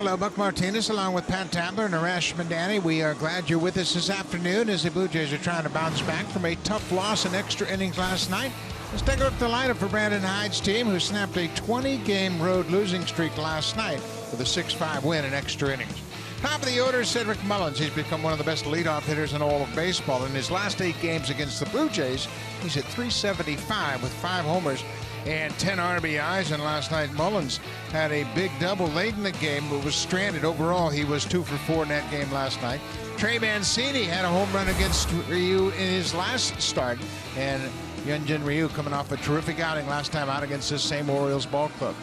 Hello, Buck Martinez along with Pat Tabler and Arash Mandani. We are glad you're with us this afternoon as the Blue Jays are trying to bounce back from a tough loss in extra innings last night. Let's take a look at the lineup for Brandon Hyde's team, who snapped a 20-game road losing streak last night with a 6-5 win in extra innings. Top of the order, Cedric Mullins. He's become one of the best leadoff hitters in all of baseball. In his last 8 games against the Blue Jays, he's at .375 with 5 homers and 10 RBIs. And last night, Mullins had a big double late in the game, but was stranded. Overall, he was 2 for 4 in that game last night. Trey Mancini had a home run against Ryu in his last start. And Hyunjin Ryu coming off a terrific outing last time out against this same Orioles ball club.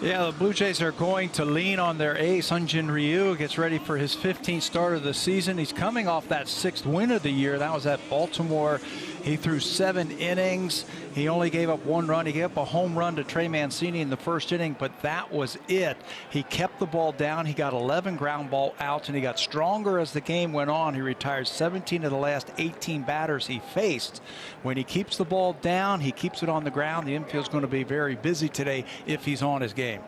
Yeah, the Blue Jays are going to lean on their ace. Hyunjin Ryu gets ready for his 15th start of the season. He's coming off that 6th win of the year. That was at Baltimore. He threw 7 innings. He only gave up 1 run. He gave up a home run to Trey Mancini in the first inning, but that was it. He kept the ball down. He got 11 ground ball outs, and he got stronger as the game went on. He retired 17 of the last 18 batters he faced. When he keeps the ball down, he keeps it on the ground. The infield's going to be very busy today if he's on his game.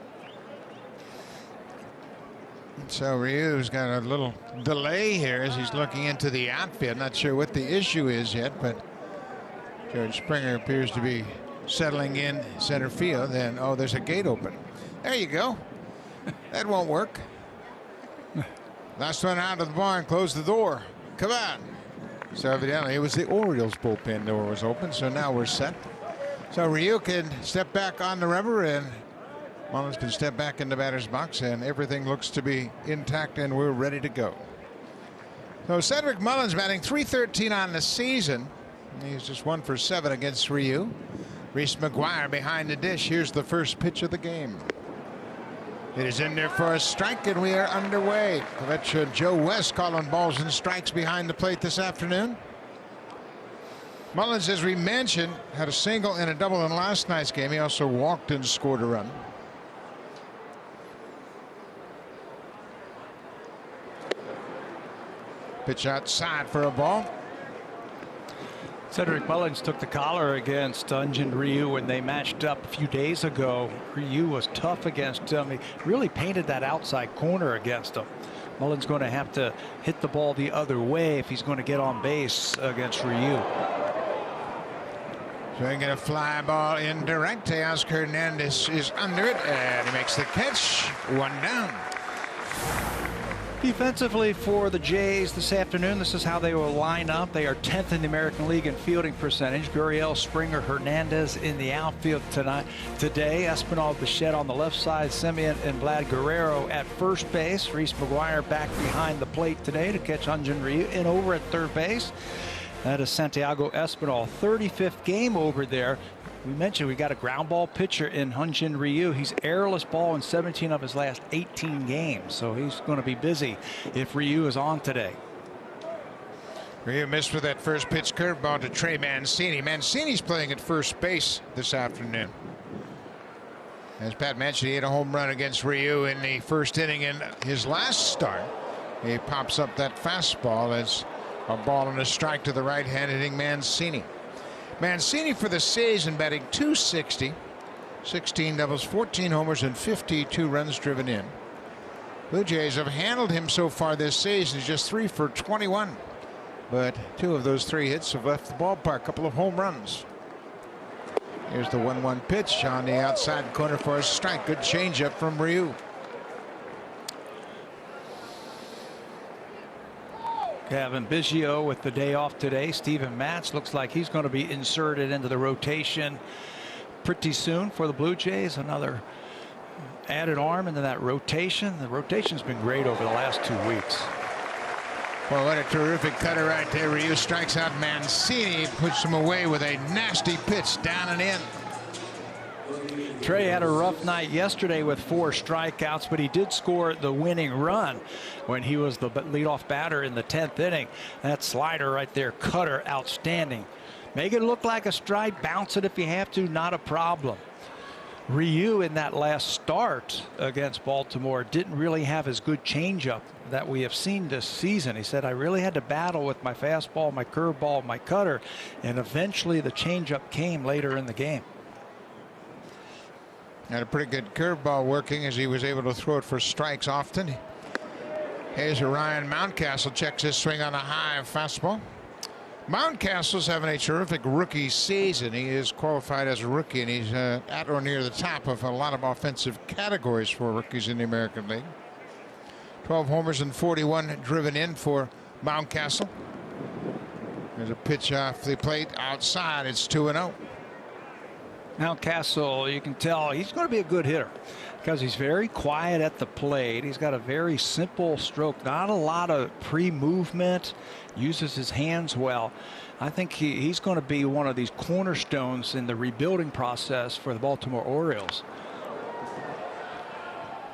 So Ryu's got a little delay here as he's looking into the outfield. Not sure what the issue is yet, but George Springer appears to be settling in center field. And oh, there's a gate open. There you go. That won't work. Last one out of the barn. Close the door. Come on. So evidently it was the Orioles bullpen door was open. So now we're set. So Ryu can step back on the rubber, and Mullins can step back in the batter's box, and everything looks to be intact, and we're ready to go. So Cedric Mullins batting .313 on the season. He's just 1 for 7 against Ryu. Reese McGuire behind the dish. Here's the first pitch of the game. It is in there for a strike, and we are underway. Veteran Joe West calling balls and strikes behind the plate this afternoon. Mullins, as we mentioned, had a single and a double in last night's game. He also walked and scored a run. Pitch outside for a ball. Cedric Mullins took the collar against Hyunjin Ryu when they matched up a few days ago. Ryu was tough against him. He really painted that outside corner against him. Mullins going to have to hit the ball the other way if he's going to get on base against Ryu. Swinging a fly ball in direct. Teoscar Hernandez is under it, and he makes the catch. 1 down. Defensively for the Jays this afternoon, this is how they will line up. They are 10th in the American League in fielding percentage. Gurriel, Springer, Hernandez in the outfield today. Espinal, Bichette on the left side. Semien and Vlad Guerrero at first base. Reese McGuire back behind the plate today to catch Hyunjin Ryu. In over at third base. That is Santiago Espinal. 35th game over there. We mentioned we got a ground ball pitcher in Hyunjin Ryu. He's errorless ball in 17 of his last 18 games, so he's going to be busy if Ryu is on today. Ryu missed with that first pitch curveball to Trey Mancini. Mancini's playing at first base this afternoon. As Pat mentioned, he had a home run against Ryu in the first inning in his last start. He pops up that fastball as a ball and a strike to the right hand, hitting Mancini. Mancini for the season batting .260, 16 doubles, 14 homers, and 52 runs driven in. Blue Jays have handled him so far this season. He's just 3 for 21, but 2 of those 3 hits have left the ballpark. A couple of home runs. Here's the 1-1 pitch on the outside corner for a strike. Good changeup from Ryu. Kevin Biggio with the day off today. Steven Matz looks like he's going to be inserted into the rotation pretty soon for the Blue Jays. Another added arm into that rotation. The rotation's been great over the last 2 weeks. Well, what a terrific cutter right there. Ryu strikes out Mancini, puts him away with a nasty pitch down and in. Trey had a rough night yesterday with 4 strikeouts, but he did score the winning run when he was the leadoff batter in the 10th inning. That slider right there, cutter, outstanding. Make it look like a strike, bounce it if you have to, not a problem. Ryu in that last start against Baltimore didn't really have as good changeup that we have seen this season. He said, I really had to battle with my fastball, my curveball, my cutter, and eventually the changeup came later in the game. Had a pretty good curveball working as he was able to throw it for strikes often. Here's Ryan Mountcastle, checks his swing on a high fastball. Mountcastle's having a terrific rookie season. He is qualified as a rookie, and he's at or near the top of a lot of offensive categories for rookies in the American League. 12 homers and 41 driven in for Mountcastle. There's a pitch off the plate outside. It's 2-0. Mountcastle, you can tell he's going to be a good hitter because he's very quiet at the plate. He's got a very simple stroke, not a lot of pre-movement, uses his hands well. I think he's going to be one of these cornerstones in the rebuilding process for the Baltimore Orioles.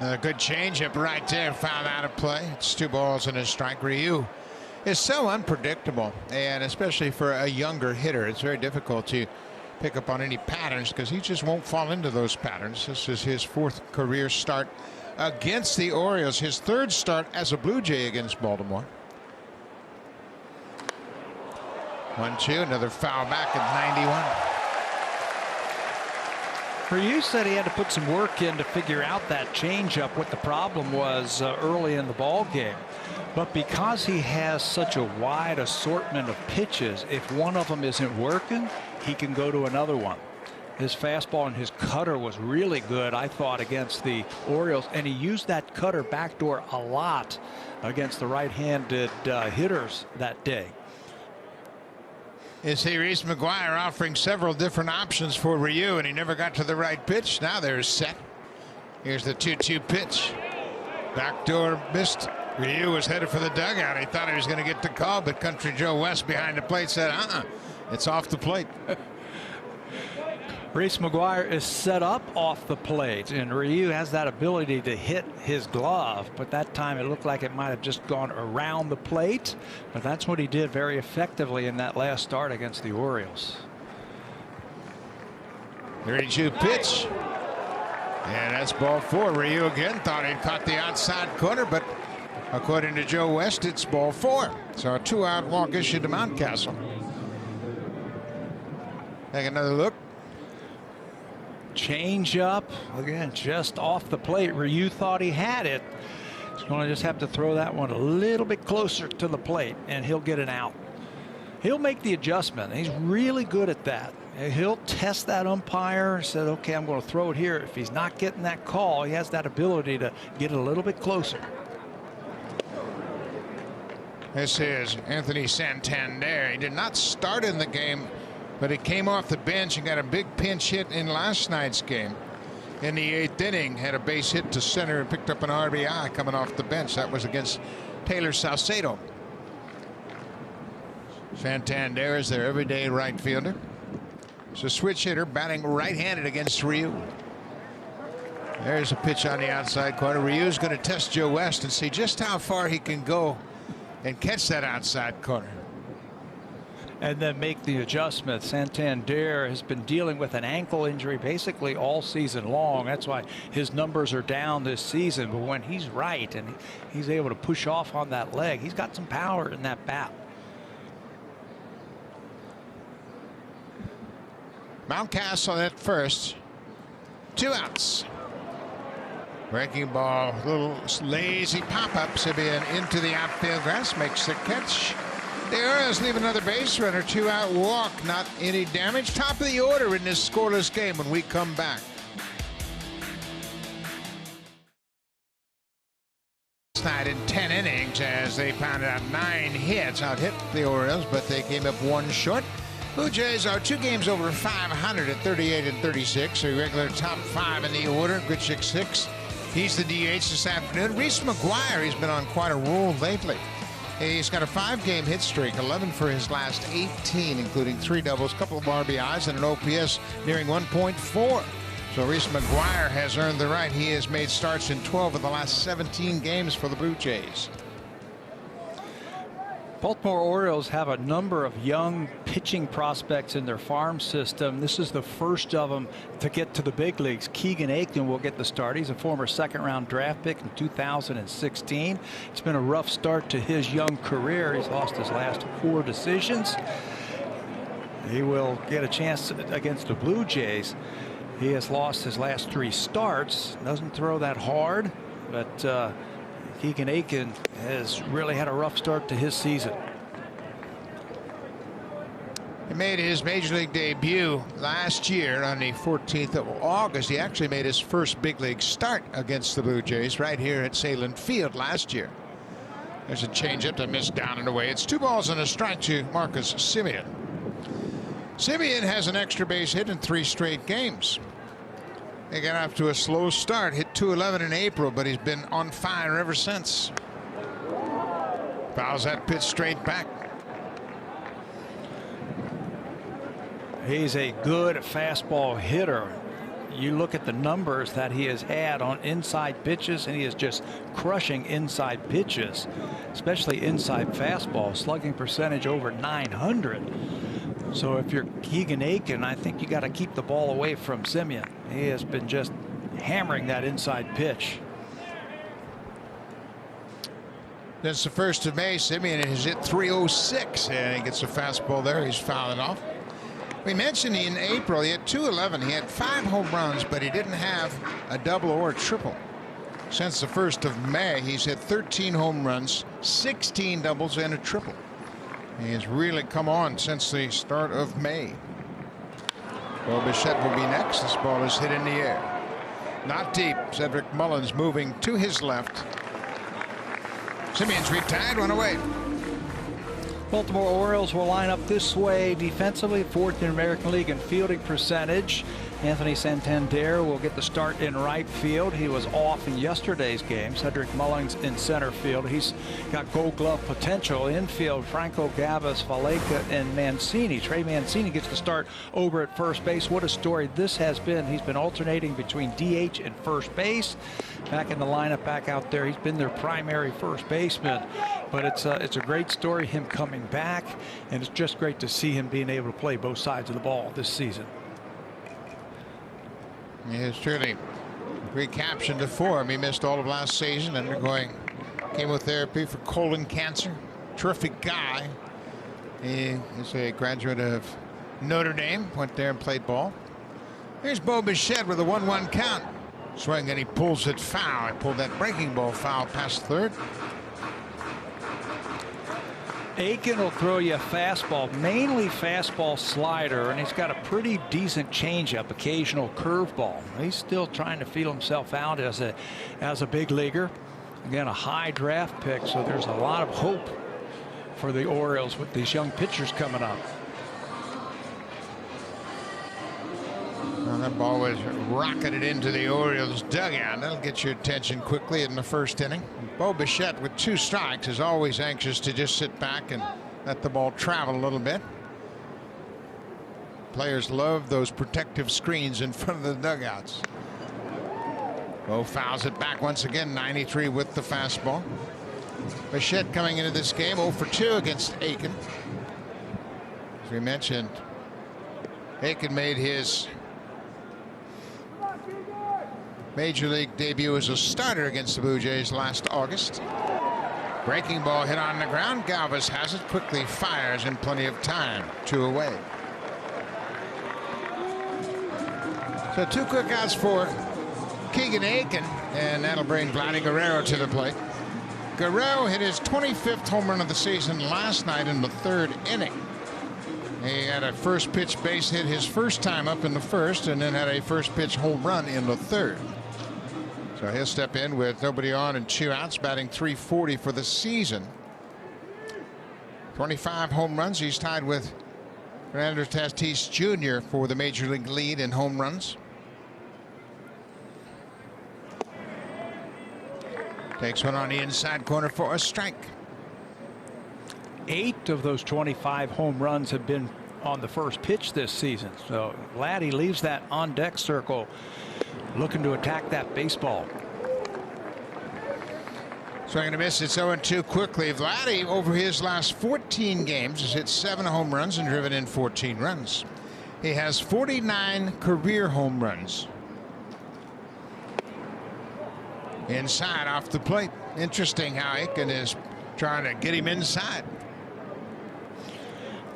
A good changeup right there, found out of play. It's 2 balls and a strike. Ryu is so unpredictable, and especially for a younger hitter, it's very difficult to pick up on any patterns because he just won't fall into those patterns. This is his 4th career start against the Orioles, his 3rd start as a Blue Jay against Baltimore. 1-2, another foul back at 91. Ryu said he had to put some work in to figure out that changeup, what the problem was early in the ball game. But because he has such a wide assortment of pitches, if one of them isn't working, he can go to another one. His fastball and his cutter was really good, I thought, against the Orioles, and he used that cutter backdoor a lot against the right-handed hitters that day. You see Reese McGuire offering several different options for Ryu, and he never got to the right pitch. Now they're set. Here's the 2-2 pitch. Backdoor missed. Ryu was headed for the dugout. He thought he was going to get the call, but Country Joe West behind the plate said, it's off the plate. Reese McGuire is set up off the plate, and Ryu has that ability to hit his glove, but that time it looked like it might have just gone around the plate, but that's what he did very effectively in that last start against the Orioles. 32 pitch, and that's ball 4. Ryu again thought he'd caught the outside corner, but according to Joe West, it's ball 4. So a 2-out walk issued to Mountcastle. Take another look. Change up again, just off the plate. Ryu thought he had it. He's going to just have to throw that one a little bit closer to the plate, and he'll get it out. He'll make the adjustment. He's really good at that. He'll test that umpire and said, okay, I'm going to throw it here. If he's not getting that call, he has that ability to get it a little bit closer. This is Anthony Santander. He did not start in the game, but he came off the bench and got a big pinch hit in last night's game. In the 8th inning, had a base hit to center and picked up an RBI coming off the bench. That was against Taylor Salcedo. Santander is their everyday right fielder. It's a switch hitter batting right-handed against Ryu. There's a pitch on the outside corner. Ryu's going to test Joe West and see just how far he can go and catch that outside corner. And then make the adjustment. Santander has been dealing with an ankle injury basically all season long. That's why his numbers are down this season. But when he's right and he's able to push off on that leg, he's got some power in that bat. Mountcastle at first. 2 outs. Breaking ball, little lazy pop-up. Sibian into the outfield grass, makes the catch. The Orioles leave another base runner, 2-out walk, not any damage. Top of the order in this scoreless game when we come back. Last night in 10 innings as they pounded out 9 hits, out-hit the Orioles, but they came up 1 short. Blue Jays are 2 games over 500 at 38 and 36. A regular top 5 in the order. Gritchick 6. He's the DH this afternoon. Reese McGuire, he's been on quite a roll lately. He's got a 5-game hit streak, 11 for his last 18, including 3 doubles, a couple of RBIs, and an OPS nearing 1.4. So Reese McGuire has earned the right. He has made starts in 12 of the last 17 games for the Blue Jays. Baltimore Orioles have a number of young pitching prospects in their farm system. This is the first of them to get to the big leagues. Keegan Aiken will get the start. He's a former 2nd-round draft pick in 2016. It's been a rough start to his young career. He's lost his last 4 decisions. He will get a chance against the Blue Jays. He has lost his last 3 starts. Doesn't throw that hard, but Keegan Aiken has really had a rough start to his season. He made his major league debut last year on the 14th of August. He actually made his first big league start against the Blue Jays right here at Salem Field last year. There's a changeup that missed down and away. It's 2 balls and a strike to Marcus Semien. Semien has an extra base hit in 3 straight games. He got off to a slow start, hit .211 in April, but he's been on fire ever since. Fouls that pitch straight back. He's a good fastball hitter. You look at the numbers that he has had on inside pitches, and he is just crushing inside pitches, especially inside fastball. Slugging percentage over 900. So if you're Keegan Aiken, I think you got to keep the ball away from Semien. He has been just hammering that inside pitch. Since the 1st of May, Semien has hit .306, and he gets a fastball there. He's fouling off. We mentioned in April he had .211. He had 5 home runs, but he didn't have a double or a triple. Since the 1st of May, he's hit 13 home runs, 16 doubles, and a triple. He has really come on since the start of May. Bo Bichette will be next. This ball is hit in the air. Not deep. Cedric Mullins moving to his left. Semien's retired, 1 away. Baltimore Orioles will line up this way defensively, 4th in American League in fielding percentage. Anthony Santander will get the start in right field. He was off in yesterday's game. Cedric Mullins in center field. He's got Gold Glove potential. Infield, Franco Gavis, Valleca, and Mancini. Trey Mancini gets the start over at first base. What a story this has been. He's been alternating between DH and first base. Back in the lineup, back out there. He's been their primary first baseman. But it's a great story, him coming back, and it's just great to see him being able to play both sides of the ball this season. He has truly recaptured the form. He missed all of last season, undergoing chemotherapy for colon cancer. Terrific guy. He is a graduate of Notre Dame, went there and played ball. Here's Bo Bichette with a 1-1 count. Swing, and he pulls it foul. He pulled that breaking ball foul past third. Aiken will throw you a fastball, mainly fastball slider, and he's got a pretty decent changeup, occasional curveball. He's still trying to feel himself out as a big leaguer. Again, a high draft pick, so there's a lot of hope for the Orioles with these young pitchers coming up. Well, that ball was rocketed into the Orioles dugout. That'll get your attention quickly in the 1st inning. Bo Bichette with 2 strikes is always anxious to just sit back and let the ball travel a little bit. Players love those protective screens in front of the dugouts. Bo fouls it back once again, 93 with the fastball. Bichette coming into this game 0 for 2 against Aiken. As we mentioned, Aiken made his major league debut as a starter against the Blue Jays last August. Breaking ball hit on the ground. Galvis has it, quickly fires in plenty of time. 2 away. So 2 quick outs for Keegan Aiken, and that'll bring Vladdy Guerrero to the plate. Guerrero hit his 25th home run of the season last night in the 3rd inning. He had a first pitch base hit his first time up in the 1st, and then had a first pitch home run in the 3rd. So he'll step in with nobody on and 2 outs, batting .340 for the season. 25 home runs. He's tied with Fernando Tatis Jr. for the major league lead in home runs. Takes one on the inside corner for a strike. 8 of those 25 home runs have been on the first pitch this season. So Vladdy leaves that on deck circle, looking to attack that baseball. Swing and a miss. It's 0-2 quickly. Vladdy, over his last 14 games, has hit 7 home runs and driven in 14 runs. He has 49 career home runs. Inside off the plate. Interesting how Aiken is trying to get him inside.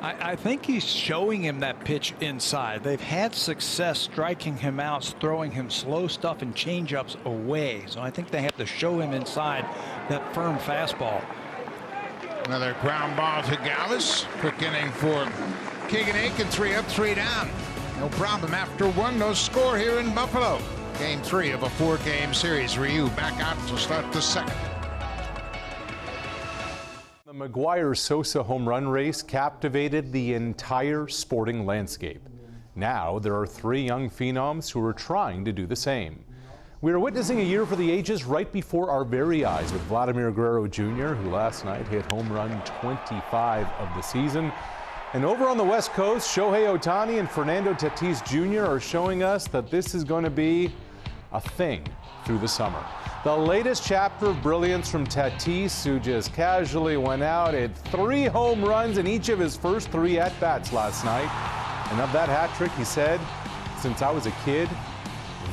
I think he's showing him that pitch inside. They've had success striking him out, throwing him slow stuff and changeups away. So I think they have to show him inside that firm fastball. Another ground ball to Galvis. Quick inning for Keegan Aiken. 3 up, 3 down. No problem. After 1, no score here in Buffalo. Game 3 of a 4-game series. Ryu back out to start the second. The McGuire-Sosa home run race captivated the entire sporting landscape. Now there are 3 young phenoms who are trying to do the same. We are witnessing a year for the ages right before our very eyes with Vladimir Guerrero Jr., who last night hit home run 25 of the season. And over on the West Coast, Shohei Ohtani and Fernando Tatis Jr. are showing us that this is going to be a thing through the summer. The latest chapter of brilliance from Tatis, who just casually went out, hit 3 home runs in each of his first 3 at-bats last night. And of that hat trick, he said, since I was a kid,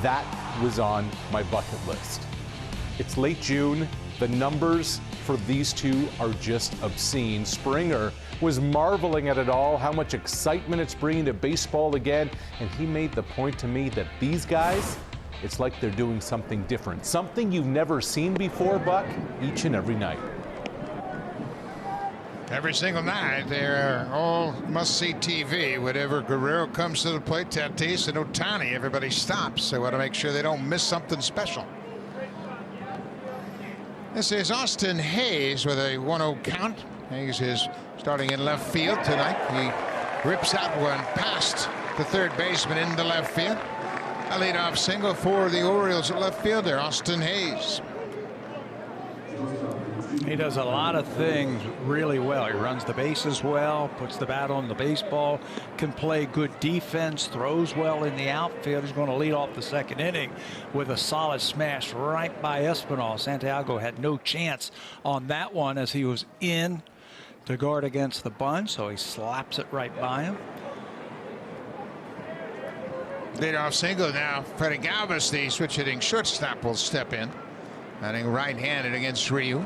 that was on my bucket list. It's late June. The numbers for these two are just obscene. Springer was marveling at it all, how much excitement it's bringing to baseball again. And he made the point to me that these guys, it's like they're doing something different, something you've never seen before, Buck, each and every night. Every single night, they're all must-see TV. Whenever Guerrero comes to the plate, Tatis and Ohtani, everybody stops. They want to make sure they don't miss something special. This is Austin Hayes with a 1-0 count. Hayes is starting in left field tonight. He rips out one past the third baseman into left field. A leadoff single for the Orioles at left fielder, Austin Hayes. He does a lot of things really well. He runs the bases well, puts the bat on the baseball, can play good defense, throws well in the outfield. He's going to lead off the second inning with a solid smash right by Espinal. Santiago had no chance on that one as he was in to guard against the bunt, so he slaps it right by him. Leadoff single now. Freddie Galvis, the switch hitting shortstop, will step in. Batting right-handed against Ryu.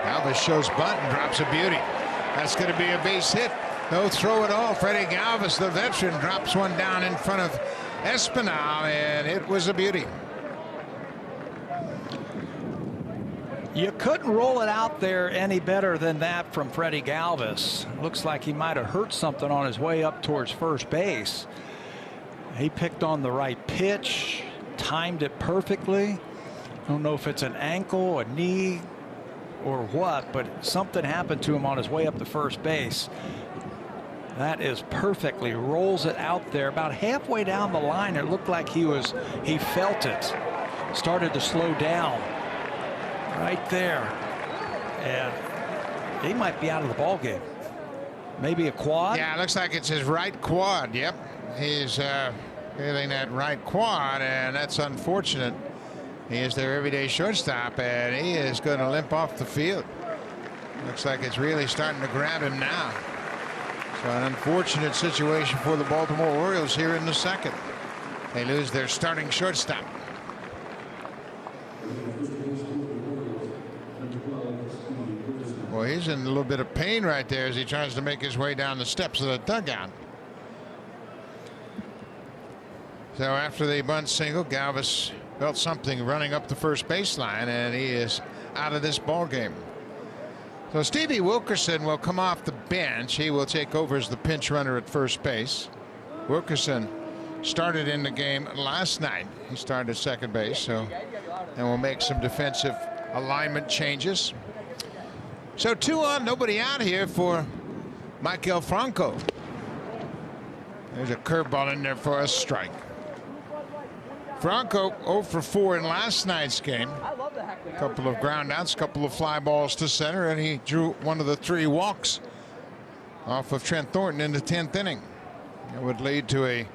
Galvis shows bunt and drops a beauty. That's going to be a base hit. No throw at all. Freddie Galvis, the veteran, drops one down in front of Espinal, and it was a beauty. You couldn't roll it out there any better than that from Freddie Galvis. Looks like he might have hurt something on his way up towards first base. He picked on the right pitch, timed it perfectly. I don't know if it's an ankle, a knee, or what, but something happened to him on his way up to first base. That is perfectly, rolls it out there about halfway down the line. It looked like he felt it, started to slow down right there, and he might be out of the ball game. Maybe a quad. Yeah, it looks like it's his right quad. Yep, he's feeling that right quad, and that's unfortunate. He is their everyday shortstop, and he is going to limp off the field. Looks like it's really starting to grab him now. So an unfortunate situation for the Baltimore Orioles here in the second. They lose their starting shortstop. Boy, he's in a little bit of pain right there as he tries to make his way down the steps of the dugout. So after the bunt single, Galvis felt something running up the first baseline, and he is out of this ball game. So Stevie Wilkerson will come off the bench. He will take over as the pinch runner at first base. Wilkerson started in the game last night. He started at second base, so and we'll make some defensive alignment changes. So 2 on, nobody out here for Michael Franco. There's a curveball in there for a strike. Franco 0 for 4 in last night's game. A couple of ground outs, a couple of fly balls to center, and he drew one of the 3 walks off of Trent Thornton in the 10th inning. It would lead to a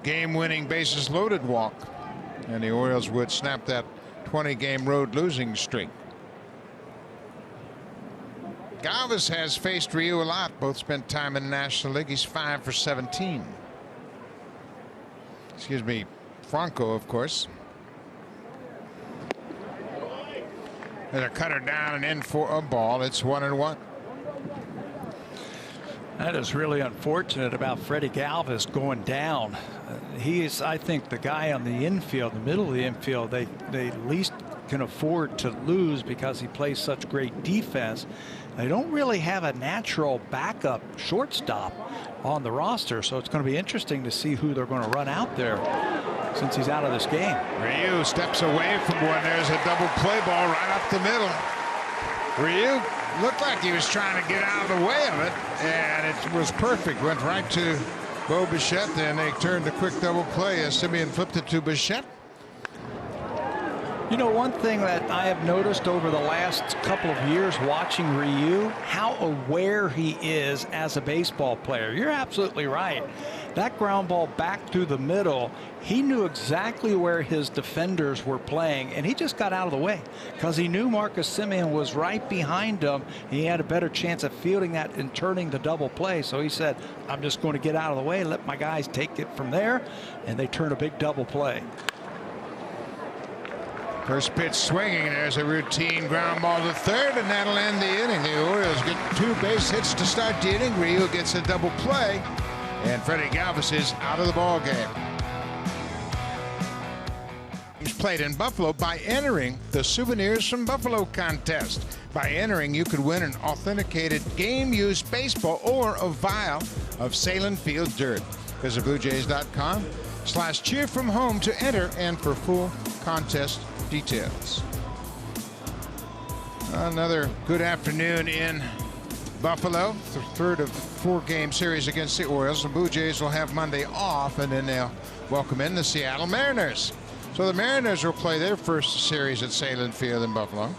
game-winning bases loaded walk, and the Orioles would snap that 20-game road losing streak. Galvis has faced Ryu a lot. Both spent time in the National League. He's 5 for 17. Excuse me, Franco, of course. There's a cutter down and in for a ball. It's 1-1. That is really unfortunate about Freddie Galvis going down. He is, I think, the guy on the infield, the middle of the infield, they least can afford to lose because he plays such great defense. They don't really have a natural backup shortstop on the roster, so it's going to be interesting to see who they're going to run out there since he's out of this game. Ryu steps away from one. There's a double play ball right up the middle. Ryu looked like he was trying to get out of the way of it, and it was perfect. Went right to Bo Bichette, and they turned a quick double play as Simeon flipped it to Bichette. You know, one thing that I have noticed over the last couple of years watching Ryu, how aware he is as a baseball player. You're absolutely right. That ground ball back through the middle, he knew exactly where his defenders were playing, and he just got out of the way because he knew Marcus Simeon was right behind him. He had a better chance of fielding that and turning the double play. So he said, I'm just going to get out of the way, let my guys take it from there, and they turn a big double play. First pitch swinging. There's a routine ground ball to third, and that'll end the inning. The Orioles get 2 base hits to start the inning. Ryu gets a double play, and Freddie Galvis is out of the ball game. He's played in Buffalo by entering the Souvenirs from Buffalo contest. By entering, you could win an authenticated game-used baseball or a vial of Salem Field dirt. Visit BlueJays.com/cheerfromhome to enter and for full contest details. Another good afternoon in Buffalo. The third of 4-game series against the Orioles. The Blue Jays will have Monday off, and then they'll welcome in the Seattle Mariners. So the Mariners will play their first series at Salem Field in Buffalo,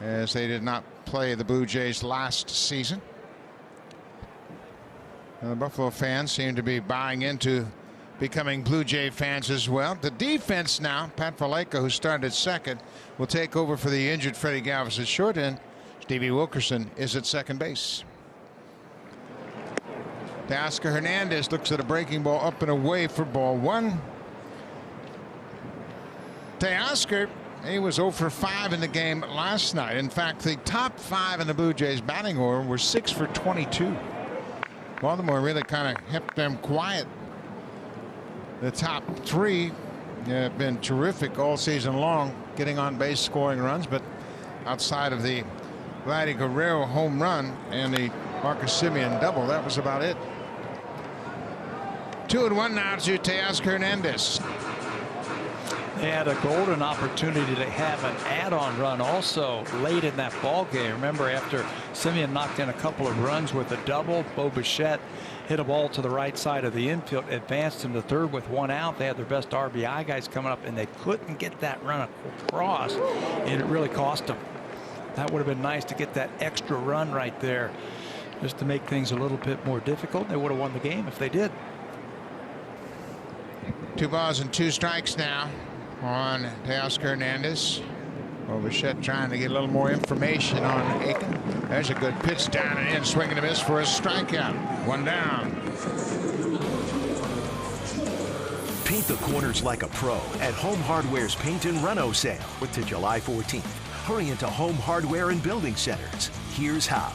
as they did not play the Blue Jays last season. The Buffalo fans seem to be buying into becoming Blue Jay fans as well. The defense now, Pat Valaika, who started at second, will take over for the injured Freddie Galvis at short, and Stevie Wilkerson is at second base. Teoscar Hernandez looks at a breaking ball up and away for ball 1. Teoscar, he was 0 for 5 in the game last night. In fact, the top 5 in the Blue Jays batting order were 6 for 22. Baltimore really kind of kept them quiet. The top 3 have been terrific all season long, getting on base, scoring runs, but outside of the Vladdy Guerrero home run and the Marcus Simeon double, that was about it. 2-1 now to Teoscar Hernandez. They had a golden opportunity to have an add-on run also late in that ball game. Remember, after Simeon knocked in a couple of runs with a double, Bo Bichette hit a ball to the right side of the infield, advanced him to third with 1 out. They had their best RBI guys coming up, and they couldn't get that run across, and it really cost them. That would have been nice to get that extra run right there, just to make things a little bit more difficult. They would have won the game if they did. 2 balls and 2 strikes now on Teoscar Hernandez. Bichette trying to get a little more information on Aiken. There's a good pitch down and in, swinging a miss for a strikeout. 1 down. Paint the corners like a pro at Home Hardware's Paint and Reno sale to July 14th. Hurry into Home Hardware and Building Centers. Here's how.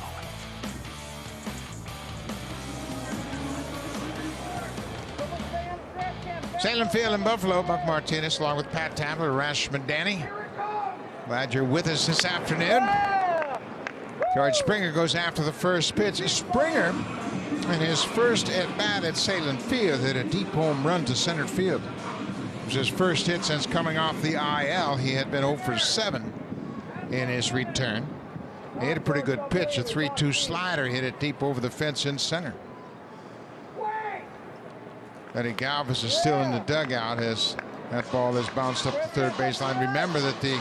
Salem Field in Buffalo. Buck Martinez along with Pat Tabler, Arash Madani. Glad you're with us this afternoon. George Springer goes after the first pitch. Springer, in his first at-bat at Salem Field, hit a deep home run to center field. It was his first hit since coming off the IL. He had been 0 for 7 in his return. He hit a pretty good pitch, a 3-2 slider, hit it deep over the fence in center. Freddie Galvis is still in the dugout as that ball is bounced up the third baseline. Remember that the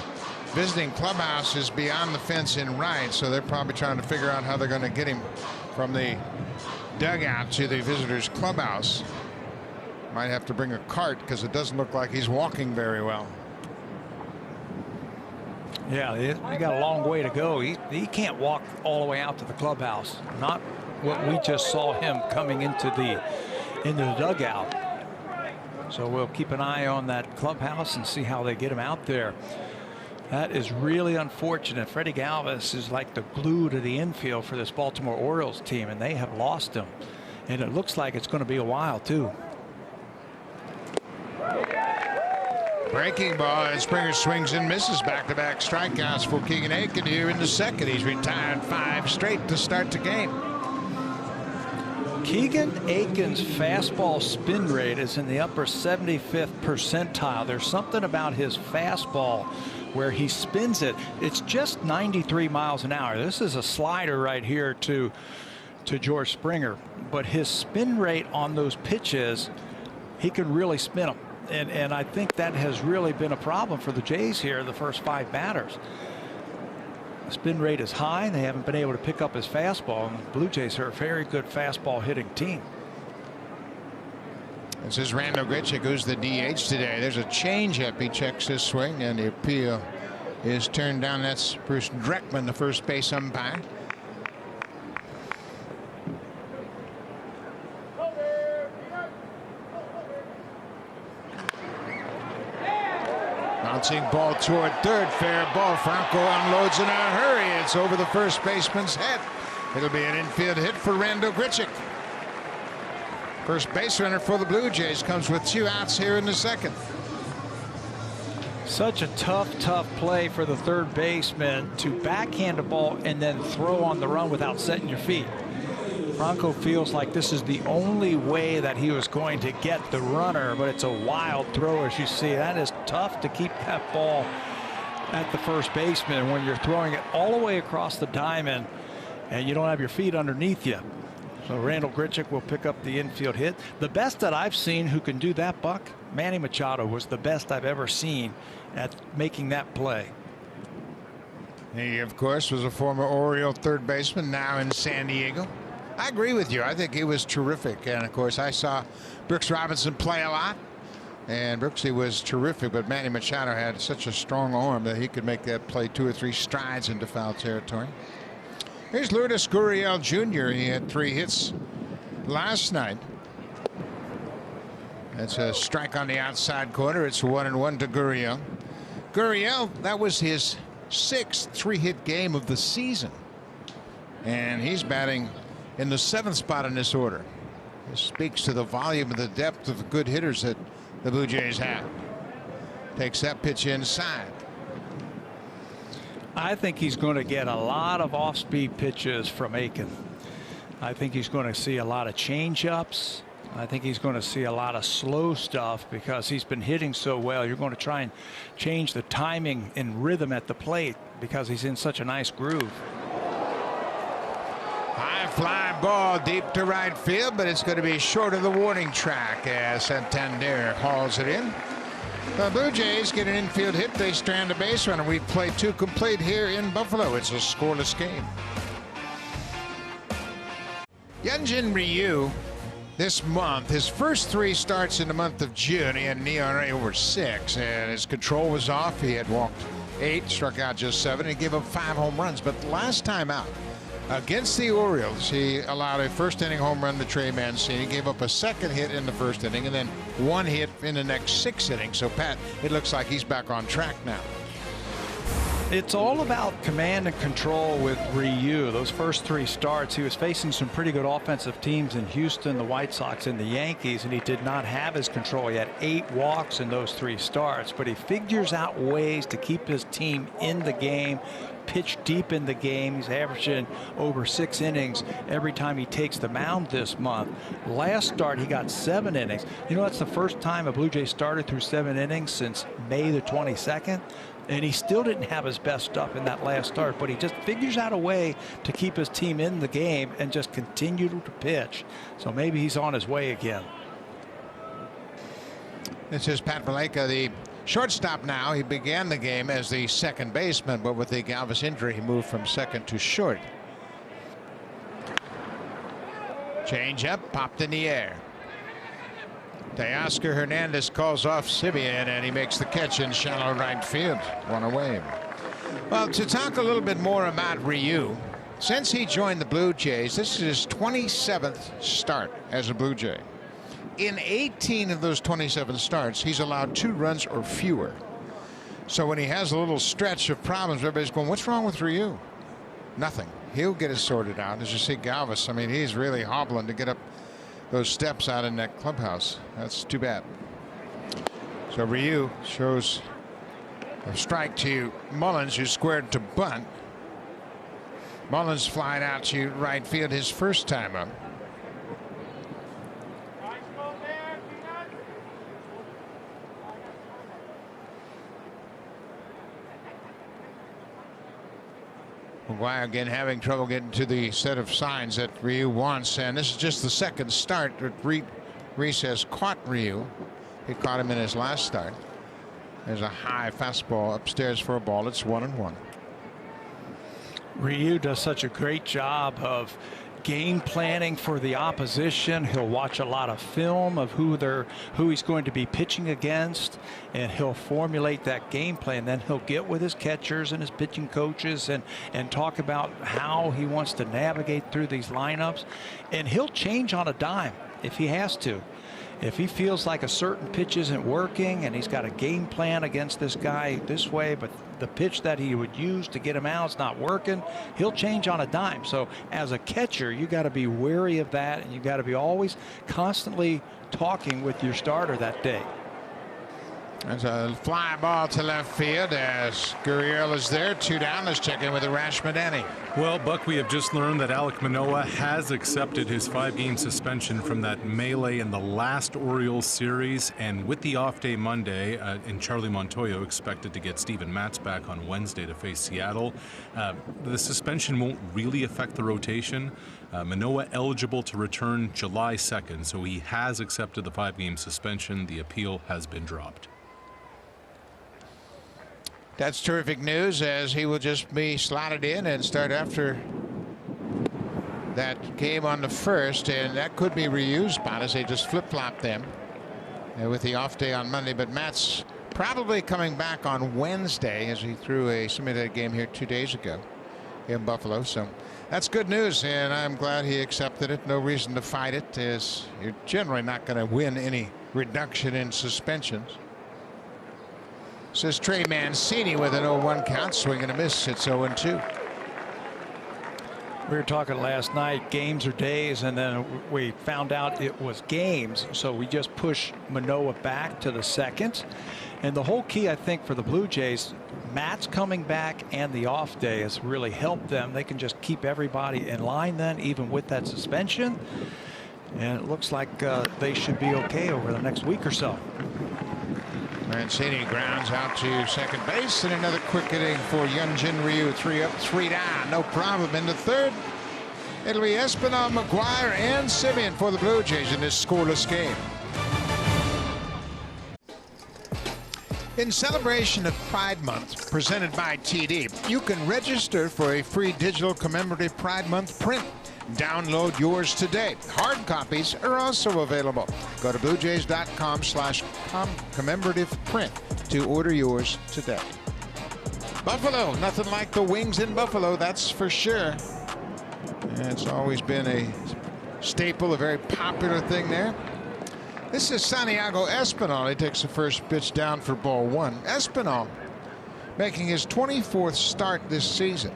visiting clubhouse is beyond the fence in right, so they're probably trying to figure out how they're going to get him from the dugout to the visitors clubhouse. Might have to bring a cart because it doesn't look like he's walking very well. Yeah, he got a long way to go. He can't walk all the way out to the clubhouse. Not what we just saw him coming into the dugout. So we'll keep an eye on that clubhouse and see how they get him out there. That is really unfortunate. Freddie Galvis is like the glue to the infield for this Baltimore Orioles team, and they have lost him. And it looks like it's going to be a while, too. Breaking ball, and Springer swings and misses. Back-to-back strikeouts for Keegan Aiken here in the second. He's retired 5 straight to start the game. Keegan Aiken's fastball spin rate is in the upper 75th percentile. There's something about his fastball where he spins it. It's just 93 miles an hour. This is a slider right here to George Springer. But his spin rate on those pitches, he can really spin them. And I think that has really been a problem for the Jays here the first 5 batters. The spin rate is high, and they haven't been able to pick up his fastball. And the Blue Jays are a very good fastball hitting team. This is Randall Grichuk, who's the DH today. There's a changeup. He checks his swing, and the appeal is turned down. That's Bruce Dreckman, the first base umpire. Bouncing ball toward third, fair ball. Franco unloads in a hurry. It's over the first baseman's head. It'll be an infield hit for Randall Grichuk. First base runner for the Blue Jays comes with 2 outs here in the second. Such a tough play for the third baseman to backhand a ball and then throw on the run without setting your feet. Franco feels like this is the only way that he was going to get the runner, but it's a wild throw, as you see. That is tough to keep that ball at the first baseman when you're throwing it all the way across the diamond and you don't have your feet underneath you. So Randall Grichuk will pick up the infield hit. The best that I've seen who can do that, Buck, Manny Machado was the best I've ever seen at making that play. He, of course, was a former Oriole third baseman, now in San Diego. I agree with you. I think he was terrific. And, of course, I saw Brooks Robinson play a lot. And Brooksy was terrific. But Manny Machado had such a strong arm that he could make that play 2 or 3 strides into foul territory. Here's Lourdes Gurriel Jr. He had 3 hits last night. That's a strike on the outside corner. It's 1-1 to Gurriel. Gurriel, that was his 6th 3-hit game of the season. And he's batting in the 7th spot in this order. This speaks to the volume and the depth of good hitters that the Blue Jays have. Takes that pitch inside. I think he's going to get a lot of off-speed pitches from Aiken. I think he's going to see a lot of change-ups. I think he's going to see a lot of slow stuff because he's been hitting so well. You're going to try and change the timing and rhythm at the plate because he's in such a nice groove. High fly ball deep to right field, but it's going to be short of the warning track as Santander hauls it in. The Blue Jays get an infield hit. They strand a base runner. We've played 2 complete here in Buffalo. It's a scoreless game. Hyunjin Ryu this month, his first 3 starts in the month of June, he had an ERA over 6, and his control was off. He had walked 8, struck out just 7, and gave up 5 home runs. But last time out against the Orioles, he allowed a first-inning home run to Trey Mancini, gave up a 2nd hit in the first inning, and then 1 hit in the next 6 innings. So, Pat, it looks like he's back on track now. It's all about command and control with Ryu. Those first 3 starts, he was facing some pretty good offensive teams in Houston, the White Sox, and the Yankees, and he did not have his control. He had 8 walks in those 3 starts, but he figures out ways to keep his team in the game, pitch deep in the game. He's averaging over 6 innings every time he takes the mound this month. Last start, he got 7 innings. You know, that's the first time a Blue Jay started through 7 innings since May the 22nd. And he still didn't have his best stuff in that last start, but he just figures out a way to keep his team in the game and just continue to pitch. So maybe he's on his way again. This is Pat Valaika, the shortstop now. He began the game as the second baseman, but with the Galvis injury, he moved from second to short. Change up, popped in the air. Teoscar Hernandez calls off Simeon, and he makes the catch in shallow right field. 1 away. Well, to talk a little bit more about Ryu, since he joined the Blue Jays, this is his 27th start as a Blue Jay. In 18 of those 27 starts, he's allowed 2 runs or fewer. So when he has a little stretch of problems, everybody's going, what's wrong with Ryu? Nothing. He'll get it sorted out. As you see Galvis, I mean, he's really hobbling to get up those steps out in that clubhouse. That's too bad. So Ryu shows a strike to Mullins, who squared to bunt. Mullins flying out to right field his first time up. McGuire again having trouble getting to the set of signs that Ryu wants, and this is just the second start that Reese has caught Ryu. He caught him in his last start. There's a high fastball upstairs for a ball. It's 1-1. Ryu does such a great job of game planning for the opposition. He'll watch a lot of film of who he's going to be pitching against, and he'll formulate that game plan. Then he'll get with his catchers and his pitching coaches and talk about how he wants to navigate through these lineups, and he'll change on a dime if he has to. If he feels like a certain pitch isn't working and he's got a game plan against this guy this way, but the pitch that he would use to get him out is not working, he'll change on a dime. So as a catcher, you got to be wary of that, and you got to be always constantly talking with your starter that day. There's a fly ball to left field as Gurriel is there. 2 down. Let's check in with Arash Madani. Well, Buck, we have just learned that Alek Manoah has accepted his 5-game suspension from that melee in the last Orioles series. And with the off day Monday, and Charlie Montoyo expected to get Steven Matz back on Wednesday to face Seattle, the suspension won't really affect the rotation. Manoah eligible to return July 2nd, so he has accepted the 5-game suspension. The appeal has been dropped. That's terrific news, as he will just be slotted in and start after that game on the first, and that could be Ryu's spot as they just flip-flop them with the off day on Monday. But Matt's probably coming back on Wednesday, as he threw a simulated game here 2 days ago in Buffalo. So that's good news, and I'm glad he accepted it. No reason to fight it, as you're generally not going to win any reduction in suspensions. Says Trey Mancini with an 0-1 count, swing and a miss. It's 0-2. We were talking last night, games or days, and then we found out it was games, so we just pushed Manoah back to the second. And the whole key, I think, for the Blue Jays, Matt's coming back and the off day has really helped them. They can just keep everybody in line then, even with that suspension. And it looks like they should be okay over the next week or so. Mancini grounds out to second base, and another quick inning for Hyunjin Ryu. 3 up, 3 down, no problem. In the third, it'll be Espinal, McGuire, and Simeon for the Blue Jays in this scoreless game. In celebration of Pride Month, presented by TD, you can register for a free digital commemorative Pride Month print. Download yours today. Hard copies are also available. Go to bluejays.com/commemorative print to order yours today. Buffalo, nothing like the wings in Buffalo, that's for sure. And it's always been a staple, a very popular thing there. This is Santiago Espinal. He takes the first pitch down for ball 1. Espinal making his 24th start this season.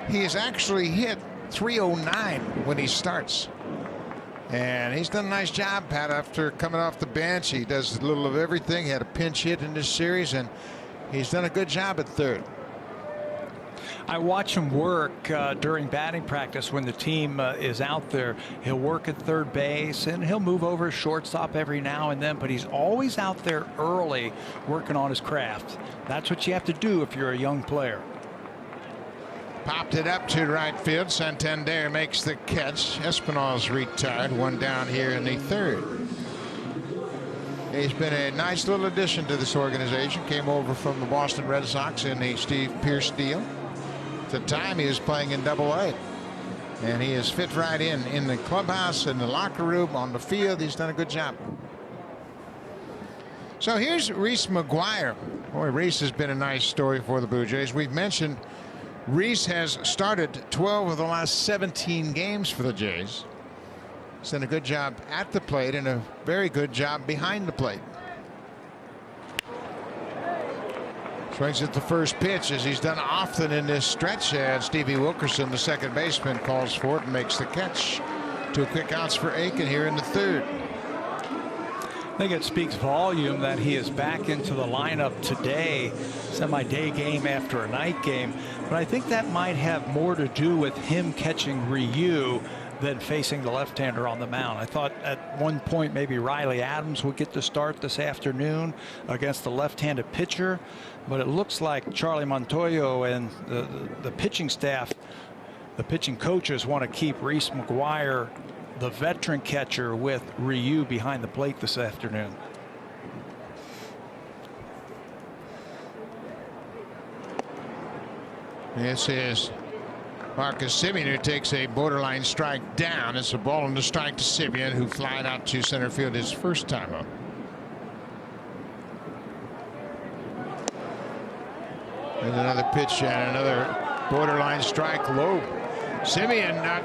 He has actually hit .309 when he starts, and he's done a nice job, Pat. After coming off the bench, he does a little of everything. He had a pinch hit in this series, and he's done a good job at third. I watch him work during batting practice when the team is out there. He'll work at third base, and he'll move over shortstop every now and then, but he's always out there early working on his craft. That's what you have to do if you're a young player. Popped it up to right field. Santander makes the catch. Espinal's retired. 1 down here in the third. He's been a nice little addition to this organization. Came over from the Boston Red Sox in the Steve Pearce deal. At the time, he was playing in Double-A. And he has fit right in the clubhouse, in the locker room, on the field. He's done a good job. So here's Reese McGuire. Boy, Reese has been a nice story for the Blue Jays. We've mentioned Reese has started 12 of the last 17 games for the Jays. He's done a good job at the plate and a very good job behind the plate. Swings at the first pitch, as he's done often in this stretch, and Stevie Wilkerson, the second baseman, calls for it and makes the catch. 2 quick outs for Aiken here in the third. I think it speaks volume that he is back into the lineup today, semi-day game after a night game. But I think that might have more to do with him catching Ryu than facing the left-hander on the mound. I thought at one point maybe Riley Adams would get the start this afternoon against the left-handed pitcher, but it looks like Charlie Montoyo and the pitching staff, the pitching coaches, want to keep Reese McGuire, the veteran catcher, with Ryu behind the plate this afternoon. This is Marcus Semien, who takes a borderline strike down. It's a ball on the strike to Semien, who flied out to center field his first time up. There's another pitch and another borderline strike low. Semien not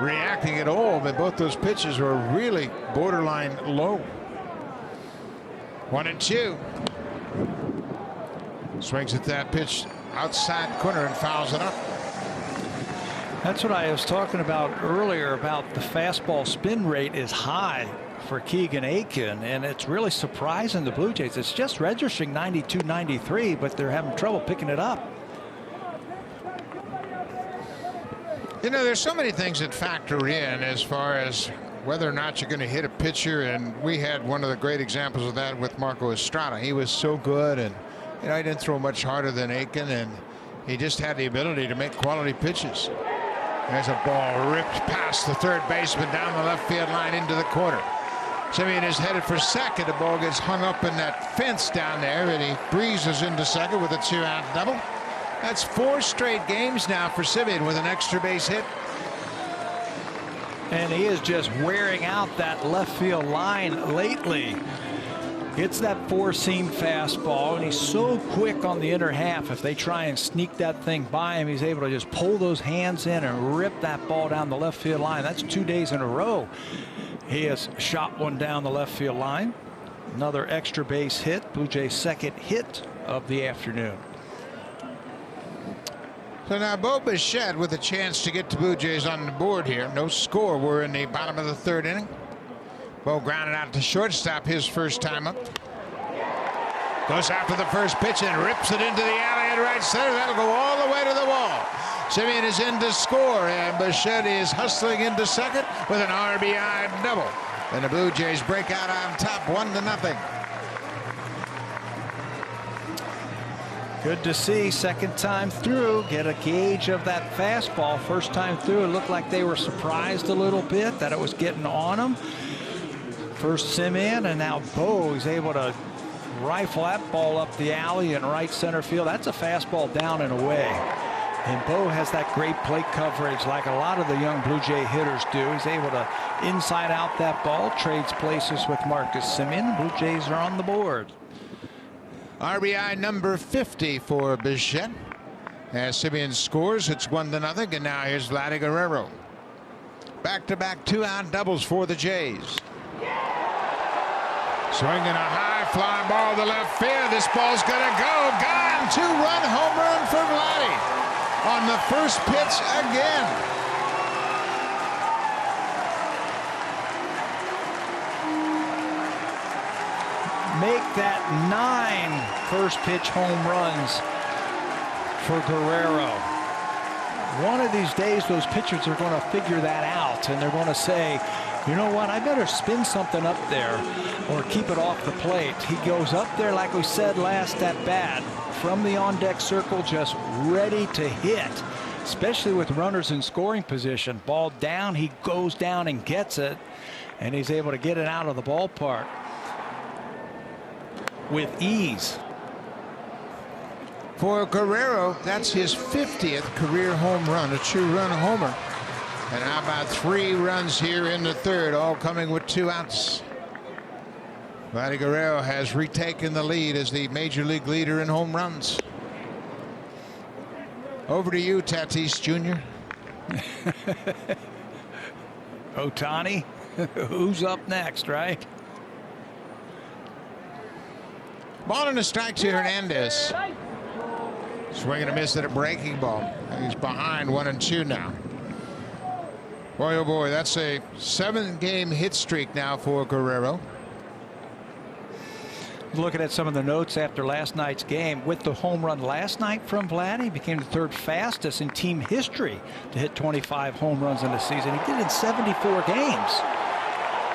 reacting at all, but both those pitches were really borderline low. 1-2. Swings at that pitch outside corner and fouls it up. That's what I was talking about earlier, about the fastball spin rate is high for Keegan Aiken, and it's really surprising the Blue Jays. It's just registering 92, 93, but they're having trouble picking it up. You know, there's so many things that factor in as far as whether or not you're going to hit a pitcher, and we had one of the great examples of that with Marco Estrada. He was so good, and he didn't throw much harder than Aiken, and he just had the ability to make quality pitches. There's a ball ripped past the third baseman down the left field line into the corner. Semien is headed for second. The ball gets hung up in that fence down there, and he breezes into second with a 2-out double. That's 4 straight games now for Semien with an extra base hit. And he is just wearing out that left field line lately. Gets that 4-seam fastball, and he's so quick on the inner half. If they try and sneak that thing by him, he's able to just pull those hands in and rip that ball down the left field line. That's 2 days in a row he has shot one down the left field line. Another extra base hit. Blue Jays' second hit of the afternoon. So now Bo Bichette with a chance to get the Blue Jays on the board here. No score. We're in the bottom of the third inning. Bo grounded out to shortstop his first time up. Goes after the first pitch and rips it into the alley at right center. That'll go all the way to the wall. Semien is in to score, and Bichette is hustling into second with an RBI double. And the Blue Jays break out on top 1-0. Good to see, second time through, get a gauge of that fastball. First time through, it looked like they were surprised a little bit that it was getting on them. First Semien, and now Bo is able to rifle that ball up the alley in right center field. That's a fastball down and away. And Bo has that great plate coverage like a lot of the young Blue Jay hitters do. He's able to inside out that ball, trades places with Marcus Semien. Blue Jays are on the board. RBI number 50 for Bichette. As Semien scores, it's 1-0, and now here's Vladdy Guerrero. Back-to-back 2-out doubles for the Jays. Swinging a high fly ball to left field. This ball's gonna go. Gone. 2-run home run for Vladdy on the first pitch again. Make that 9 first pitch home runs for Guerrero. One of these days, those pitchers are going to figure that out, and they're going to say, you know what, I better spin something up there or keep it off the plate. He goes up there, like we said last at bat, from the on-deck circle, just ready to hit, especially with runners in scoring position. Ball down, he goes down and gets it, and he's able to get it out of the ballpark with ease. For Guerrero, that's his 50th career home run, a 2-run homer. And how about 3 runs here in the third, all coming with 2 outs. Vladdy Guerrero has retaken the lead as the major league leader in home runs. Over to you, Tatis Jr. Ohtani, who's up next, right? Ball and a strike to Hernandez. Swing and a miss at a breaking ball. He's behind 1-2 now. Boy, oh boy, that's a 7-game hit streak now for Guerrero. Looking at some of the notes after last night's game, with the home run last night from Vlad, he became the 3rd fastest in team history to hit 25 home runs in the season. He did it in 74 games.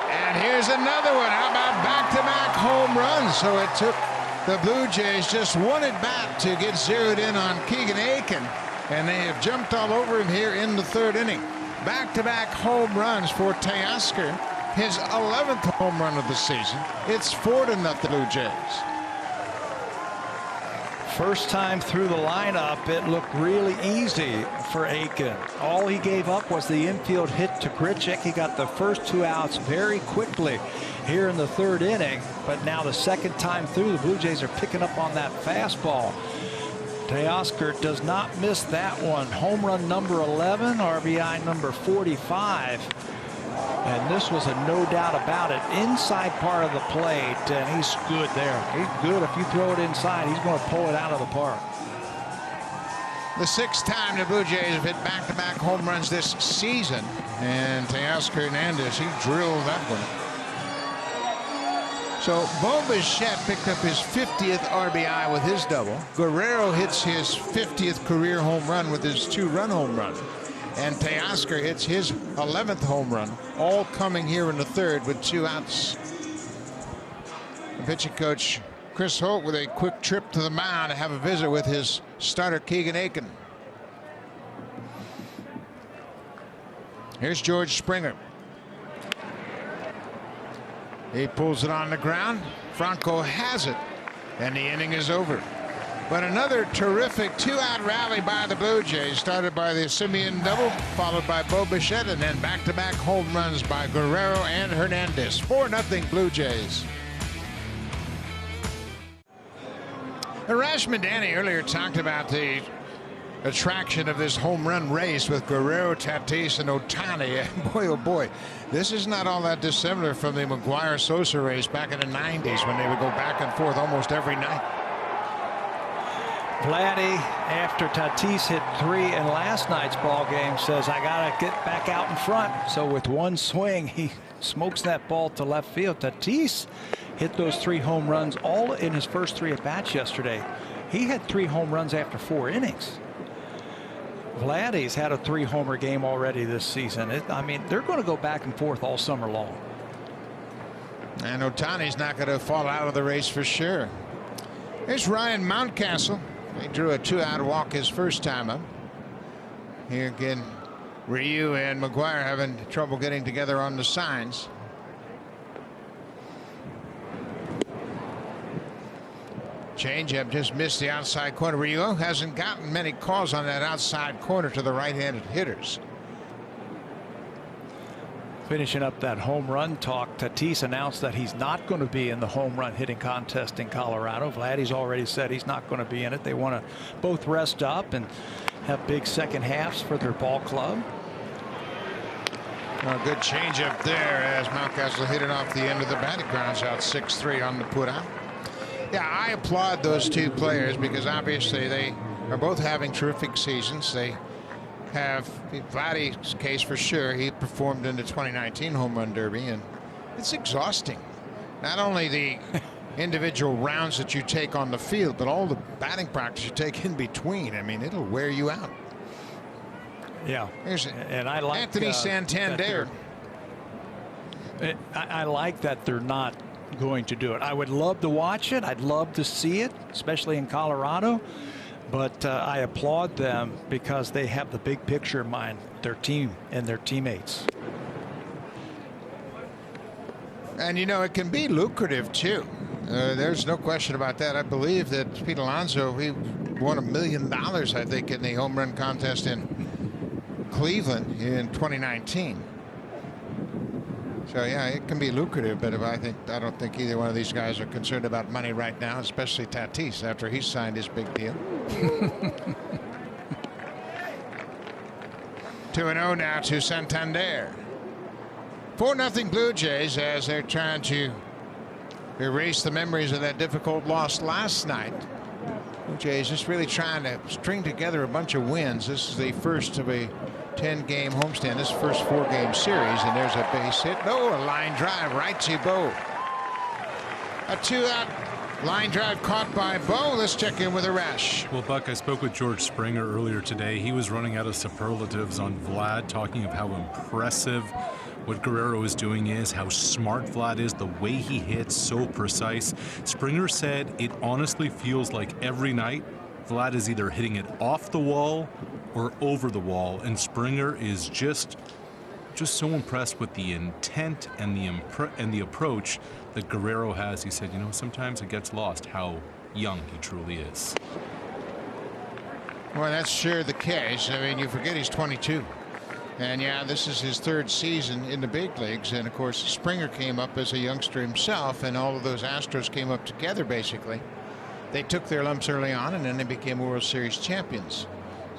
And here's another one. How about back-to-back home runs? So it took the Blue Jays just one at bat to get zeroed in on Keegan Aiken, and they have jumped all over him here in the 3rd inning. Back-to-back home runs for Teoscar, his 11th home run of the season. It's 4-0 Blue Jays. First time through the lineup, it looked really easy for Aiken. All he gave up was the infield hit to Grichuk. He got the first 2 outs very quickly here in the 3rd inning, but now the 2nd time through, the Blue Jays are picking up on that fastball. Teoscar does not miss that one. Home run number 11, RBI number 45. And this was a no doubt about it. Inside part of the plate, and he's good there. He's good. If you throw it inside, he's going to pull it out of the park. The 6th time the Blue Jays have hit back-to-back home runs this season. And Teoscar Hernandez, he drilled that one. So Bo Bichette picked up his 50th RBI with his double. Guerrero hits his 50th career home run with his 2-run home run. And Teoscar hits his 11th home run, all coming here in the 3rd with 2 outs. The pitching coach Chris Holt with a quick trip to the mound to have a visit with his starter Keegan Aiken. Here's George Springer. He pulls it on the ground. Franco has it, and the inning is over. But another terrific 2-out rally by the Blue Jays, started by the Simeon double, followed by Bo Bichette, and then back-to-back home runs by Guerrero and Hernandez. 4-0 Blue Jays. Arash Madani earlier talked about the attraction of this home run race with Guerrero, Tatis, and Ohtani. And boy, oh boy, this is not all that dissimilar from the McGuire-Sosa race back in the 90s when they would go back and forth almost every night. Vladdy, after Tatis hit 3 in last night's ball game, says, I got to get back out in front. So with one swing, he smokes that ball to left field. Tatis hit those 3 home runs all in his first 3 at-bats yesterday. He had 3 home runs after 4 innings. Vladdy's had a 3-homer game already this season. I mean, they're going to go back and forth all summer long. And Ohtani's not going to fall out of the race for sure. Here's Ryan Mountcastle. He drew a 2-out walk his first time up. Here again, Ryu and McGuire having trouble getting together on the signs. Changeup just missed the outside corner. Ryu hasn't gotten many calls on that outside corner to the right-handed hitters. Finishing up that home run talk, Tatis announced that he's not going to be in the home run hitting contest in Colorado. Vladdy's already said he's not going to be in it. They want to both rest up and have big second halves for their ball club. A good changeup there as Mountcastle hit it off the end of the bat. It grounds out 6-3 on the putout. Yeah, I applaud those 2 players because obviously they are both having terrific seasons. They have Vladdy's case for sure. He performed in the 2019 home run derby, and it's exhausting. Not only the individual rounds that you take on the field, but all the batting practice you take in between. I mean, it'll wear you out. Yeah, Here's and I like Anthony Santander. I like that they're not going to do it. I would love to watch it. I'd love to see it, especially in Colorado. But I applaud them because they have the big picture in mind, their team and their teammates. And, you know, it can be lucrative, too. There's no question about that. I believe that Pete Alonso, he won $1 million, I think, in the home run contest in Cleveland in 2019. So, yeah, it can be lucrative, but I don't think either one of these guys are concerned about money right now, especially Tatis after he signed his big deal. 2-0 now to Santander. 4-0 Blue Jays as they're trying to erase the memories of that difficult loss last night. Blue Jays just really trying to string together a bunch of wins. This is the first of a 10-game homestand. This first 4-game series, and there's a base hit. No, a line drive right to Bo. A 2-out line drive caught by Bo. Let's check in with Arash. Well, Buck, I spoke with George Springer earlier today. He was running out of superlatives on Vlad, talking of how impressive what Guerrero is doing is, how smart Vlad is, the way he hits, so precise. Springer said it honestly feels like every night Vlad is either hitting it off the wall or over the wall, and Springer is just so impressed with the intent and the approach that Guerrero has. He said, you know, sometimes it gets lost how young he truly is. Well, that's sure the case. I mean, you forget he's 22. And yeah, this is his 3rd season in the big leagues. And of course, Springer came up as a youngster himself, and all of those Astros came up together basically. They took their lumps early on, and then they became World Series champions.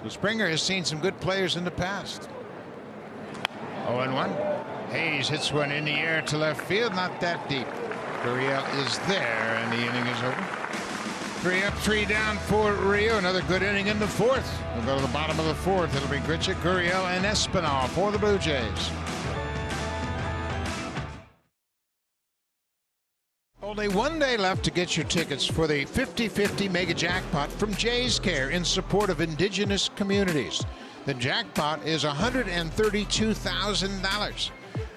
So Springer has seen some good players in the past. 0-1. Hayes hits one in the air to left field, not that deep. Gurriel is there, and the inning is over. 3 up, 3 down for Rio. Another good inning in the 4th. We'll go to the bottom of the 4th. It'll be Grichuk, Gurriel, and Espinal for the Blue Jays. Only 1 day left to get your tickets for the 50-50 Mega Jackpot from Jays Care in support of indigenous communities. The jackpot is $132,000.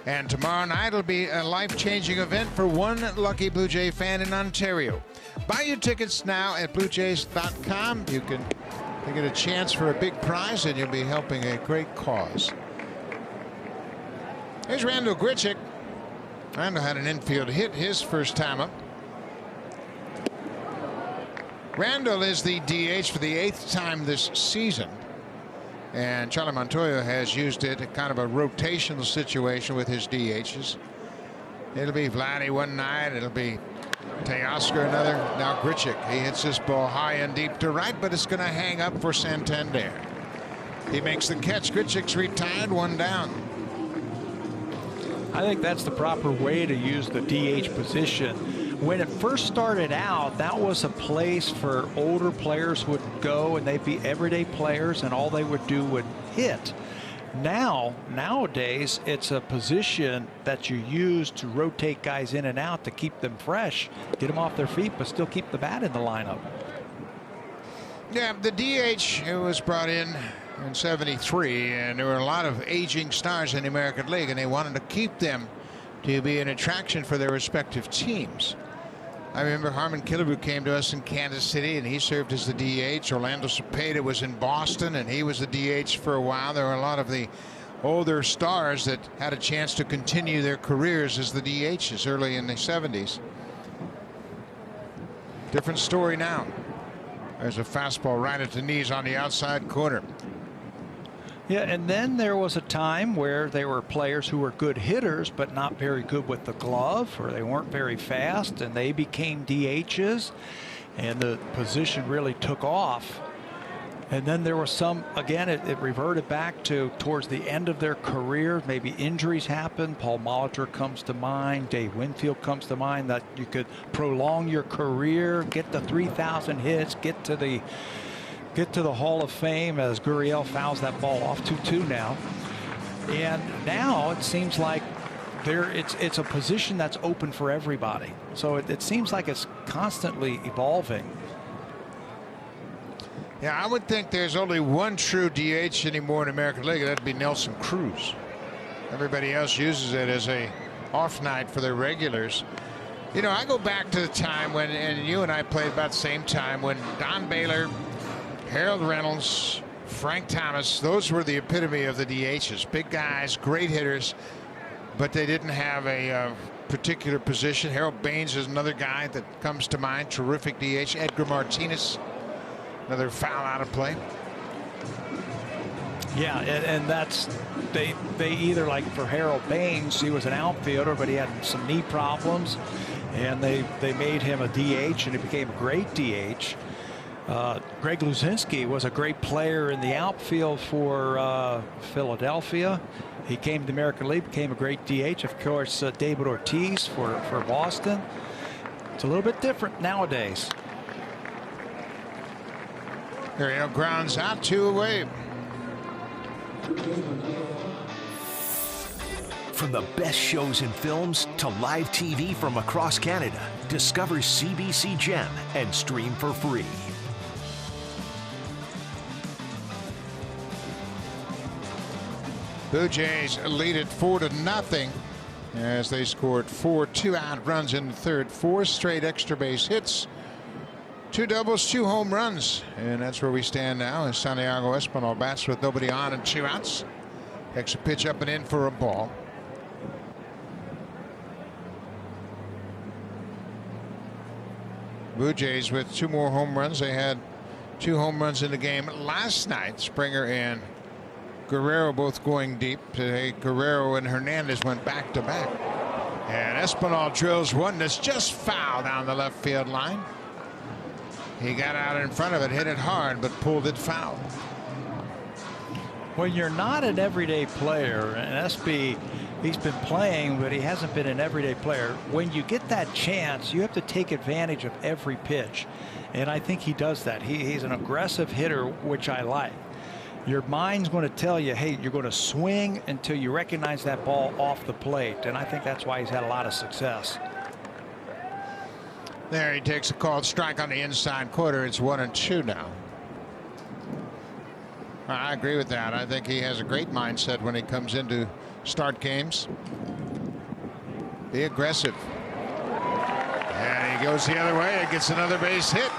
And tomorrow night will be a life-changing event for one lucky Blue Jay fan in Ontario. Buy your tickets now at BlueJays.com. You can get a chance for a big prize, and you'll be helping a great cause. Here's Randall Grichuk. Randall had an infield hit his first time up. Randall is the DH for the 8th time this season. And Charlie Montoyo has used it, kind of a rotational situation with his DHs. It'll be Vladdy one night. It'll be Teoscar another. Now Grichuk. He hits this ball high and deep to right, but it's going to hang up for Santander. He makes the catch. Grichuk's retired, 1 down. I think that's the proper way to use the DH position. When it first started out, that was a place for older players would go, and they'd be everyday players, and all they would do would hit. Nowadays, it's a position that you use to rotate guys in and out to keep them fresh, get them off their feet, but still keep the bat in the lineup. Yeah, the DH was brought in 73, and there were a lot of aging stars in the American League, and they wanted to keep them to be an attraction for their respective teams. I remember Harmon Killebrew came to us in Kansas City, and he served as the DH. Orlando Cepeda was in Boston, and he was the DH for a while. There were a lot of the older stars that had a chance to continue their careers as the DHs early in the 70s. Different story now. There's a fastball right at the knees on the outside corner. Yeah, and then there was a time where there were players who were good hitters but not very good with the glove, or they weren't very fast, and they became DHs, and the position really took off. And then there was some, again, it reverted back to towards the end of their career. Maybe injuries happened. Paul Molitor comes to mind. Dave Winfield comes to mind, that you could prolong your career, get to 3,000 hits, get to the Hall of Fame, as Gurriel fouls that ball off 2-2 now. And now it seems like it's a position that's open for everybody. So it seems like it's constantly evolving. Yeah, I would think there's only one true DH anymore in the American League. That'd be Nelson Cruz. Everybody else uses it as a off night for their regulars. You know, I go back to the time when, and you and I played about the same time, when Don Baylor, Harold Reynolds, Frank Thomas, those were the epitome of the DHs. Big guys, great hitters, but they didn't have a particular position. Harold Baines is another guy that comes to mind. Terrific DH. Edgar Martinez, another foul out of play. Yeah, and that's they either, like for Harold Baines, he was an outfielder, but he had some knee problems, and they made him a DH, and he became a great DH. Greg Luzinski was a great player in the outfield for Philadelphia. He came to the American League, became a great DH. Of course, David Ortiz for Boston. It's a little bit different nowadays. There you go, grounds out, 2 away. From the best shows and films to live TV from across Canada, discover CBC Gem and stream for free. Blue Jays lead it 4-0 as they scored 4 2-out runs in the third. 4 straight extra base hits, 2 doubles, 2 home runs, and that's where we stand now as Santiago Espinal bats with nobody on and 2 outs. Takes a pitch up and in for a ball. Blue Jays with 2 more home runs. They had 2 home runs in the game last night. Springer and Guerrero both going deep. Today, Guerrero and Hernandez went back to back. And Espinal drills one that's just foul down the left field line. He got out in front of it, hit it hard, but pulled it foul. When you're not an everyday player, and SB, he's been playing, but he hasn't been an everyday player. When you get that chance, you have to take advantage of every pitch. And I think he does that. He's an aggressive hitter, which I like. Your mind's going to tell you, hey, you're going to swing until you recognize that ball off the plate. And I think that's why he's had a lot of success. There he takes a called strike on the inside quarter. It's 1-2 now. I agree with that. I think he has a great mindset when he comes in to start games. Be aggressive. And he goes the other way. It gets another base hit.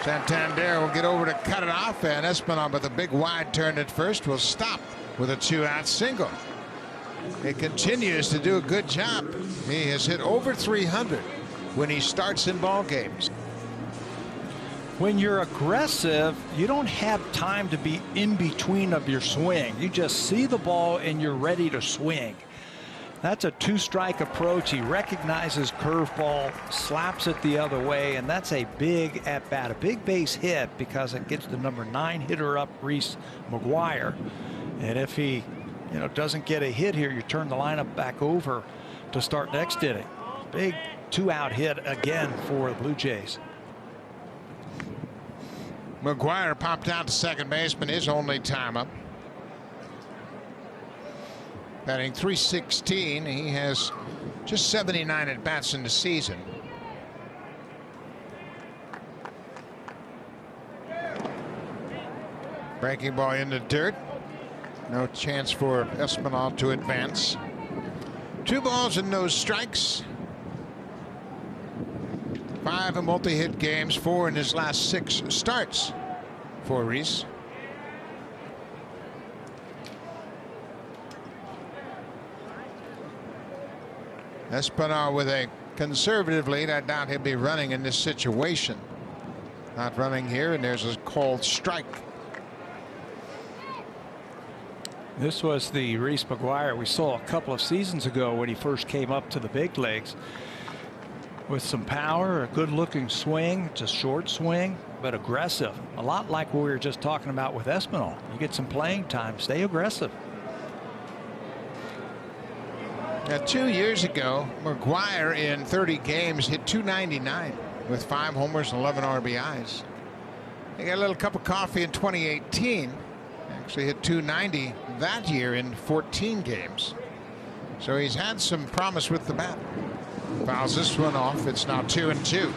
Santander will get over to cut it off, and Espinal with a big wide turn at first will stop with a 2-out single. He continues to do a good job. He has hit over 300 when he starts in ball games. When you're aggressive, you don't have time to be in between of your swing. You just see the ball and you're ready to swing. That's a 2-strike approach. He recognizes curveball, slaps it the other way, and that's a big at bat, a big base hit, because it gets the number 9 hitter up, Reese McGuire. And if he, doesn't get a hit here, you turn the lineup back over to start next inning. Big 2-out hit again for the Blue Jays. McGuire popped out to second baseman, his only time up. Batting .316. He has just 79 at bats in the season. Breaking ball in the dirt. No chance for Espinal to advance. 2 balls and no strikes. 5 multi-hit games, 4 in his last 6 starts for Reese. Espinal with a conservative lead. I doubt he'll be running in this situation. Not running here, and there's a called strike. This was the Reese McGuire we saw a couple of seasons ago when he first came up to the big leagues. With some power, a good-looking swing. It's a short swing, but aggressive. A lot like what we were just talking about with Espinal. You get some playing time, stay aggressive. Now, 2 years ago, McGuire in 30 games hit .299 with 5 homers and 11 RBIs. He got a little cup of coffee in 2018. Actually hit .290 that year in 14 games. So he's had some promise with the bat. Fouls this one off. It's now 2-2.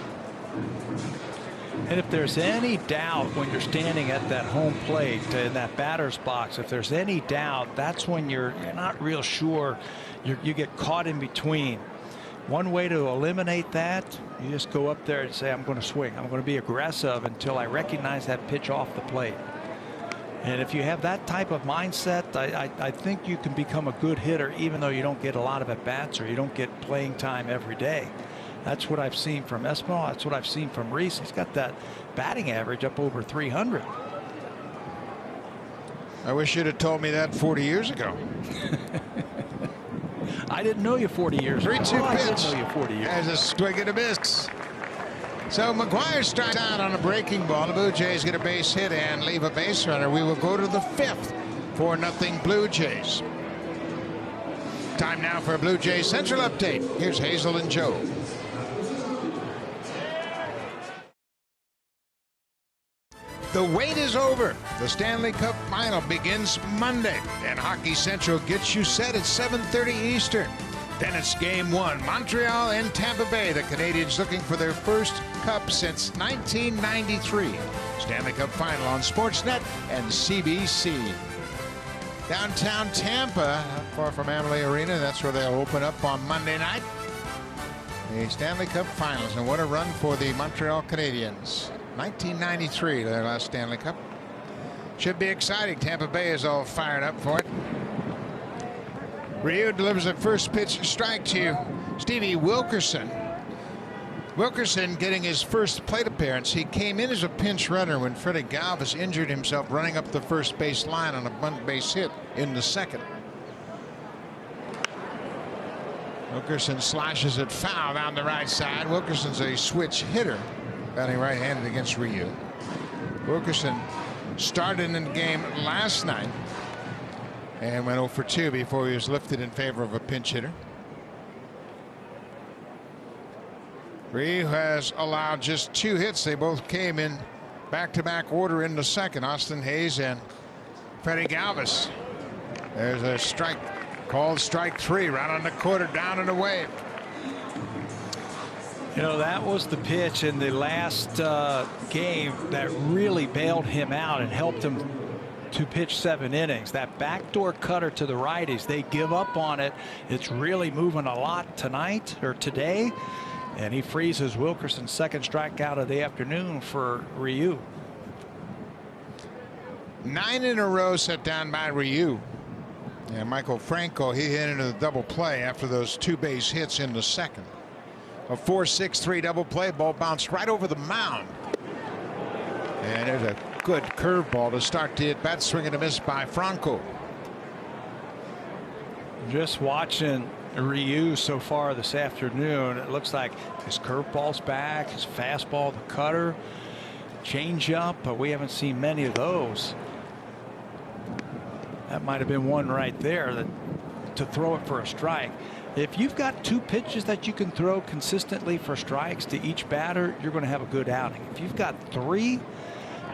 And if there's any doubt when you're standing at that home plate in that batter's box, if there's any doubt, that's when you're not real sure. You get caught in between. One way to eliminate that, you just go up there and say, I'm going to swing. I'm going to be aggressive until I recognize that pitch off the plate. And if you have that type of mindset, I think you can become a good hitter even though you don't get a lot of at-bats or you don't get playing time every day. That's what I've seen from Espinal. That's what I've seen from Reese. He's got that batting average up over 300. I wish you'd have told me that 40 years ago. I didn't know you 40 years ago. 3-2 pitch. I didn't know you 40 years As a swing and a miss. So McGuire strikes out on a breaking ball. The Blue Jays get a base hit and leave a base runner. We will go to the 5th. 4-0 Blue Jays. Time now for a Blue Jays Central update. Here's Hazel and Joe. The wait is over. The Stanley Cup Final begins Monday, and Hockey Central gets you set at 7:30 Eastern. Then it's Game 1, Montreal and Tampa Bay. The Canadiens looking for their first cup since 1993. Stanley Cup Final on Sportsnet and CBC. Downtown Tampa, not far from Amalie Arena. That's where they'll open up on Monday night. The Stanley Cup Finals, and what a run for the Montreal Canadiens. 1993, their last Stanley Cup. Should be exciting. Tampa Bay is all fired up for it. Ryu delivers a first pitch strike to Stevie Wilkerson. Wilkerson getting his first plate appearance. He came in as a pinch runner when Freddie Galvis injured himself running up the first base line on a bunt base hit in the second. Wilkerson slashes it foul down the right side. Wilkerson's a switch hitter, batting right-handed against Ryu. Wilkerson started in the game last night and went 0 for 2 before he was lifted in favor of a pinch hitter. Ryu has allowed just 2 hits. They both came in back-to-back order in the second. Austin Hayes and Freddie Galvis. There's a strike called strike 3, right on the quarter, down and away. You know, that was the pitch in the last game that really bailed him out and helped him to pitch 7 innings. That backdoor cutter to the righties, they give up on it. It's really moving a lot tonight or today, and he freezes Wilkerson's second strikeout of the afternoon for Ryu. 9 in a row set down by Ryu. And Michael Franco, he hit into the double play after those 2 base hits in the second. A 4-6-3 double play. Ball bounced right over the mound. And there's a good curveball to start the at bat. Swing and a miss by Franco. Just watching Ryu so far this afternoon, it looks like his curveball's back, his fastball, the cutter, changeup, but we haven't seen many of those. That might have been one right there that to throw it for a strike. If you've got 2 pitches that you can throw consistently for strikes to each batter, you're going to have a good outing. If you've got 3,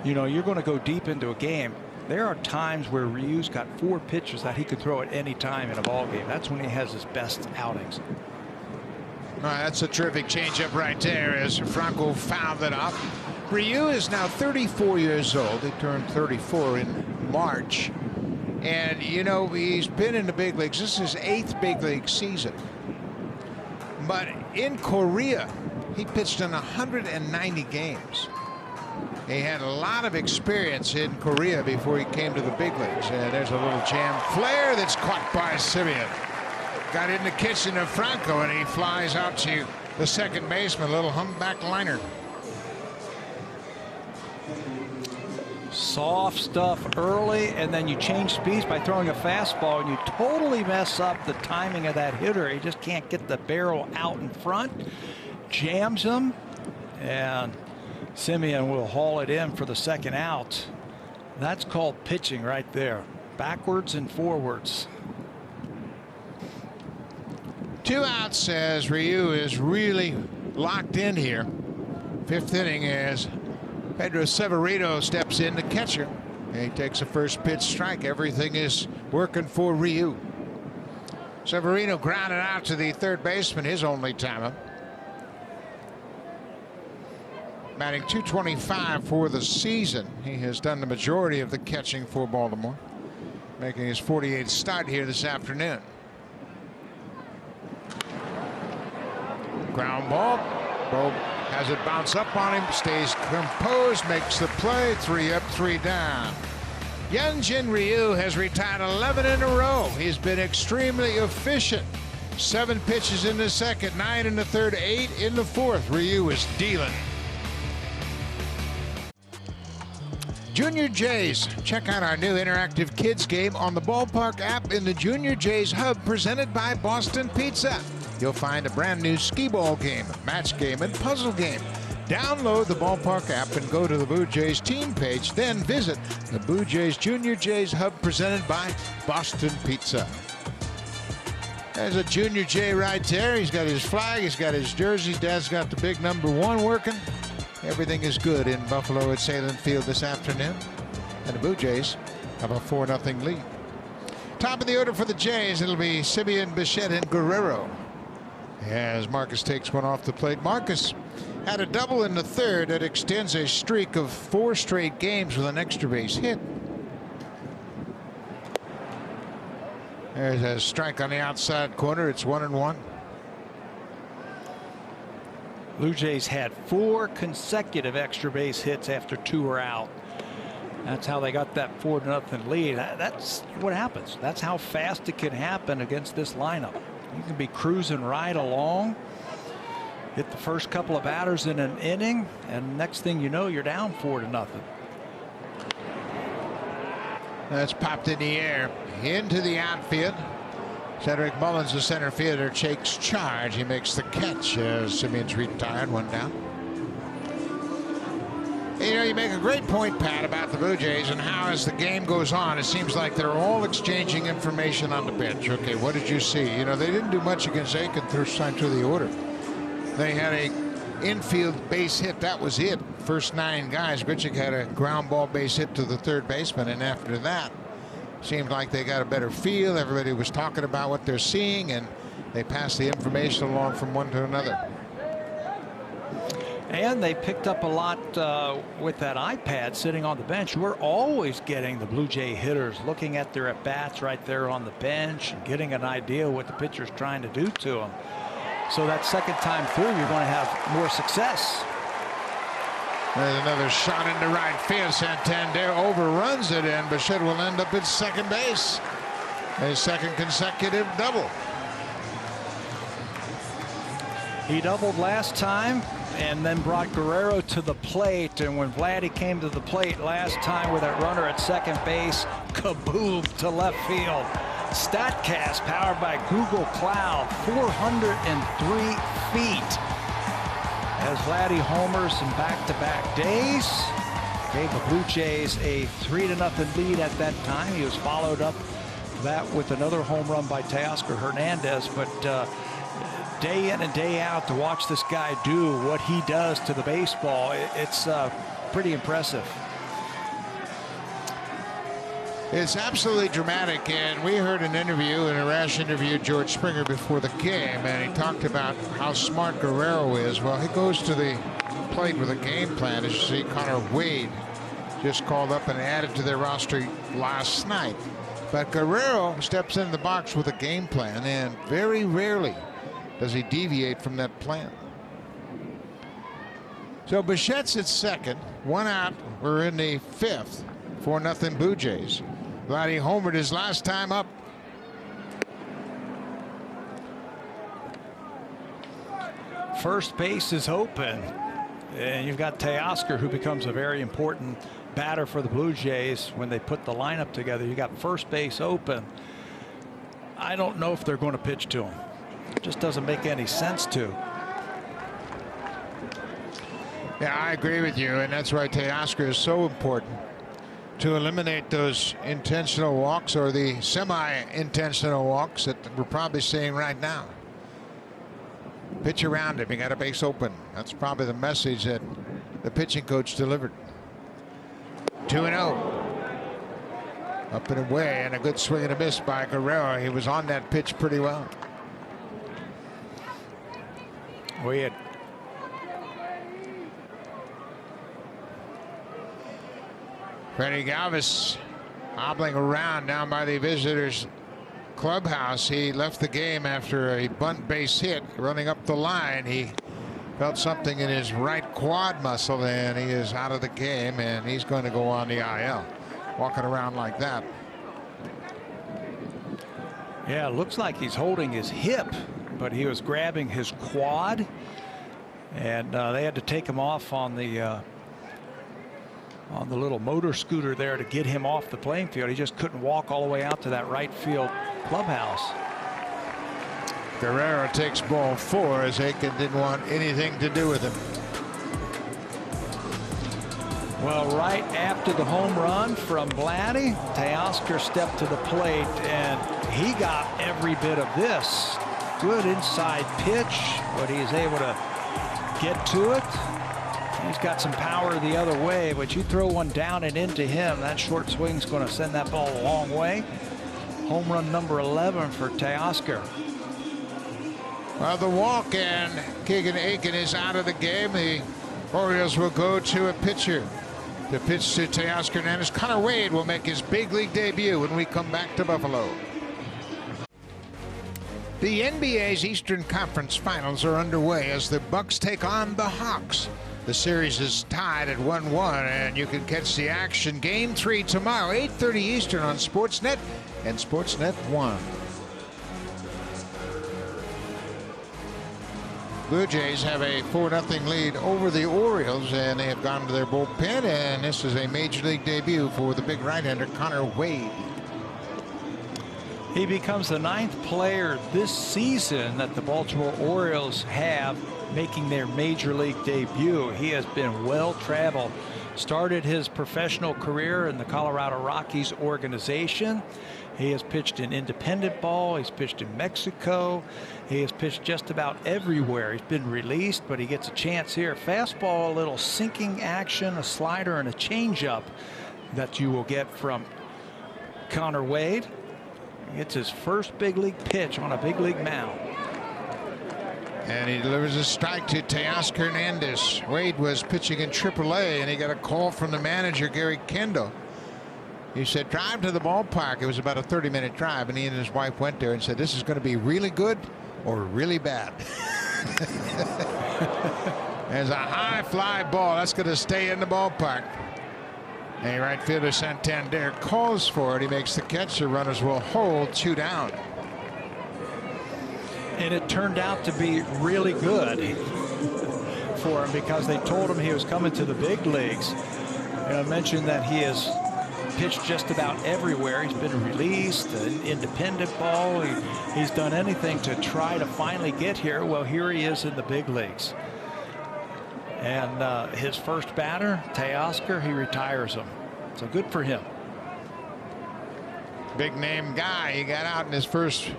you know, you're going to go deep into a game. There are times where Ryu's got 4 pitches that he could throw at any time in a ball game. That's when he has his best outings. All right, that's a terrific changeup right there as Franco fouled it off. Ryu is now 34 years old. He turned 34 in March. And, you know, he's been in the big leagues. This is his 8th big league season. But in Korea, he pitched in 190 games. He had a lot of experience in Korea before he came to the big leagues. And there's a little jam flare that's caught by Simeon. Got in the kitchen of Franco, and he flies out to the second baseman. A little humpback liner. Soft stuff early, and then you change speeds by throwing a fastball, and you totally mess up the timing of that hitter. He just can't get the barrel out in front, jams him, and Simeon will haul it in for the second out. That's called pitching right there, backwards and forwards. 2 outs as Ryu is really locked in here. 5th inning as Pedro Severino steps in, the catcher. And he takes a first pitch strike. Everything is working for Ryu. Severino grounded out to the third baseman, his only time up. Batting .225 for the season. He has done the majority of the catching for Baltimore, making his 48th start here this afternoon. Ground ball. Bo has it bounce up on him, stays composed, makes the play. 3 up, 3 down. Hyunjin Ryu has retired 11 in a row. He's been extremely efficient. 7 pitches in the second, 9 in the third, 8 in the fourth. Ryu is dealing. Junior Jays. Check out our new interactive kids game on the Ballpark app in the Junior Jays Hub, presented by Boston Pizza. You'll find a brand new skee ball game, match game, and puzzle game. Download the Ballpark app and go to the Blue Jays team page. Then visit the Blue Jays Junior Jays Hub, presented by Boston Pizza. There's a Junior Jay right there. He's got his flag. He's got his jersey. Dad's got the big number 1 working. Everything is good in Buffalo at Salem Field this afternoon. And the Blue Jays have a 4-0 lead. Top of the order for the Jays, it'll be Simeon, Bichette, and Guerrero. As Marcus takes one off the plate. Marcus had a double in the third that extends a streak of 4 straight games with an extra base hit. There's a strike on the outside corner. It's 1-1. Blue Jays had 4 consecutive extra base hits after 2 were out. That's how they got that 4-0 lead. That's what happens. That's how fast it can happen against this lineup. You can be cruising right along, hit the first couple of batters in an inning, and next thing you know, you're down 4-0. That's popped in the air into the outfield. Cedric Mullins, the center fielder, takes charge. He makes the catch as Simeon's retired, 1 down. You know, you make a great point, Pat, about the Blue Jays and how as the game goes on, it seems like they're all exchanging information on the bench. Okay, what did you see? You know, they didn't do much against Aiken first time through the order. They had a infield base hit. That was it. First 9 guys. Grichuk had a ground ball base hit to the third baseman, and after that, seemed like they got a better feel. Everybody was talking about what they're seeing, and they passed the information along from one to another. And they picked up a lot with that iPad sitting on the bench. We're always getting the Blue Jay hitters looking at their at-bats right there on the bench and getting an idea what the pitcher's trying to do to them. So that second time through, you're going to have more success. There's another shot into right field. Santander overruns it, and Bichette will end up at second base. A second consecutive double. He doubled last time and then brought Guerrero to the plate. And when Vladdy came to the plate last time with that runner at second base, kaboom to left field. StatCast powered by Google Cloud, 403 feet. As Vladdy homers in back-to-back days, gave the Blue Jays a 3-0 lead at that time. He was followed up that with another home run by Teoscar Hernandez, but day in and day out to watch this guy do what he does to the baseball, it's pretty impressive. It's absolutely dramatic, and we heard an interview, and Arash interviewed George Springer before the game, and he talked about how smart Guerrero is. Well, he goes to the plate with a game plan. As you see, Connor Wade just called up and added to their roster last night. But Guerrero steps in the box with a game plan, and very rarely does he deviate from that plan. So Bichette's at second, 1 out. We're in the 5th. 4-0 Blue Jays. Vladdy homered his last time up. First base is open, and you've got Teoscar, who becomes a very important batter for the Blue Jays when they put the lineup together. You got first base open. I don't know if they're going to pitch to him. It just doesn't make any sense to. Yeah, I agree with you, and that's why Teoscar is so important, to eliminate those intentional walks or the semi-intentional walks that we're probably seeing right now. Pitch around him. He got a base open. That's probably the message that the pitching coach delivered. 2-0. Up and away, and a good swing and a miss by Guerrero. He was on that pitch pretty well. We had Freddie Galvis hobbling around down by the visitors' clubhouse. He left the game after a bunt base hit running up the line. He felt something in his right quad muscle, and he is out of the game, and he's going to go on the IL. Walking around like that. Yeah, it looks like he's holding his hip, but he was grabbing his quad, and they had to take him off on the little motor scooter there to get him off the playing field. He just couldn't walk all the way out to that right field clubhouse. Guerrero takes ball 4 as Aiken didn't want anything to do with him. Well, right after the home run from Vladdy, Teoscar stepped to the plate, and he got every bit of this. Good inside pitch, but he is able to get to it. He's got some power the other way, but you throw one down and into him, that short swing's going to send that ball a long way. Home run number 11 for Teoscar. Well, the walk and Keegan Aiken is out of the game. The Orioles will go to a pitcher. The pitch to Teoscar Hernandez. Connor Wade will make his big league debut when we come back to Buffalo. The NBA's Eastern Conference Finals are underway as the Bucks take on the Hawks. The series is tied at 1-1, and you can catch the action. Game 3 tomorrow, 8:30 Eastern on Sportsnet and Sportsnet 1. Blue Jays have a 4-0 lead over the Orioles, and they have gone to their bullpen, and this is a major league debut for the big right-hander Connor Wade. He becomes the 9th player this season that the Baltimore Orioles have making their major league debut. He has been well traveled. Started his professional career in the Colorado Rockies organization. He has pitched in independent ball. He's pitched in Mexico. He has pitched just about everywhere. He's been released, but he gets a chance here. Fastball, a little sinking action, a slider, and a changeup that you will get from Connor Wade. It's his first big league pitch on a big league mound. And he delivers a strike to Teoscar Hernandez. Wade was pitching in AAA, and he got a call from the manager, Gary Kendall. He said, drive to the ballpark. It was about a 30-minute drive, and he and his wife went there and said, this is going to be really good or really bad. There's a high fly ball. That's going to stay in the ballpark. And right fielder Santander calls for it. He makes the catch. The runners will hold 2 down. And it turned out to be really good for him because they told him he was coming to the big leagues. I mentioned that he has pitched just about everywhere. He's been released, independent ball. He's done anything to try to finally get here. Well, here he is in the big leagues. And his first batter, Teoscar, he retires him. So good for him. Big name guy. He got out in his first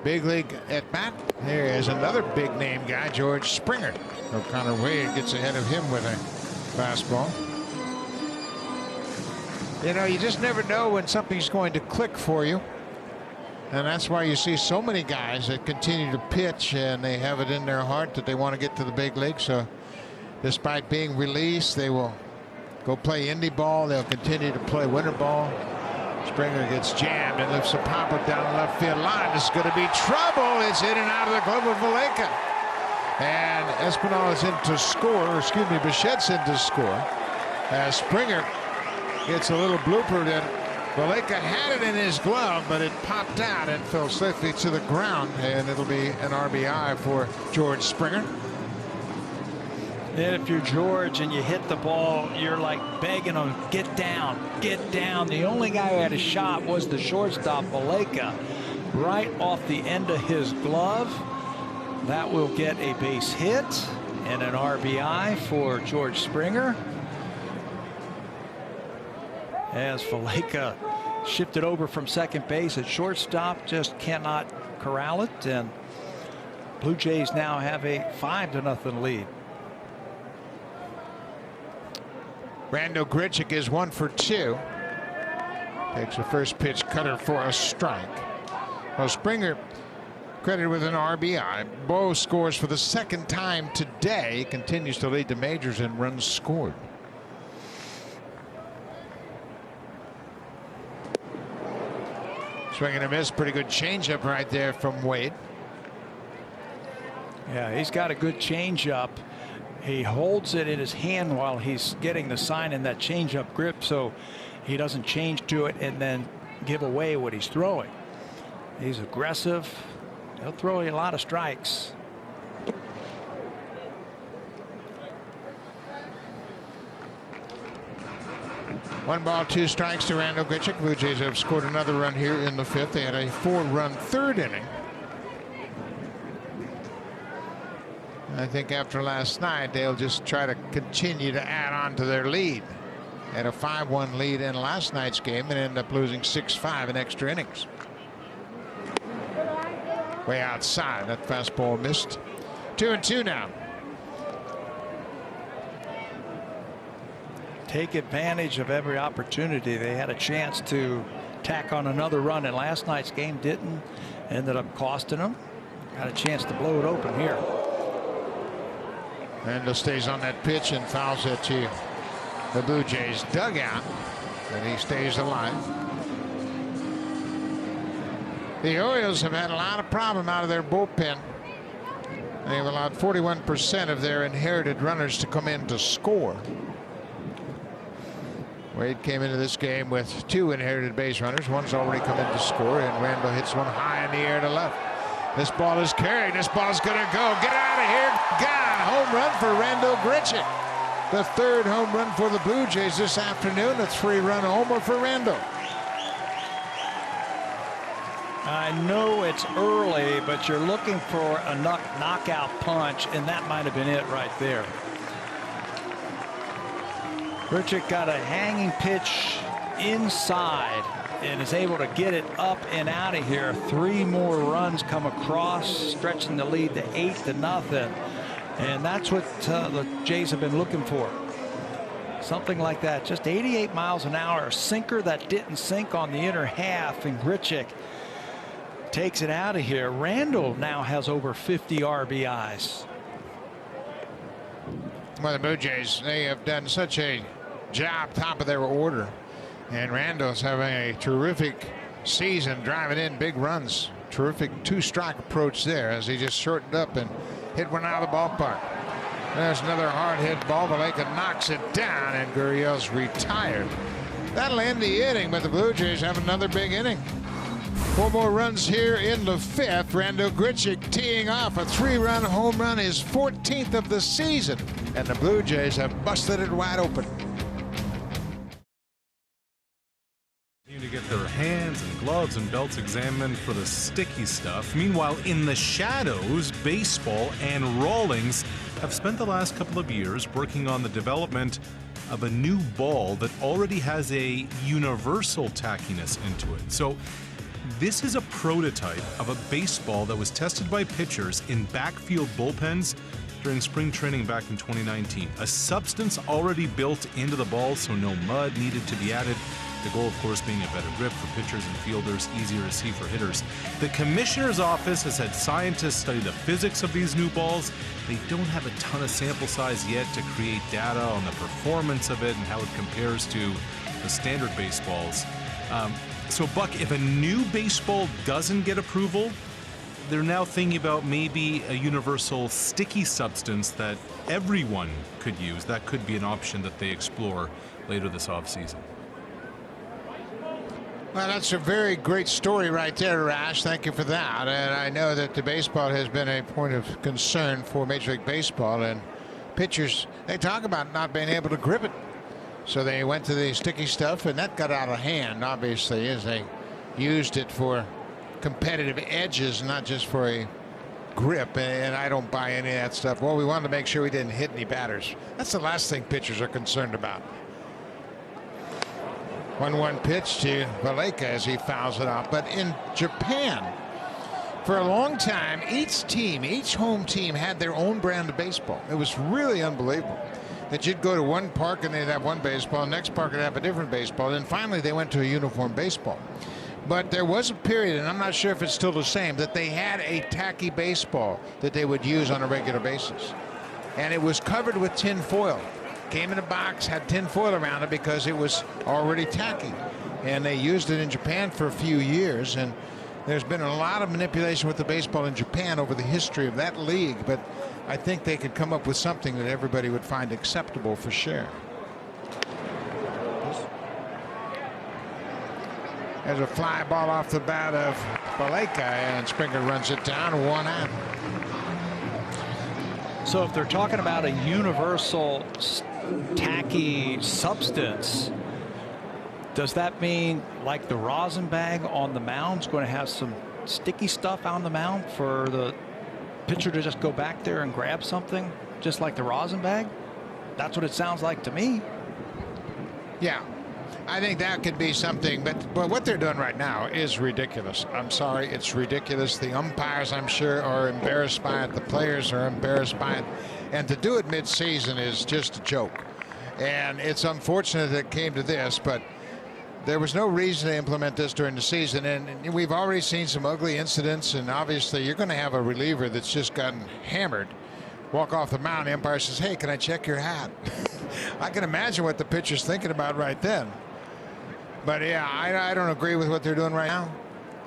big league at bat. There is another big name guy, George Springer. So Connor Wade gets ahead of him with a fastball. You know, you just never know when something's going to click for you. And that's why you see so many guys that continue to pitch, and they have it in their heart that they want to get to the big league. So despite being released, they will go play indie ball. They'll continue to play winter ball. Springer gets jammed and lifts a popper down the left field line. This is going to be trouble. It's in and out of the glove of Valaika. And Espinal is in to score, or excuse me, Bichette's in to score. As Springer gets a little blooper that Valaika had it in his glove, but it popped out and fell safely to the ground. And it'll be an RBI for George Springer. And if you're George and you hit the ball, you're like begging him, get down, get down. The only guy who had a shot was the shortstop, Valaika, right off the end of his glove. That will get a base hit and an RBI for George Springer. As Valaika shifted over from second base at shortstop, just cannot corral it. And Blue Jays now have a 5-0 lead. Randall Grichuk is 1 for 2. Takes the first pitch cutter for a strike. Well, Springer credited with an RBI. Bo scores for the second time today. He continues to lead the majors in runs scored. Swing and a miss. Pretty good changeup right there from Wade. Yeah, he's got a good changeup. He holds it in his hand while he's getting the sign in that changeup grip, so he doesn't change to it and then give away what he's throwing. He's aggressive. He'll throw you a lot of strikes. One ball, 2 strikes to Randall Grichuk. Blue Jays have scored another run here in the 5th. They had a 4-run 3rd inning. I think after last night, they'll just try to continue to add on to their lead. Had a 5-1 lead in last night's game and ended up losing 6-5 in extra innings. Way outside. That fastball missed. 2-2 now. take advantage of every opportunity. They had a chance to tack on another run in last night's game, didn't. Ended up costing them. Got a chance to blow it open here. Randall stays on that pitch and fouls it to the Blue Jays dugout, and he stays alive. The Orioles have had a lot of problem out of their bullpen. They've allowed 41% of their inherited runners to come in to score. Wade came into this game with 2 inherited base runners. One's already come in to score, and Randall hits one high in the air to left. This ball is carried. This ball's going to go. Get out of here. Gone. Home run for Randall Grichuk. The 3rd home run for the Blue Jays this afternoon. A 3-run homer for Randall. I know it's early, but you're looking for a knockout punch, and that might have been it right there. Grichuk got a hanging pitch inside and is able to get it up and out of here. 3 more runs come across, stretching the lead to 8-0. And that's what the Jays have been looking for. Something like that. Just 88 miles an hour. A sinker that didn't sink on the inner half, and Grichuk takes it out of here. Randall now has over 50 RBIs. Well, the Blue Jays, they have done such a job top of their order. And Randall's having a terrific season, driving in big runs. Terrific 2-strike approach there as he just shortened up and hit one out of the ballpark. There's another hard hit ball. Valleca knocks it down, and Gurriel's retired. That'll end the inning, but the Blue Jays have another big inning. 4 more runs here in the 5th. Randall Grichuk teeing off a 3-run home run, his 14th of the season, and the Blue Jays have busted it wide open. To get their hands and gloves and belts examined for the sticky stuff. Meanwhile, in the shadows, baseball and Rawlings have spent the last couple of years working on the development of a new ball that already has a universal tackiness into it. So this is a prototype of a baseball that was tested by pitchers in backfield bullpens during spring training back in 2019. A substance already built into the ball, so no mud needed to be added. The goal, of course, being a better grip for pitchers and fielders, easier to see for hitters. The commissioner's office has had scientists study the physics of these new balls. They don't have a ton of sample size yet to create data on the performance of it and how it compares to the standard baseballs. So, Buck, if a new baseball doesn't get approval, they're now thinking about maybe a universal sticky substance that everyone could use. That could be an option that they explore later this offseason. Well, that's a very great story right there, Rash. Thank you for that. And I know that the baseball has been a point of concern for Major League Baseball, and pitchers, they talk about not being able to grip it. So they went to the sticky stuff, and that got out of hand, obviously, as they used it for competitive edges, not just for a grip. And I don't buy any of that stuff. Well, we wanted to make sure we didn't hit any batters. That's the last thing pitchers are concerned about. 1-1 pitch to Valleca as he fouls it out. But in Japan, for a long time, each home team had their own brand of baseball. It was really unbelievable that you'd go to one park and they'd have one baseball, next park would have a different baseball, and finally they went to a uniform baseball. But there was a period, and I'm not sure if it's still the same, that they had a tacky baseball that they would use on a regular basis. And it was covered with tin foil. Came in a box, had tin foil around it because it was already tacky. And they used it in Japan for a few years, and there's been a lot of manipulation with the baseball in Japan over the history of that league, but I think they could come up with something that everybody would find acceptable for sure. There's a fly ball off the bat of Valleca, and Springer runs it down, 1 out. So if they're talking about a universal tacky substance, does that mean like the rosin bag on the mound is going to have some sticky stuff on the mound for the pitcher to just go back there and grab something just like the rosin bag? That's what it sounds like to me. Yeah, I think that could be something, but what they're doing right now is ridiculous. I'm sorry, it's ridiculous. The umpires, I'm sure, are embarrassed by it. The players are embarrassed by it. And to do it mid-season is just a joke. And it's unfortunate that it came to this, but there was no reason to implement this during the season. And we've already seen some ugly incidents, and obviously you're going to have a reliever that's just gotten hammered walk off the mound. The umpire says, hey, can I check your hat? I can imagine what the pitcher's thinking about right then. But yeah, I don't agree with what they're doing right now.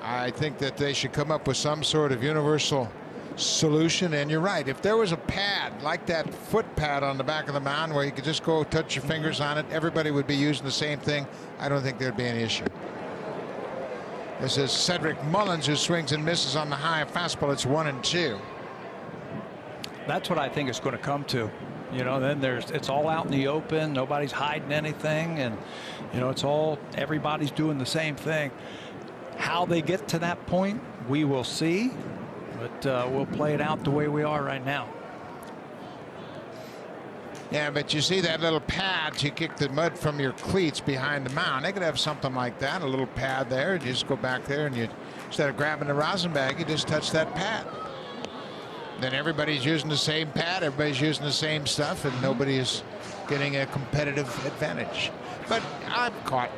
I think that they should come up with some sort of universal solution. And you're right, if there was a pad like that foot pad on the back of the mound where you could just go touch your fingers on it, everybody would be using the same thing. I don't think there'd be any issue. This is Cedric Mullins, who swings and misses on the high fastball. It's 1-2. That's what I think it's going to come to. You know, then it's all out in the open. Nobody's hiding anything, and you know, everybody's doing the same thing. How they get to that point, we will see, but we'll play it out the way we are right now. Yeah, but you see that little pad to kick the mud from your cleats behind the mound. They could have something like that, a little pad there. You just go back there and you, instead of grabbing the rosin bag, you just touch that pad. Then everybody's using the same pad, everybody's using the same stuff, and nobody is getting a competitive advantage. But I've caught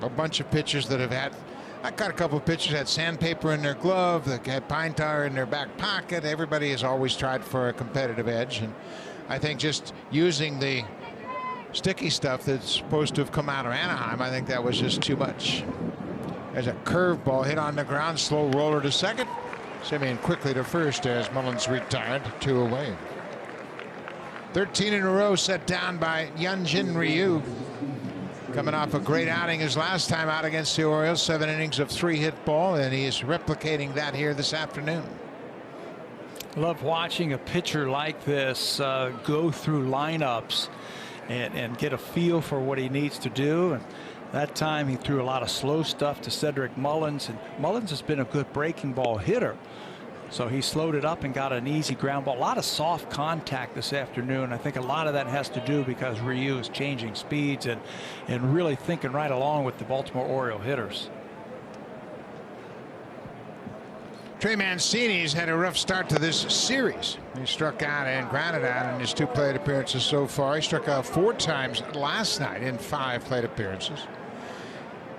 a bunch of pitchers that have had, I caught a couple of pitchers that had sandpaper in their glove, that had pine tar in their back pocket. Everybody has always tried for a competitive edge, and I think just using the sticky stuff that's supposed to have come out of Anaheim, I think that was just too much. There's a curveball hit on the ground, slow roller to second. Simeon quickly to first as Mullins retired, 2 away. 13 in a row set down by Hyunjin Ryu. Coming off a great outing his last time out against the Orioles, 7 innings of 3-hit ball, and he is replicating that here this afternoon. Love watching a pitcher like this go through lineups and get a feel for what he needs to do. And that time he threw a lot of slow stuff to Cedric Mullins, and Mullins has been a good breaking ball hitter. So he slowed it up and got an easy ground ball. A lot of soft contact this afternoon. I think a lot of that has to do because Ryu is changing speeds and really thinking right along with the Baltimore Orioles hitters. Trey Mancini's had a rough start to this series. He struck out and grounded out in his 2 plate appearances so far. He struck out 4 times last night in 5 plate appearances.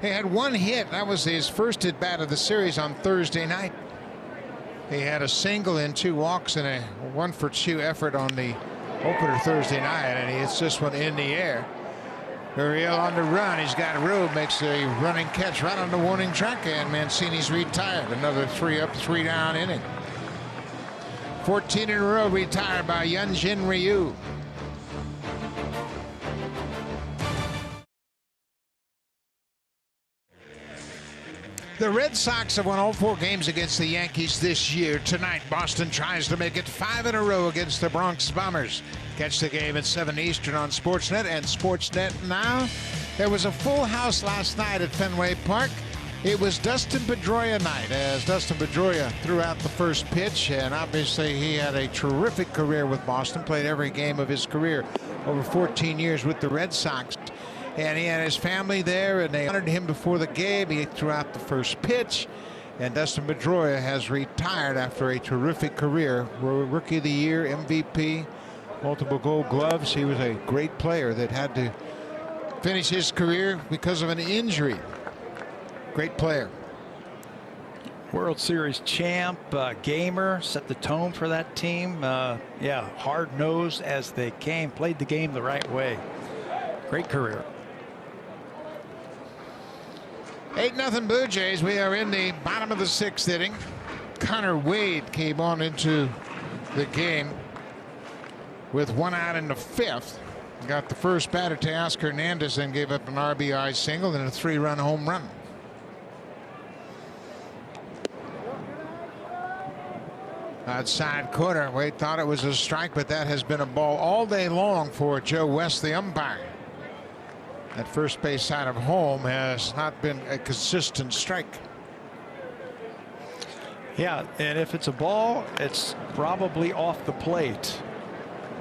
He had 1 hit. That was his first at bat of the series on Thursday night. He had a single and 2 walks and a 1-for-2 effort on the opener Thursday night, and he hits this one in the air. Uriel on the run. He's got room, makes a running catch right on the warning track, and Mancini's retired. Another 3 up, 3 down inning. 14 in a row retired by Hyunjin Ryu. The Red Sox have won all 4 games against the Yankees this year. Tonight, Boston tries to make it 5 in a row against the Bronx Bombers. Catch the game at 7 Eastern on Sportsnet and Sportsnet Now. There was a full house last night at Fenway Park. It was Dustin Pedroia night as Dustin Pedroia threw out the first pitch, and obviously he had a terrific career with Boston, played every game of his career over 14 years with the Red Sox. And he had his family there, and they honored him before the game. He threw out the first pitch, and Dustin Pedroia has retired after a terrific career. Rookie of the Year, MVP, multiple Gold Gloves. He was a great player that had to finish his career because of an injury. Great player. World Series champ, gamer, set the tone for that team. Yeah, hard-nosed as they came, played the game the right way. Great career. 8-0 Blue Jays. We are in the bottom of the 6th inning. Connor Wade came on into the game with 1 out in the 5th. Got the first batter to Teoscar Hernandez and gave up an RBI single and a 3-run home run. Outside corner. Wade thought it was a strike, but that has been a ball all day long for Joe West, the umpire. That first base side of home has not been a consistent strike. Yeah, and if it's a ball, it's probably off the plate,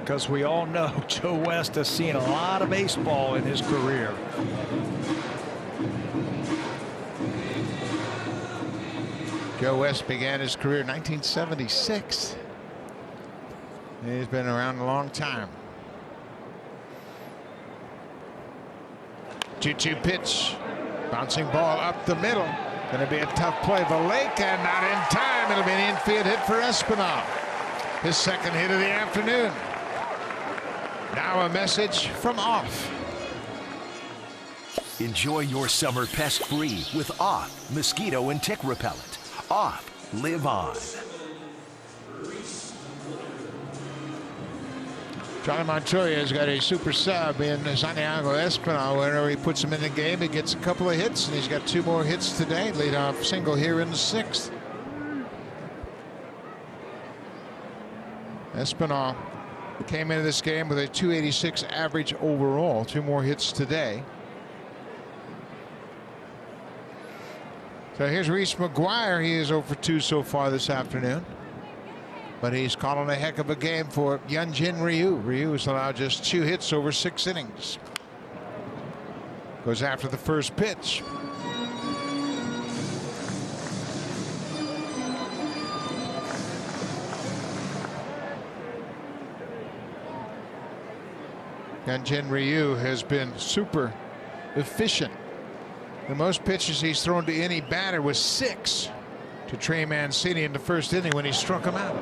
because we all know Joe West has seen a lot of baseball in his career. Joe West began his career in 1976. He's been around a long time. 2-2 pitch. Bouncing ball up the middle. Going to be a tough play. Valleca, and not in time. It'll be an infield hit for Espinal. His second hit of the afternoon. Now a message from Off. Enjoy your summer pest-free with Off mosquito and tick repellent. Off, live on. Charlie Montoya has got a super sub in Santiago Espinal. Whenever he puts him in the game, he gets a couple of hits, and he's got 2 more hits today. Leadoff single here in the 6th. Espinal came into this game with a .286 average overall. 2 more hits today. So here's Reese McGuire. He is 0 for 2 so far this afternoon. But he's calling a heck of a game for Hyunjin Ryu. Ryu has allowed just 2 hits over 6 innings. Goes after the first pitch. Hyunjin Ryu has been super efficient. The most pitches he's thrown to any batter was 6 to Trey Mancini in the first inning when he struck him out.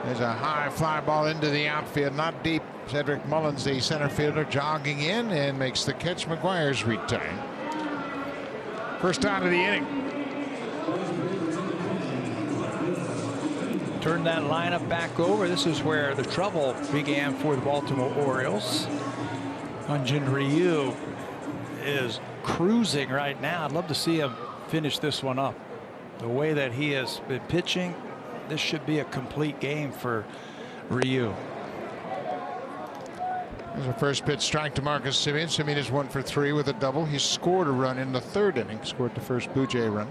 There's a high fly ball into the outfield, not deep. Cedric Mullins, the center fielder, jogging in and makes the catch. McGuire's return. First out of the inning. Turn that lineup back over. This is where the trouble began for the Baltimore Orioles. Hyunjin Ryu is cruising right now. I'd love to see him finish this one up. The way that he has been pitching, this should be a complete game for Ryu. There's a first pitch strike to Marcus Semien. Semien is 1 for 3 with a double. He scored a run in the 3rd inning. Scored the first Blue Jay run.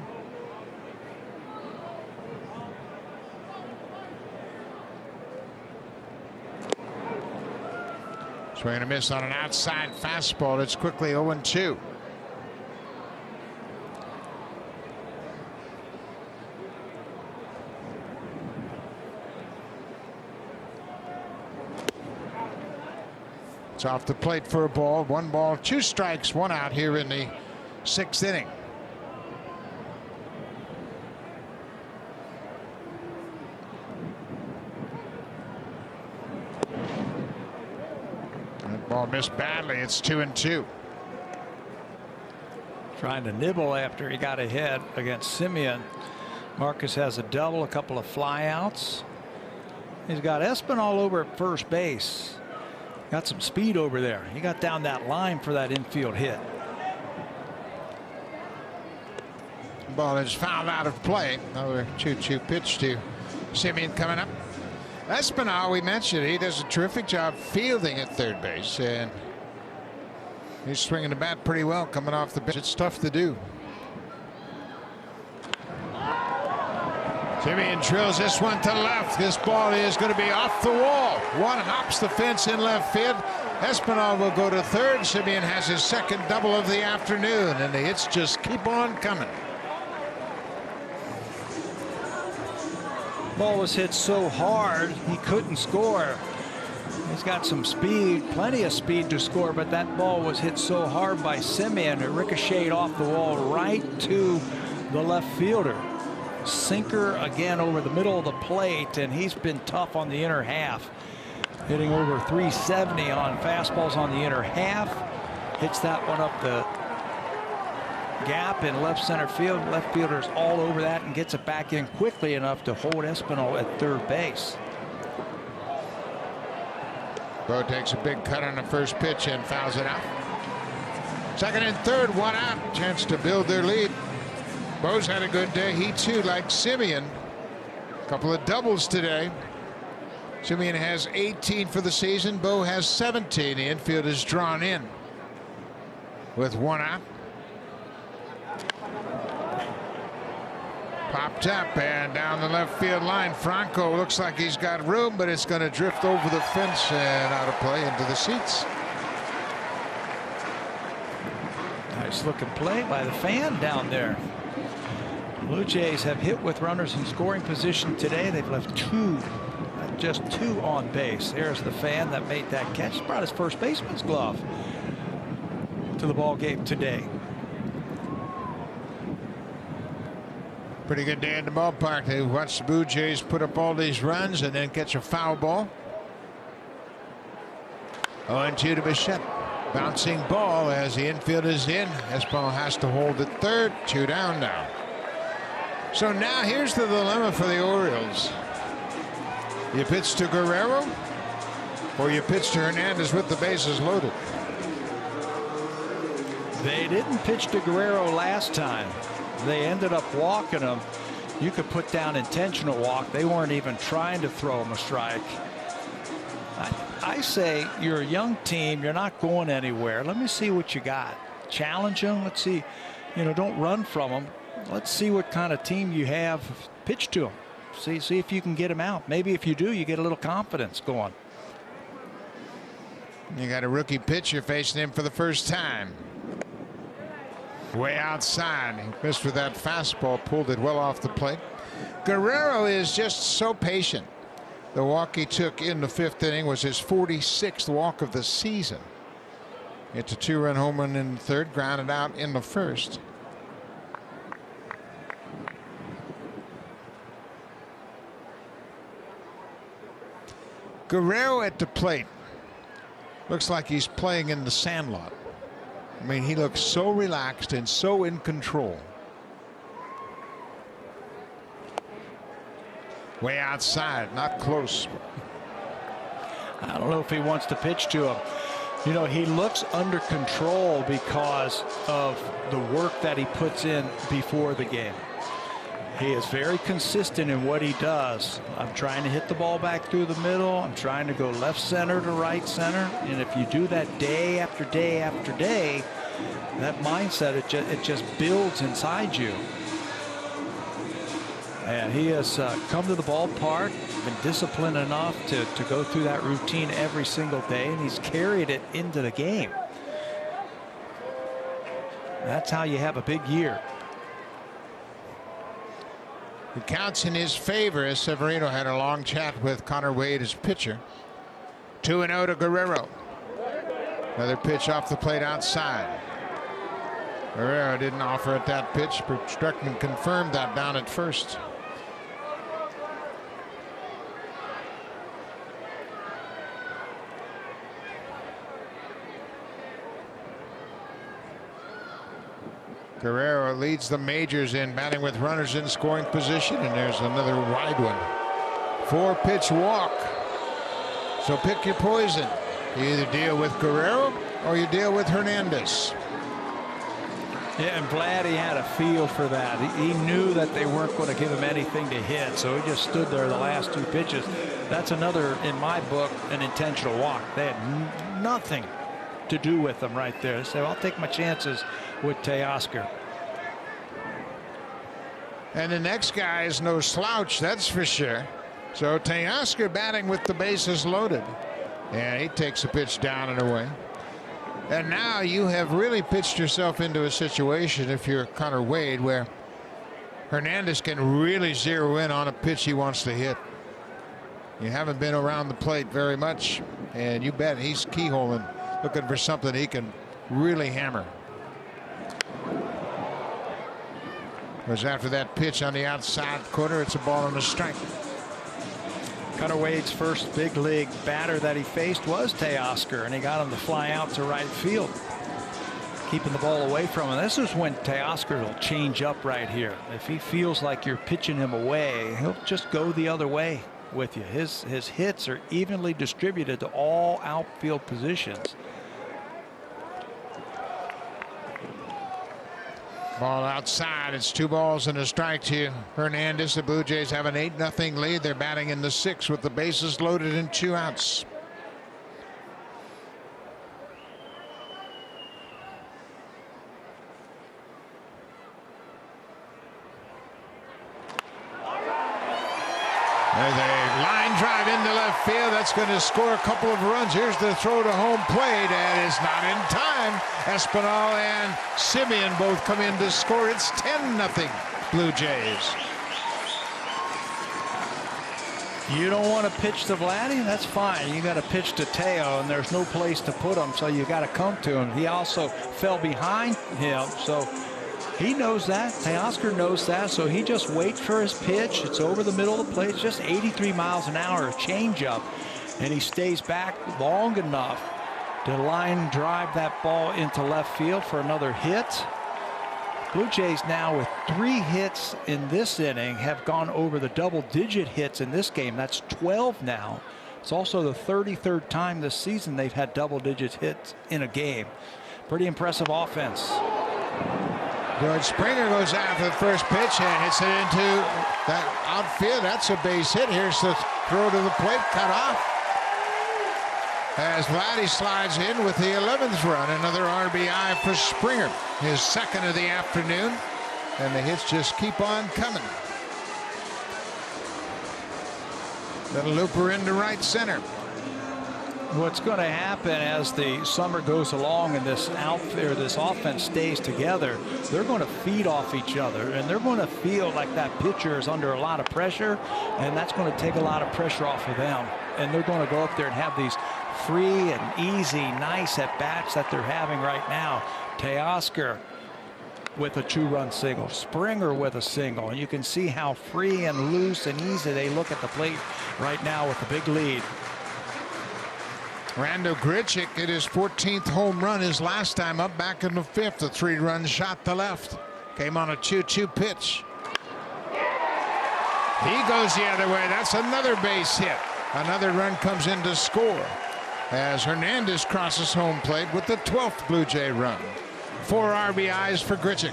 Swing and a miss on an outside fastball. It's quickly 0-2. It's off the plate for a ball. 1 ball, 2 strikes, 1 out here in the 6th inning. That ball missed badly. It's 2-2. Trying to nibble after he got ahead against Semien. Marcus has a double, a couple of flyouts. He's got Espinal over at first base. Got some speed over there. He got down that line for that infield hit. Ball is fouled out of play. Another 2-2 pitch to Semien coming up. Espinal, we mentioned, he does a terrific job fielding at third base, and he's swinging the bat pretty well coming off the bench. It's tough to do. Semien drills this one to left. This ball is going to be off the wall. One hops the fence in left field. Espinal will go to third. Semien has his 2nd double of the afternoon, and the hits just keep on coming. Ball was hit so hard he couldn't score. He's got some speed, plenty of speed to score, but that ball was hit so hard by Semien it ricocheted off the wall right to the left fielder. Sinker again over the middle of the plate, and he's been tough on the inner half. Hitting over 370 on fastballs on the inner half. Hits that one up the gap in left center field. Left fielder's all over that and gets it back in quickly enough to hold Espinal at third base. Bo takes a big cut on the first pitch and fouls it out. 2nd and 3rd, 1 out. Chance to build their lead. Bo's had a good day. He too, like Semien. A couple of doubles today. Semien has 18 for the season. Bo has 17. The infield is drawn in with 1 out. Popped up and down the left field line. Franco looks like he's got room, but it's going to drift over the fence and out of play into the seats. Nice looking play by the fan down there. Blue Jays have hit with runners in scoring position today. They've left just two on base. There's the fan that made that catch. Brought his first baseman's glove. to the ball game today. Pretty good day in the ballpark. They watched the Blue Jays put up all these runs and then catch a foul ball. 0-2 to Bichette. Bouncing ball as the infield is in. Espinal has to hold at third. 2 down now. So now here's the dilemma for the Orioles. You pitch to Guerrero or you pitch to Hernandez with the bases loaded. They didn't pitch to Guerrero last time. They ended up walking him. You could put down intentional walk. They weren't even trying to throw him a strike. I say you're a young team. You're not going anywhere. Let me see what you got. Challenge them. Let's see. Don't run from them. Let's see what kind of team you have. Pitch to them. See if you can get him out. Maybe if you do, you get a little confidence going. You got a rookie pitcher facing him for the first time. Way outside. He missed with that fastball, pulled it well off the plate. Guerrero is just so patient. The walk he took in the 5th inning was his 46th walk of the season. It's a 2-run home run in the 3rd, grounded out in the 1st. Guerrero at the plate looks like he's playing in the sandlot. I mean, he looks so relaxed and so in control. Way outside, not close. I don't know if he wants to pitch to him. He looks under control because of the work that he puts in before the game. He is very consistent in what he does. I'm trying to hit the ball back through the middle. I'm trying to go left center to right center. And if you do that day after day after day, that mindset, it just builds inside you. And he has come to the ballpark, been disciplined enough to go through that routine every single day, and he's carried it into the game. That's how you have a big year. The count's in his favor as Severino had a long chat with Connor Wade, his pitcher. 2-0 to Guerrero. Another pitch off the plate outside. Guerrero didn't offer at that pitch, but Struckman confirmed that down at first. Guerrero leads the majors in batting with runners in scoring position, and there's another wide one. 4-pitch walk. So pick your poison. You either deal with Guerrero or you deal with Hernandez. Yeah, and Vladdy had a feel for that. He knew that they weren't going to give him anything to hit, so he just stood there the last 2 pitches. That's another, in my book, an intentional walk. They had nothing to do with them right there. They said, I'll take my chances with Teoscar. And the next guy is no slouch, that's for sure. So Teoscar batting with the bases loaded. And he takes a pitch down and away. And now you have really pitched yourself into a situation, if you're Connor Wade, where Hernandez can really zero in on a pitch he wants to hit. You haven't been around the plate very much, and you bet he's keyholing, looking for something he can really hammer. Was after that pitch on the outside corner, it's a ball and a strike. Connor Wade's first big league batter that he faced was Teoscar, and he got him to fly out to right field, keeping the ball away from him. This is when Teoscar will change up right here. If he feels like you're pitching him away, he'll just go the other way with you. His hits are evenly distributed to all outfield positions. Ball outside. It's 2 balls and a strike to Hernandez. The Blue Jays have an 8-0 lead. They're batting in the 6th with the bases loaded and 2 outs. There's a line drive into left field. That's going to score a couple of runs. Here's the throw to home plate, and it's not in time. Espinal and Simeon both come in to score. It's 10-0 Blue Jays. You don't want to pitch to Vladdy? That's fine. You got to pitch to Teo, and there's no place to put him, so you got to come to him. He also fell behind him, so he knows that. Teoscar knows that, so he just waits for his pitch. It's over the middle of the plate. It's just 83 miles an hour, a changeup, and he stays back long enough to line drive that ball into left field for another hit. Blue Jays now with 3 hits in this inning have gone over the double-digit hits in this game. That's 12 now. It's also the 33rd time this season they've had double-digit hits in a game. Pretty impressive offense. George Springer goes after the first pitch and hits it into that outfield. That's a base hit. Here's the throw to the plate, cut off. As Vladdy slides in with the 11th run, another RBI for Springer, his second of the afternoon, and the hits just keep on coming. Little looper into right center. What's going to happen as the summer goes along and this offense stays together, they're going to feed off each other, and they're going to feel like that pitcher is under a lot of pressure, and that's going to take a lot of pressure off of them. And they're going to go up there and have these free and easy, nice at-bats that they're having right now. Teoscar with a 2-run single, Springer with a single, and you can see how free and loose and easy they look at the plate right now with the big lead. Randall Grichuk hit his 14th home run his last time up back in the 5th. A 3-run shot to left. Came on a 2-2 pitch. He goes the other way. That's another base hit. Another run comes in to score as Hernandez crosses home plate with the 12th Blue Jay run. 4 RBIs for Grichuk.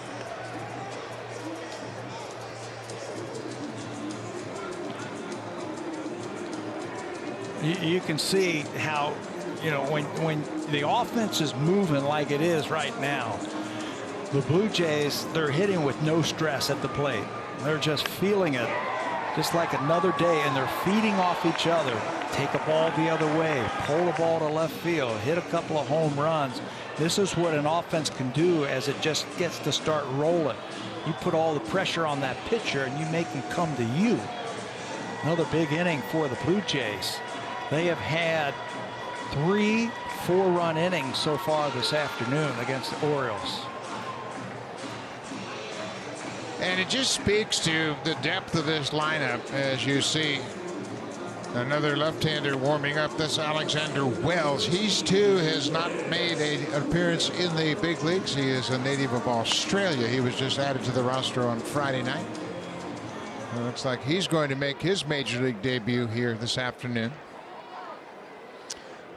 You can see how, when the offense is moving like it is right now, the Blue Jays, they're hitting with no stress at the plate. They're just feeling it just like another day, and they're feeding off each other. Take a ball the other way, pull the ball to left field, hit a couple of home runs. This is what an offense can do as it just gets to start rolling. You put all the pressure on that pitcher and you make him come to you. Another big inning for the Blue Jays. They have had 3 4-run innings so far this afternoon against the Orioles. And it just speaks to the depth of this lineup as you see another left-hander warming up. That's Alexander Wells. He too has not made an appearance in the big leagues. He is a native of Australia. He was just added to the roster on Friday night. It looks like he's going to make his major league debut here this afternoon.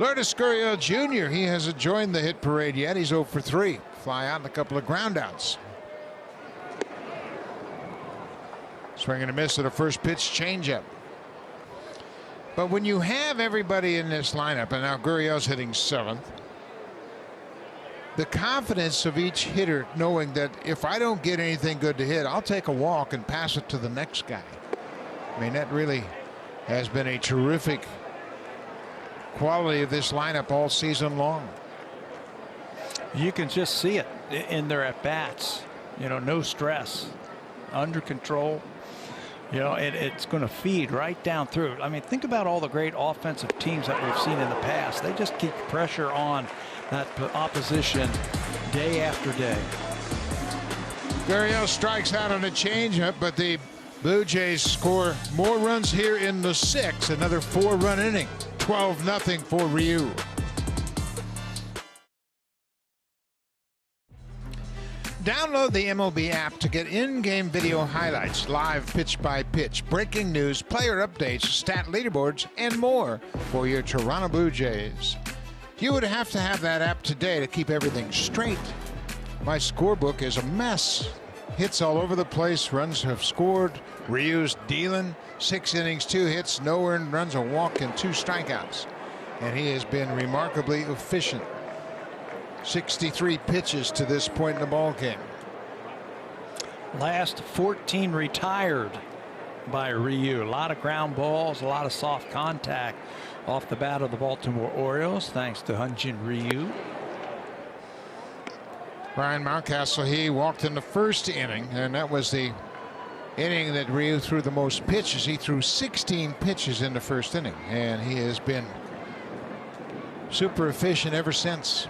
Lourdes Gurriel Jr., he hasn't joined the hit parade yet. He's 0 for 3. Fly out and a couple of groundouts. Swing and a miss at a first pitch changeup. But when you have everybody in this lineup, and now Gurriel's hitting 7th, the confidence of each hitter knowing that if I don't get anything good to hit, I'll take a walk and pass it to the next guy. I mean, that really has been a terrific quality of this lineup all season long. You can just see it in their at-bats. No stress, under control. It's going to feed right down through. I mean, think about all the great offensive teams that we've seen in the past. They just keep pressure on that opposition day after day. Gurriel strikes out on a changeup, but the Blue Jays score more runs here in the 6th. Another 4-run inning. 12-0 for Ryu. Download the MLB app to get in-game video highlights, live pitch-by-pitch, breaking news, player updates, stat leaderboards, and more for your Toronto Blue Jays. You would have to have that app today to keep everything straight. My scorebook is a mess. Hits all over the place, runs have scored, Ryu's dealing, 6 innings, 2 hits, no earned runs, a walk, and 2 strikeouts. And he has been remarkably efficient. 63 pitches to this point in the ball game. Last 14 retired by Ryu. A lot of ground balls, a lot of soft contact off the bat of the Baltimore Orioles, thanks to Hyun-Jin Ryu. Brian Mountcastle, he walked in the 1st inning, and that was the inning that Ryu threw the most pitches. He threw 16 pitches in the first inning, and he has been super efficient ever since.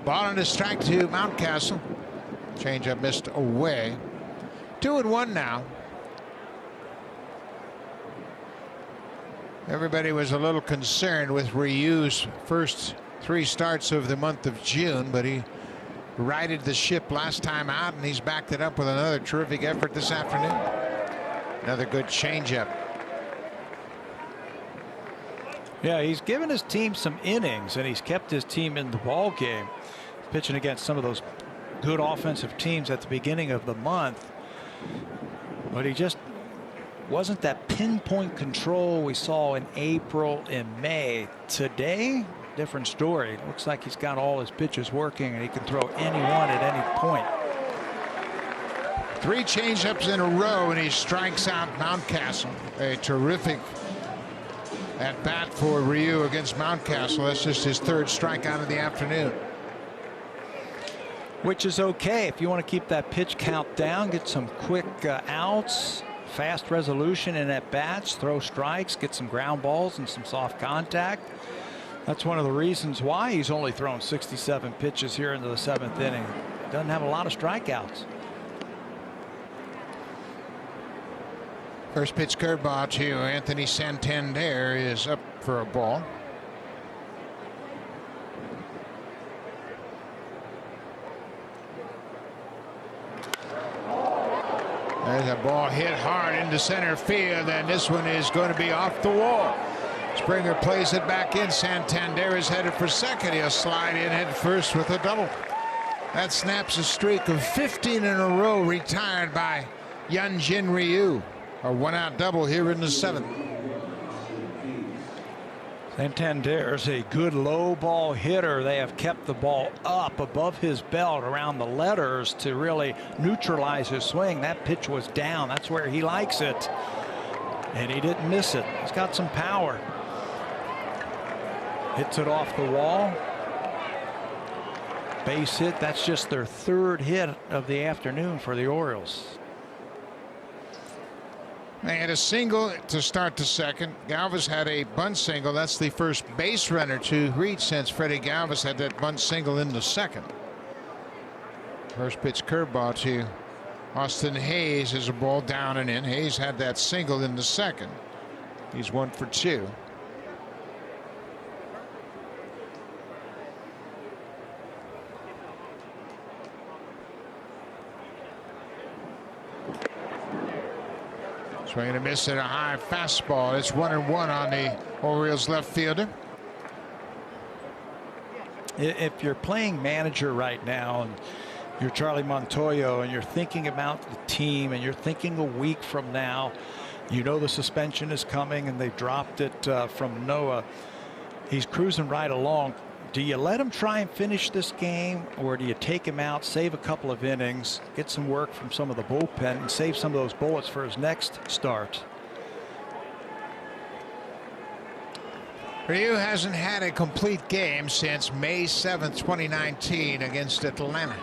Ball and a strike to Mountcastle. Changeup missed away. 2-1 now. Everybody was a little concerned with Ryu's first 3 starts of the month of June, but he righted the ship last time out, and he's backed it up with another terrific effort this afternoon. Another good changeup. Yeah, he's given his team some innings, and he's kept his team in the ball game. Pitching against some of those good offensive teams at the beginning of the month, but he just wasn't that pinpoint control we saw in April and May. Today, different story. Looks like he's got all his pitches working, and he can throw anyone at any point. 3 changeups in a row, and he strikes out Mountcastle. A terrific at bat for Ryu against Mountcastle. That's just his 3rd strikeout of the afternoon. Which is okay if you want to keep that pitch count down, get some quick outs, fast resolution in at bats, throw strikes, get some ground balls and some soft contact. That's one of the reasons why he's only thrown 67 pitches here into the 7th inning. Doesn't have a lot of strikeouts. First pitch curveball to Anthony Santander is up for a ball. There's a ball hit hard into center field, and this one is going to be off the wall. Springer plays it back in. Santander is headed for second. He'll slide in head first with a double. That snaps a streak of 15 in a row retired by Hyunjin Ryu. A 1-out double here in the 7th. Santander is a good low ball hitter. They have kept the ball up above his belt around the letters to really neutralize his swing. That pitch was down. That's where he likes it. And he didn't miss it. He's got some power. Hits it off the wall. Base hit. That's just their 3rd hit of the afternoon for the Orioles. They had a single to start the 2nd. Galvis had a bunt single. That's the first base runner to reach since Freddie Galvis had that bunt single in the 2nd. First pitch curveball to Austin Hayes is a ball down and in. Hayes had that single in the 2nd. He's 1 for 2. Swing and a miss at a high fastball. It's 1-1 on the Orioles left fielder. If you're playing manager right now and you're Charlie Montoyo and you're thinking about the team and you're thinking a week from now, you know the suspension is coming and they dropped it from Noah. He's cruising right along. Do you let him try and finish this game, or do you take him out, save a couple of innings, get some work from some of the bullpen, and save some of those bullets for his next start? Ryu hasn't had a complete game since May 7th, 2019 against Atlanta.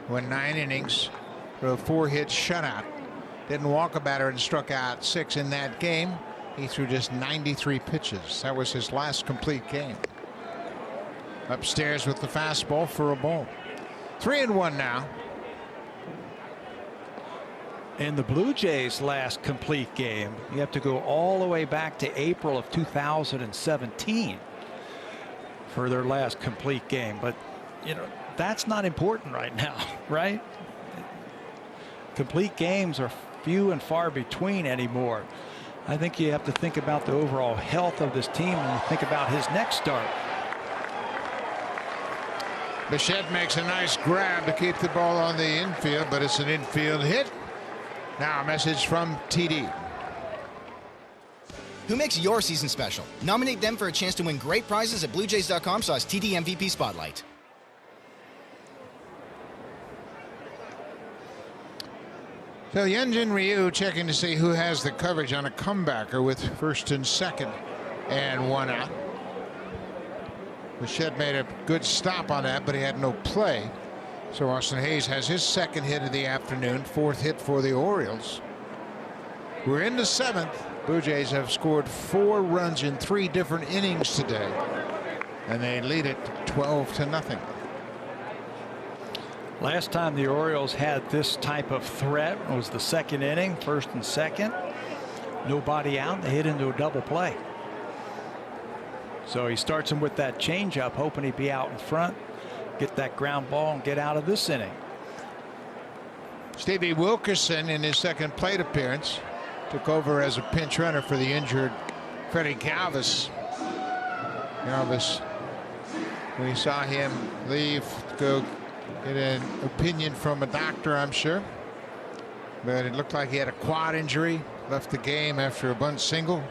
Went 9 innings for a 4-hit shutout. Didn't walk a batter and struck out 6 in that game. He threw just 93 pitches. That was his last complete game. Upstairs with the fastball for a ball. 3-1 now. In the Blue Jays' last complete game, you have to go all the way back to April of 2017 for their last complete game. But, you know, that's not important right now, right? Complete games are few and far between anymore. I think you have to think about the overall health of this team and think about his next start. Bichette makes a nice grab to keep the ball on the infield, but it's an infield hit. Now a message from TD. Who makes your season special? Nominate them for a chance to win great prizes at BlueJays.com/TD MVP Spotlight. So Hyunjin Ryu checking to see who has the coverage on a comebacker with 1st and 2nd and 1 out. Bichette made a good stop on that, but he had no play. So Austin Hayes has his second hit of the afternoon, fourth hit for the Orioles. We're in the seventh. Blue Jays have scored 4 runs in 3 different innings today, and they lead it 12-0. Last time the Orioles had this type of threat was the second inning, first and second. Nobody out. They hit into a double play. So he starts him with that changeup, hoping he'd be out in front, get that ground ball, and get out of this inning. Stevie Wilkerson, in his second plate appearance, took over as a pinch runner for the injured Freddie Galvis. Galvis, we saw him leave to go get an opinion from a doctor, I'm sure. But it looked like he had a quad injury, left the game after a bunt single.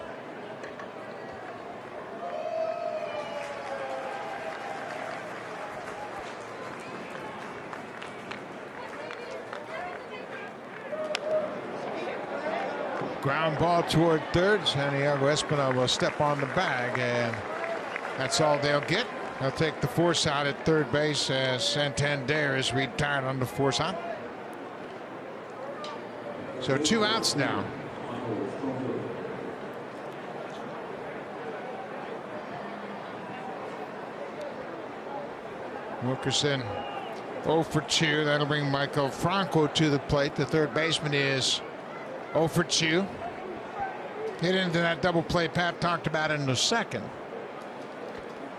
Ground ball toward third. Santiago Espinal will step on the bag, and that's all they'll get. They'll take the force out at third base as Santander is retired on the force out. So 2 outs now. Wilkerson 0 for 2. That'll bring Michael Franco to the plate. The third baseman is 0 for 2. Hit into that double play Pat talked about in the second.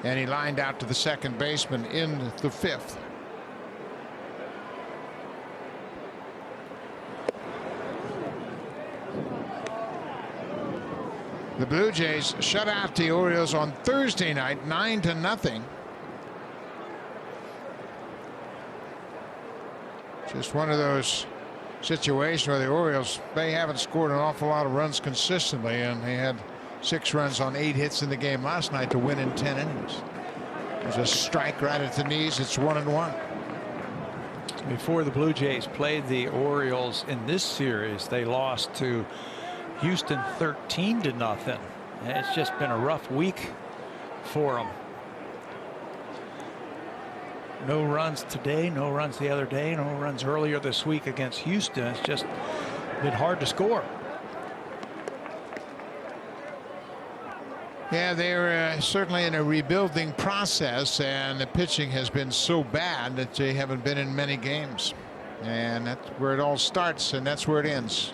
And he lined out to the second baseman in the fifth. The Blue Jays shut out the Orioles on Thursday night, 9-0. Just one of those situation where the Orioles, they haven't scored an awful lot of runs consistently, and they had 6 runs on 8 hits in the game last night to win in 10 innings. There's a strike right at the knees. It's 1-1. Before the Blue Jays played the Orioles in this series, they lost to Houston 13-0. It's just been a rough week for them. No runs today, no runs the other day, no runs earlier this week against Houston. It's just been hard to score. Yeah, they're certainly in a rebuilding process, and the pitching has been so bad that they haven't been in many games. And that's where it all starts, and that's where it ends.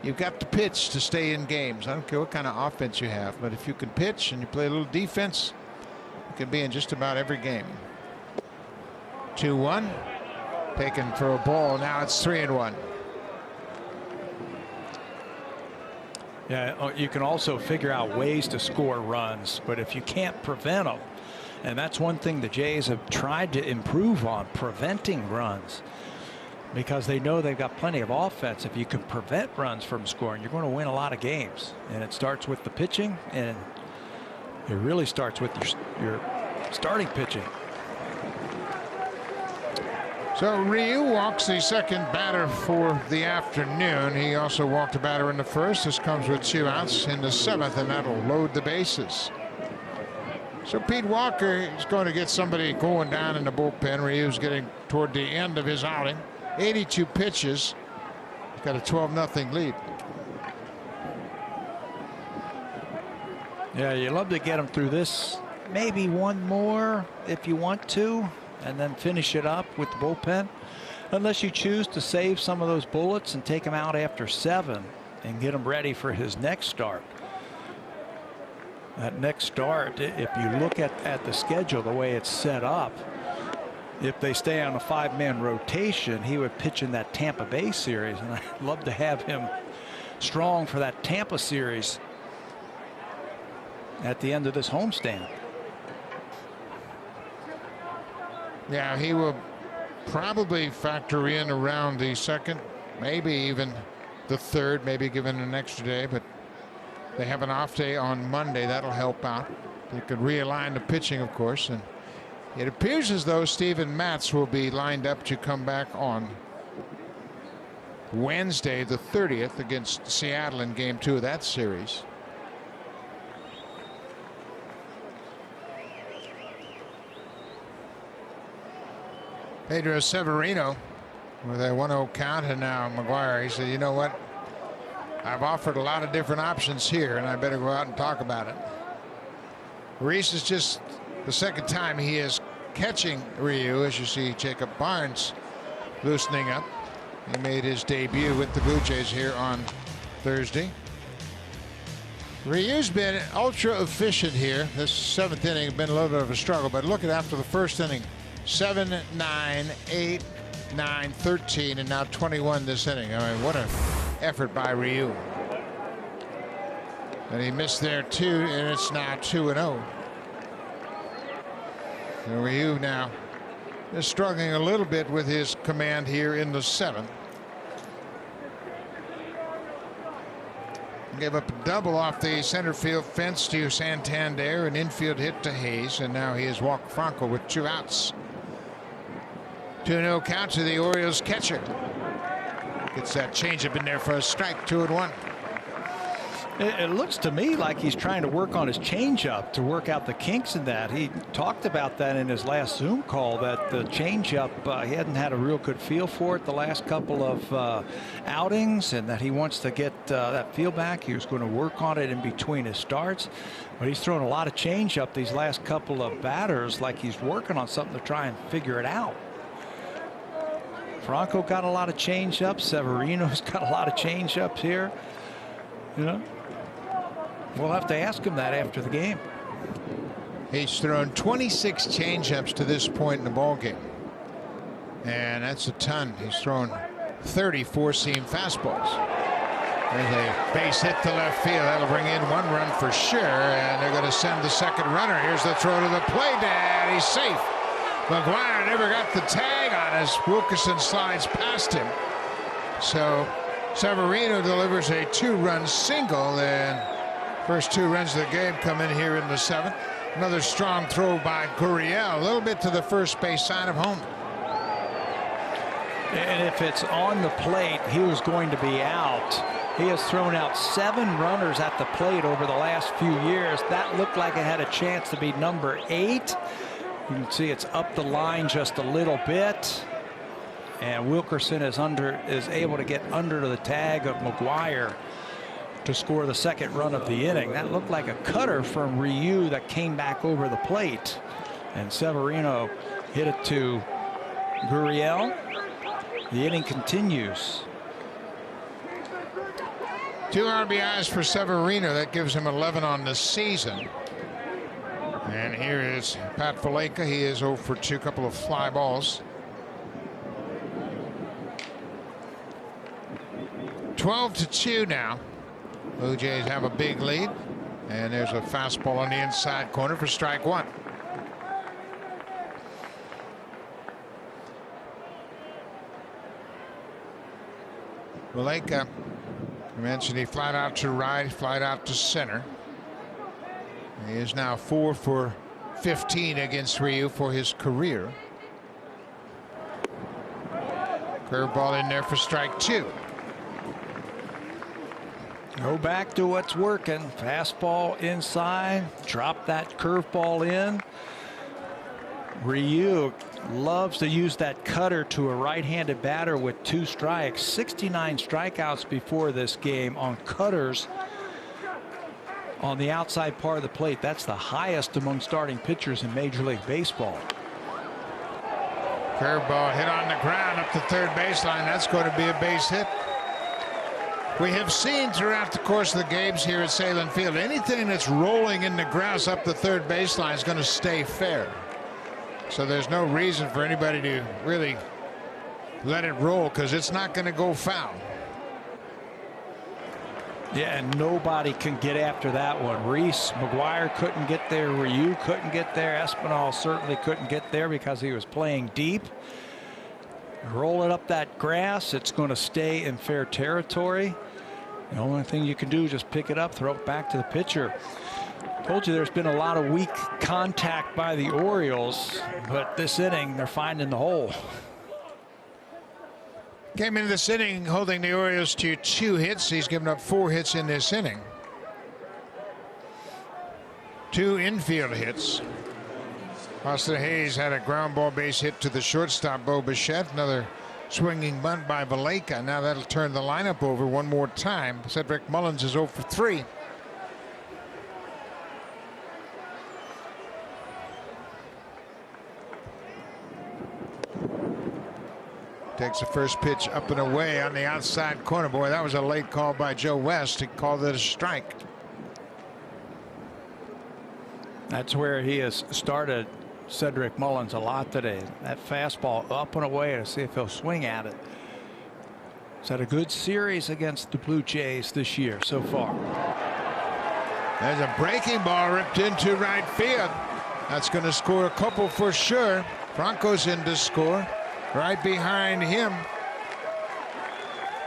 You've got to pitch to stay in games. I don't care what kind of offense you have, but if you can pitch and you play a little defense, you can be in just about every game. 2-1, taken for a ball. Now it's 3-1. Yeah, you can also figure out ways to score runs, but if you can't prevent them, and that's one thing the Jays have tried to improve on, preventing runs, because they know they've got plenty of offense. If you can prevent runs from scoring, you're going to win a lot of games. And it starts with the pitching, and it really starts with your starting pitching. So Ryu walks the second batter for the afternoon. He also walked a batter in the first. This comes with 2 outs in the seventh, and that'll load the bases. So Pete Walker is going to get somebody going down in the bullpen. Ryu's getting toward the end of his outing. 82 pitches. He's got a 12-0 lead. Yeah, you love to get him through this. Maybe one more if you want to, and then finish it up with the bullpen, unless you choose to save some of those bullets and take him out after 7 and get him ready for his next start. That next start, if you look at the schedule, the way it's set up, if they stay on a 5-man rotation, he would pitch in that Tampa Bay series, and I'd love to have him strong for that Tampa series at the end of this homestand. Yeah, he will probably factor in around the second, maybe even the third, maybe given an extra day, but they have an off day on Monday. That'll help out. They could realign the pitching, of course, and it appears as though Steven Matz will be lined up to come back on Wednesday the 30th against Seattle in game 2 of that series. Pedro Severino with a 1-0 count, and now McGuire. He said, you know what? I've offered a lot of different options here, and I better go out and talk about it. Reese is just the second time he is catching Ryu. As you see, Jacob Barnes loosening up. He made his debut with the Blue Jays here on Thursday. Ryu's been ultra efficient here. This seventh inning has been a little bit of a struggle, but look at after the first inning, 7, 9, 8, 9, 13, and now 21 this inning. I mean, what an effort by Ryu. And he missed there too, and it's now 2-0. So Ryu now is struggling a little bit with his command here in the seventh. Gave up a double off the center field fence to Santander, an infield hit to Hayes, and now he has walked Franco with 2 outs. 2-0 count to the Orioles catcher. Gets that changeup in there for a strike. 2-1. It looks to me like he's trying to work on his changeup to work out the kinks in that. He talked about that in his last Zoom call, that the changeup, he hadn't had a real good feel for it the last couple of outings, and that he wants to get that feel back. He was going to work on it in between his starts, but he's thrown a lot of changeup these last couple of batters, like he's working on something to try and figure it out. Franco got a lot of changeups. Severino's got a lot of changeups here. You know, we'll have to ask him that after the game. He's thrown 26 changeups to this point in the ball game, and that's a ton. He's thrown 30 four-seam fastballs. There's a base hit to left field. That'll bring in 1 run for sure, and they're going to send the second runner. Here's the throw to the plate, and he's safe. McGuire never got the tag on as Wilkerson slides past him. So Severino delivers a 2-run single, and first 2 runs of the game come in here in the 7th. Another strong throw by Gurriel, a little bit to the first base side of home. And if it's on the plate, he was going to be out. He has thrown out 7 runners at the plate over the last few years. That looked like it had a chance to be number 8. You can see it's up the line just a little bit. And Wilkerson is able to get under the tag of McGuire to score the second run of the inning. That looked like a cutter from Ryu that came back over the plate. And Severino hit it to Gurriel. The inning continues. 2 RBIs for Severino. That gives him 11 on the season. And here is Pat Valaika. He is 0 for 2, couple of fly balls. 12-2 now. Blue Jays have a big lead, and there's a fastball on the inside corner for strike 1. Valaika, I mentioned he flied out to right, flied out to center. He is now 4 for 15 against Ryu for his career. Curveball in there for strike 2. Go back to what's working. Fastball inside. Drop that curveball in. Ryu loves to use that cutter to a right-handed batter with 2 strikes. 69 strikeouts before this game on cutters on the outside part of the plate. That's the highest among starting pitchers in Major League Baseball. Curveball hit on the ground up the third baseline. That's going to be a base hit. We have seen throughout the course of the games here at Salem Field, anything that's rolling in the grass up the third baseline is going to stay fair. So there's no reason for anybody to really let it roll, because it's not going to go foul. Yeah, and nobody can get after that one. Reese, McGuire couldn't get there. Ryu couldn't get there. Espinal certainly couldn't get there because he was playing deep. Roll it up that grass. It's going to stay in fair territory. The only thing you can do is just pick it up, throw it back to the pitcher. Told you there's been a lot of weak contact by the Orioles, but this inning they're finding the hole. Came into this inning holding the Orioles to 2 hits. He's given up 4 hits in this inning. 2 infield hits. Austin Hayes had a ground ball base hit to the shortstop, Bo Bichette. Another swinging bunt by Valleca. Now that'll turn the lineup over one more time. Cedric Mullins is 0 for 3. Takes the first pitch up and away on the outside corner. Boy, that was a late call by Joe West. He called it a strike. That's where he has started Cedric Mullins a lot today. That fastball up and away to see if he'll swing at it. He's had a good series against the Blue Jays this year so far. There's a breaking ball ripped into right field. That's going to score a couple for sure. Franco's in to score. Right behind him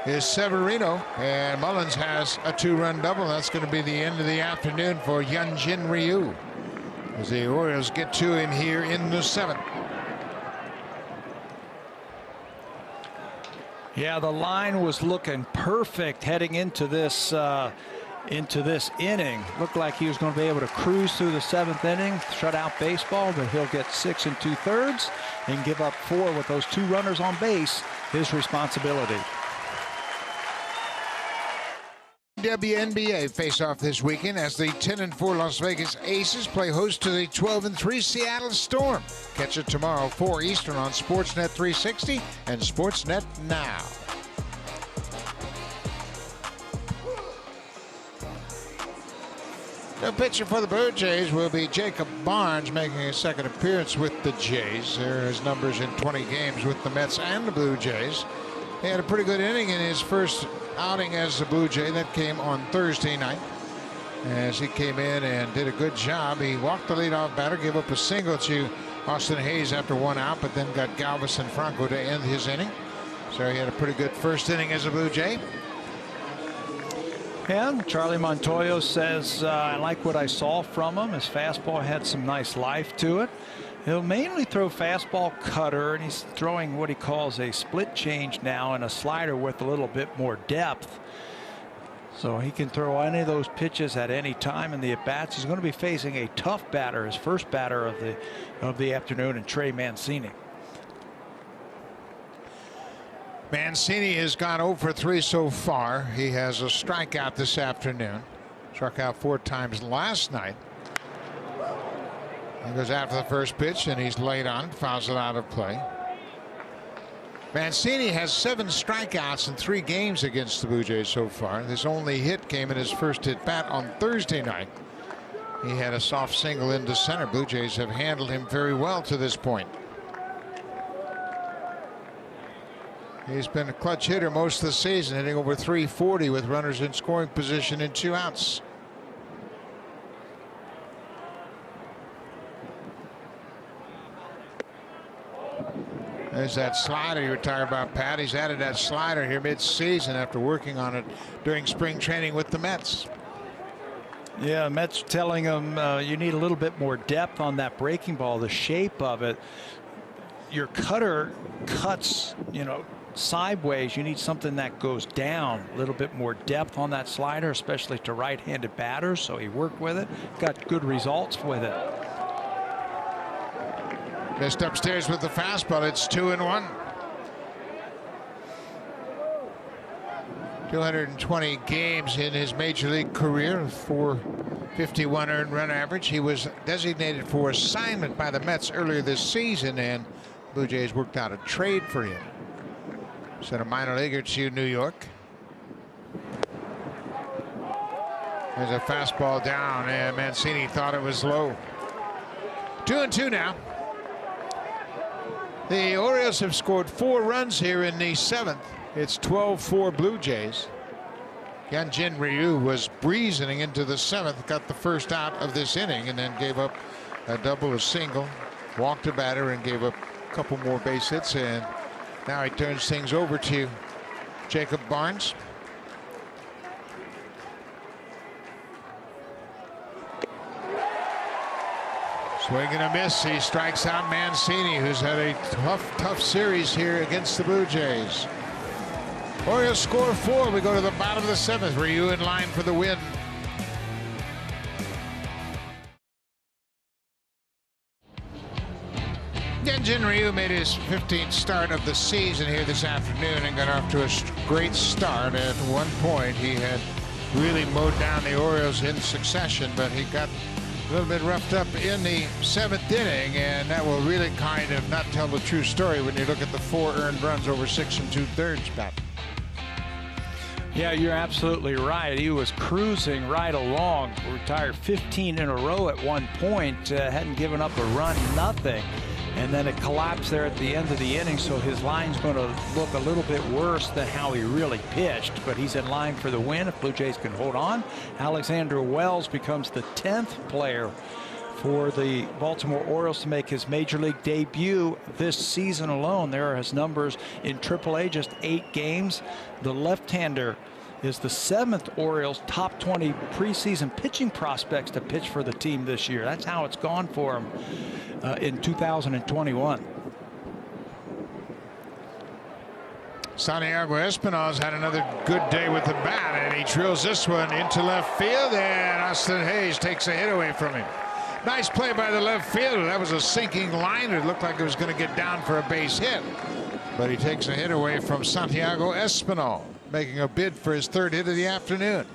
is Severino, and Mullins has a 2-run double. That's going to be the end of the afternoon for Hyunjin Ryu as the Orioles get to him here in the 7th. Yeah, the line was looking perfect heading into this inning. Looked like he was going to be able to cruise through the 7th inning, shut out baseball, but he'll get 6 2/3 and give up 4 with those 2 runners on base. His responsibility. WNBA face-off this weekend as the 10-4 Las Vegas Aces play host to the 12-3 Seattle Storm. Catch it tomorrow 4 Eastern on Sportsnet 360 and Sportsnet Now. The pitcher for the Blue Jays will be Jacob Barnes, making a second appearance with the Jays. There are his numbers in 20 games with the Mets and the Blue Jays. He had a pretty good inning in his first outing as the Blue Jay. That came on Thursday night as he came in and did a good job. He walked the leadoff batter, gave up a single to Austin Hayes after 1 out, but then got Galvis and Franco to end his inning. So he had a pretty good first inning as a Blue Jay. And Charlie Montoyo says, I like what I saw from him. His fastball had some nice life to it. He'll mainly throw fastball, cutter, and he's throwing what he calls a split change now and a slider with a little bit more depth. So he can throw any of those pitches at any time in the at-bats. He's going to be facing a tough batter, his first batter of the afternoon, and Trey Mancini. Mancini has gone 0 for 3 so far. He has a strikeout this afternoon. Struck out 4 times last night. He goes after the first pitch and he's late on, fouls it out of play. Mancini has 7 strikeouts in 3 games against the Blue Jays so far. His only hit came in his first at bat on Thursday night. He had a soft single into center. Blue Jays have handled him very well to this point. He's been a clutch hitter most of the season, hitting over 340 with runners in scoring position and 2 outs. There's that slider you were talking about, Pat. He's added that slider here mid-season after working on it during spring training with the Mets. Yeah, Mets telling him you need a little bit more depth on that breaking ball, the shape of it. Your cutter cuts, sideways. You need something that goes down, a little bit more depth on that slider, especially to right-handed batters. So he worked with it, got good results with it. Missed upstairs with the fastball. It's 2-1. 220 games in his major league career, 451 earned run average. He was designated for assignment by the Mets earlier this season, and Blue Jays worked out a trade for him. Sent a minor leaguer to New York. There's a fastball down, and Mancini thought it was low. 2-2 now. The Orioles have scored 4 runs here in the 7th. It's 12-4 Blue Jays. Hyunjin Ryu was breezing into the 7th, got the first out of this inning, and then gave up a double, a single, walked a batter, and gave up a couple more base hits. And now he turns things over to Jacob Barnes. Swing and a miss. He strikes out Mancini, who's had a tough series here against the Blue Jays. Orioles score 4. We go to the bottom of the 7th. Ryu in line for the win. Hyun-Jin Ryu made his 15th start of the season here this afternoon and got off to a great start. At one point, he had really mowed down the Orioles in succession, but he got a little bit roughed up in the 7th inning, and that will really kind of not tell the true story when you look at the 4 earned runs over 6 2/3, Pat. Yeah, you're absolutely right. He was cruising right along. Retired 15 in a row at one point. Hadn't given up a run, nothing. And then it collapsed there at the end of the inning, so his line's going to look a little bit worse than how he really pitched. But he's in line for the win if Blue Jays can hold on. Alexander Wells becomes the 10th player for the Baltimore Orioles to make his major league debut this season alone. There are his numbers in AAA, just 8 games. The left-hander is the 7th Orioles top 20 preseason pitching prospects to pitch for the team this year. That's how it's gone for him in 2021. Santiago Espinal's had another good day with the bat, and he drills this one into left field, and Austin Hayes takes a hit away from him. Nice play by the left fielder. That was a sinking liner. It looked like it was going to get down for a base hit, but he takes a hit away from Santiago Espinal, making a bid for his 3rd hit of the afternoon.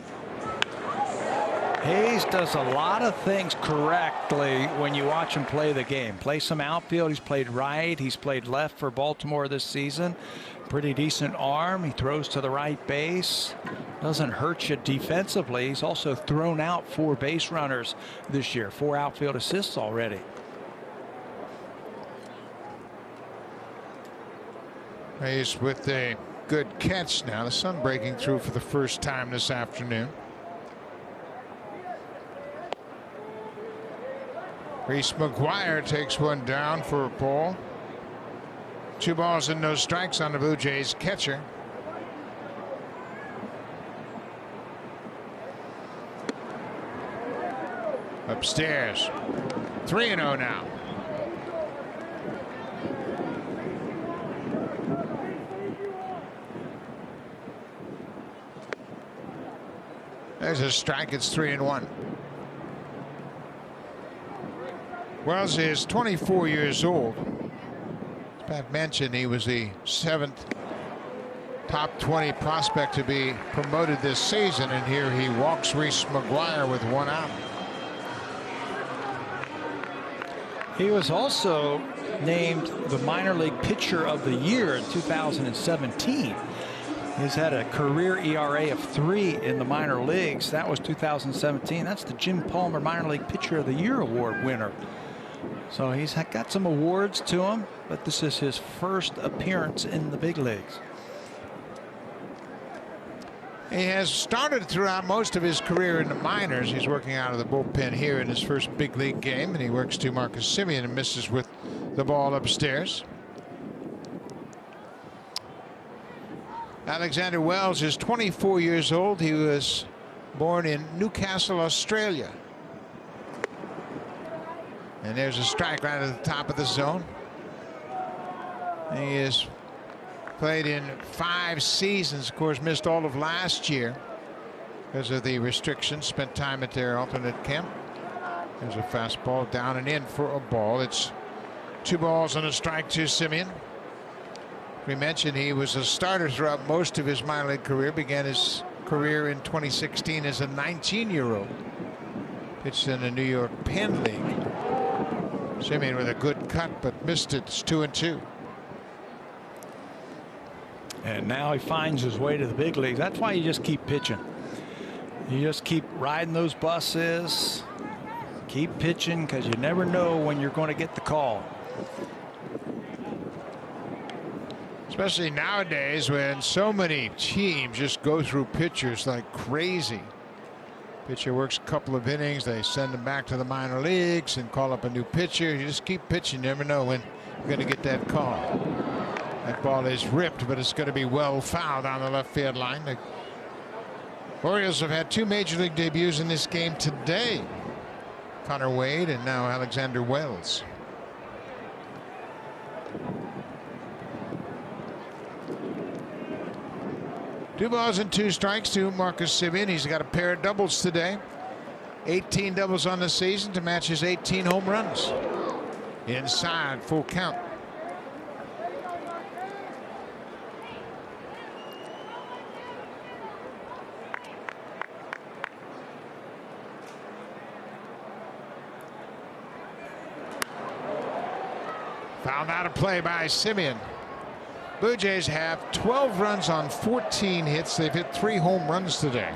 Hayes does a lot of things correctly when you watch him play the game. Play some outfield. He's played right. He's played left for Baltimore this season. Pretty decent arm. He throws to the right base. Doesn't hurt you defensively. He's also thrown out 4 base runners this year. 4 outfield assists already. Hayes with a good catch now. The sun breaking through for the first time this afternoon. Reese McGuire takes one down for a ball. 2 balls and no strikes on the Blue Jays catcher. Upstairs. 3-0 now. There's a strike. It's 3-1. Wells is 24 years old. As Pat mentioned, he was the 7th top 20 prospect to be promoted this season, and here he walks Reese McGuire with 1 out. He was also named the minor league pitcher of the year in 2017. He's had a career ERA of 3 in the minor leagues. That was 2017. That's the Jim Palmer Minor League Pitcher of the Year award winner. So he's got some awards to him, but this is his first appearance in the big leagues. He has started throughout most of his career in the minors. He's working out of the bullpen here in his first big league game, and he works to Marcus Semien and misses with the ball upstairs. Alexander Wells is 24 years old. He was born in Newcastle, Australia. And there's a strike right at the top of the zone. He has played in 5 seasons. Of course, missed all of last year because of the restrictions. Spent time at their alternate camp. There's a fastball down and in for a ball. It's 2 balls and a strike to Semien. We mentioned he was a starter throughout most of his minor league career. Began his career in 2016 as a 19-year-old. Pitched in the New York Penn League. Semien with a good cut, but missed it. It's 2-2. And now he finds his way to the big leagues. That's why you just keep pitching. You just keep riding those buses. Keep pitching, because you never know when you're going to get the call. Especially nowadays when so many teams just go through pitchers like crazy. Pitcher works a couple of innings, they send him back to the minor leagues and call up a new pitcher. You just keep pitching. You never know when you're going to get that call. That ball is ripped, but it's going to be well fouled on the left field line. The Orioles have had 2 major league debuts in this game today. Connor Wade and now Alexander Wells. Two balls and 2 strikes to Marcus Semien. He's got a pair of doubles today. 18 doubles on the season to match his 18 home runs. Inside, full count. Found out of play by Simeon. Blue Jays have 12 runs on 14 hits. They've hit 3 home runs today.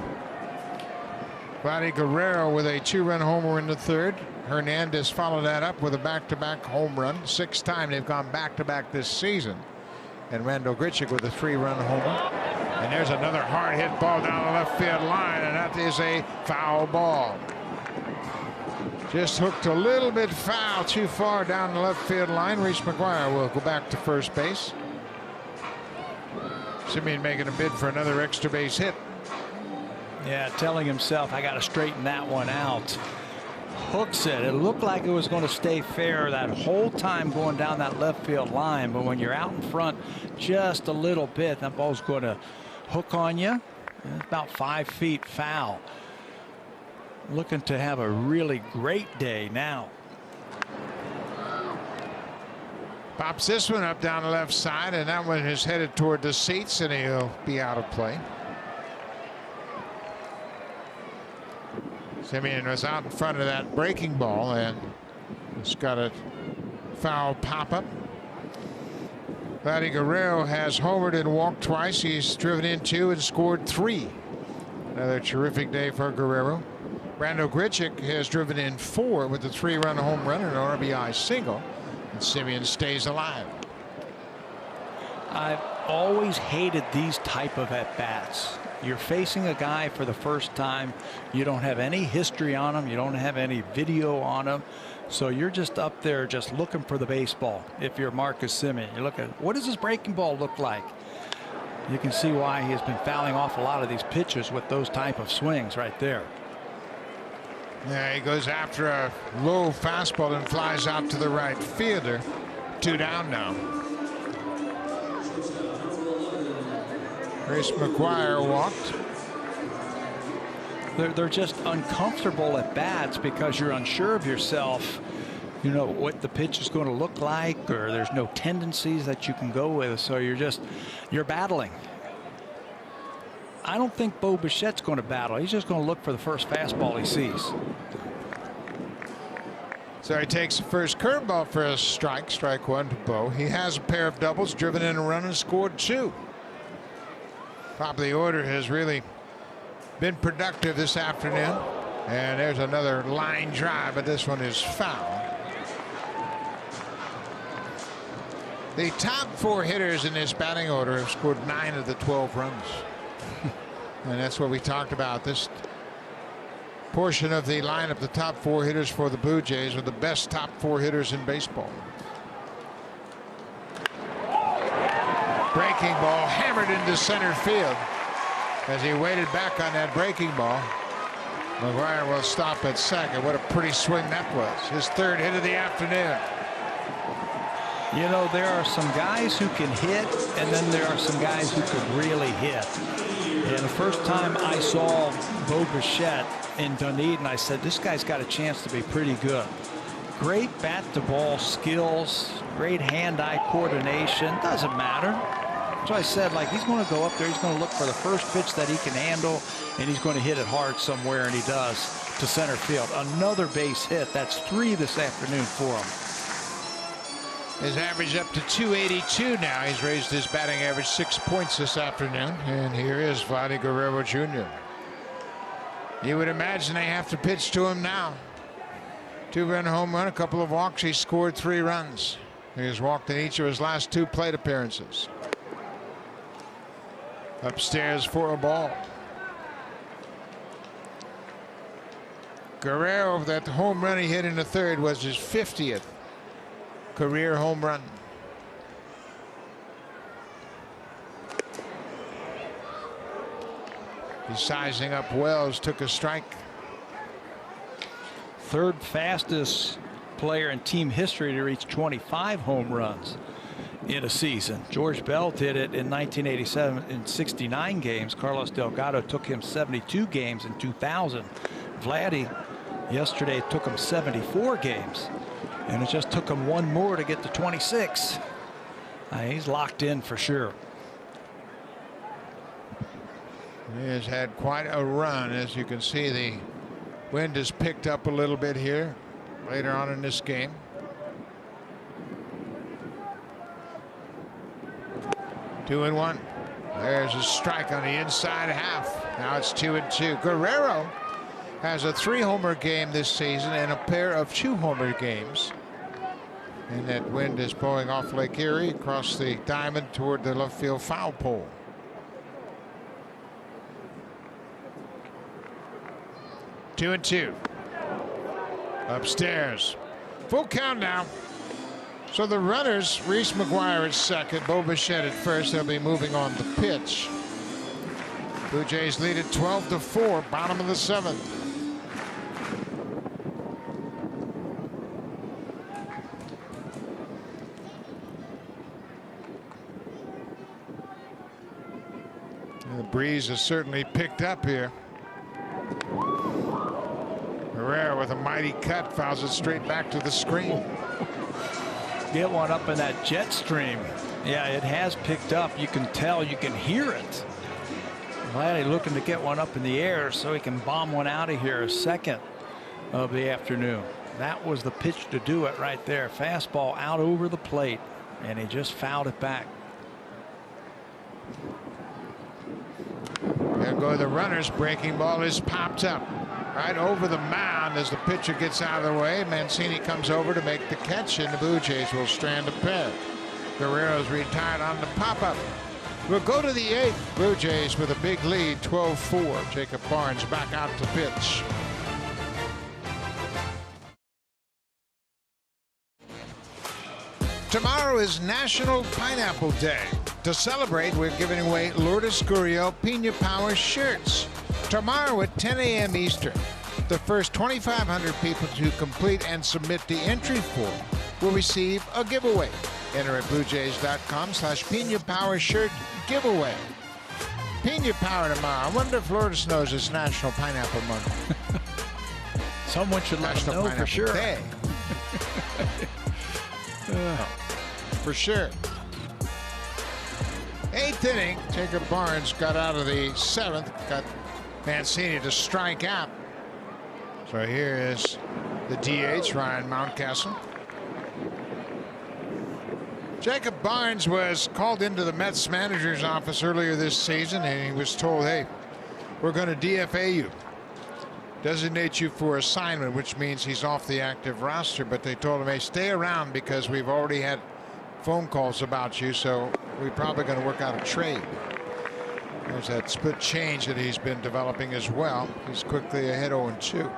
Vladdy Guerrero with a 2-run homer in the third. Hernandez followed that up with a back-to-back home run. 6th time they've gone back-to-back this season. And Randall Grichuk with a 3-run homer. And there's another hard hit ball down the left field line, and that is a foul ball. Just hooked a little bit foul, too far down the left field line. Reese McGuire will go back to first base. Simeon making a bid for another extra base hit. Yeah, telling himself, I got to straighten that one out. Hooks it. It looked like it was going to stay fair that whole time going down that left field line, but when you're out in front just a little bit, that ball's going to hook on you. It's about 5 feet foul. Looking to have a really great day now. Pops this one up down the left side, and that one is headed toward the seats, and he'll be out of play. Simeon was out in front of that breaking ball, and it's got a foul pop-up. Vladdy Guerrero has homered and walked twice. He's driven in 2 and scored 3. Another terrific day for Guerrero. Randall Grichuk has driven in 4 with a 3-run home run and an RBI single. And Simeon stays alive. I've always hated these type of at-bats. You're facing a guy for the first time. You don't have any history on him. You don't have any video on him. So you're just up there just looking for the baseball. If you're Marcus Simeon, you look at what does his breaking ball look like? You can see why he has been fouling off a lot of these pitches with those type of swings right there. Yeah, he goes after a low fastball and flies out to the right fielder. 2 down now. Reese McGuire walked. They're just uncomfortable at bats because you're unsure of yourself. You know what the pitch is going to look like, or there's no tendencies that you can go with. So you're battling. I don't think Bo Bichette's going to battle. He's just going to look for the first fastball he sees. So he takes the first curveball for a strike. Strike 1 to Bo. He has a pair of doubles, driven in a run, and scored 2. Top of the order has really been productive this afternoon. And there's another line drive, but this one is foul. The top 4 hitters in this batting order have scored 9 of the 12 runs. And that's what we talked about. This portion of the lineup, the top 4 hitters for the Blue Jays, are the best top 4 hitters in baseball. Breaking ball hammered into center field. As he waited back on that breaking ball, McGuire will stop at second. What a pretty swing that was. His 3rd hit of the afternoon. You know, there are some guys who can hit, and then there are some guys who can really hit. And the first time I saw Bo Bichette in Dunedin, I said, this guy's got a chance to be pretty good. Great bat-to-ball skills, great hand-eye coordination. Doesn't matter. So I said, like, he's going to go up there, he's going to look for the first pitch that he can handle, and he's going to hit it hard somewhere, and he does, to center field. Another base hit. That's 3 this afternoon for him. His average up to 282 now. He's raised his batting average 6 points this afternoon. And here is Vladdy Guerrero Jr. You would imagine they have to pitch to him now. 2-run home run, a couple of walks. He scored 3 runs. He has walked in each of his last 2 plate appearances. Upstairs for a ball. Guerrero, that home run he hit in the 3rd was his 50th career home run. He's sizing up Wells, took a strike. 3rd fastest player in team history to reach 25 home runs in a season. George Bell did it in 1987 in 69 games. Carlos Delgado took him 72 games in 2000. Vladdy yesterday took him 74 games. And it just took him one more to get to 26. He's locked in for sure. He has had quite a run. As you can see, the wind has picked up a little bit here later on in this game. Two and one. There's a strike on the inside half. Now it's 2-2. Guerrero has a 3-homer game this season and a pair of 2-homer games. And that wind is blowing off Lake Erie across the diamond toward the left field foul pole. 2-2. Upstairs. Full count now. So the runners, Reese McGuire at second, Bo Bichette at first. They'll be moving on the pitch. Blue Jays lead at 12-4, bottom of the 7th. The breeze has certainly picked up here. Herrera with a mighty cut fouls it straight back to the screen. Get one up in that jet stream. Yeah, it has picked up. You can tell, you can hear it. Vladdy looking to get one up in the air so he can bomb one out of here, a second of the afternoon. That was the pitch to do it right there. Fastball out over the plate, and he just fouled it back. There go the runners. Breaking ball is popped up right over the mound as the pitcher gets out of the way. Mancini comes over to make the catch, and the Blue Jays will strand a pair. Guerrero's retired on the pop-up. We'll go to the 8th. Blue Jays with a big lead, 12-4. Jacob Barnes back out to pitch. Tomorrow is National Pineapple Day. To celebrate, we're giving away Lourdes Gurriel Pina Power shirts. Tomorrow at 10 a.m. Eastern, the first 2,500 people to complete and submit the entry form will receive a giveaway. Enter at bluejays.com/Pina Power shirt giveaway. Pina Power tomorrow. I wonder if Lourdes knows it's National Pineapple Month. Someone should let us know for sure. Day. For sure. 8th inning, Jacob Barnes got out of the 7th, got Mancini to strike out. So here is the DH, Ryan Mountcastle. Jacob Barnes was called into the Mets manager's office earlier this season, and he was told, hey, we're going to DFA you, designate you for assignment, which means he's off the active roster. But they told him, hey, stay around because we've already had phone calls about you, so we're probably going to work out a trade. There's that split change that he's been developing as well. He's quickly ahead 0-2.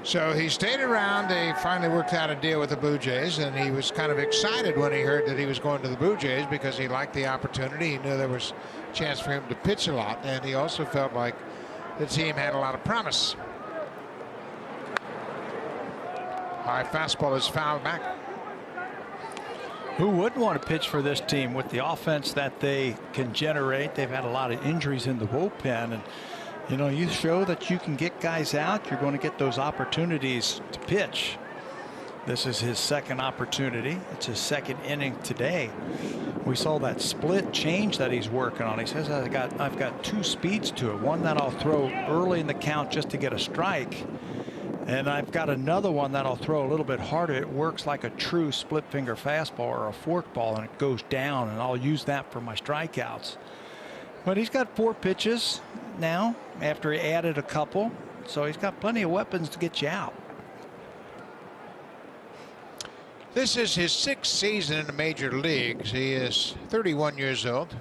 So he stayed around. They finally worked out a deal with the Blue Jays, and he was kind of excited when he heard that he was going to the Blue Jays because he liked the opportunity. He knew there was a chance for him to pitch a lot, and he also felt like the team had a lot of promise. High fastball is fouled back. Who wouldn't want to pitch for this team with the offense that they can generate? They've had a lot of injuries in the bullpen, and you know, you show that you can get guys out, you're going to get those opportunities to pitch. This is his second opportunity. It's his second inning today. We saw that split change that he's working on. He says, I've got two speeds to it. One that I'll throw early in the count just to get a strike, and I've got another one that I'll throw a little bit harder. It works like a true split finger fastball or a forkball, and it goes down, and I'll use that for my strikeouts. But he's got 4 pitches now after he added a couple, so he's got plenty of weapons to get you out. This is his 6th season in the major leagues. He is 31 years old.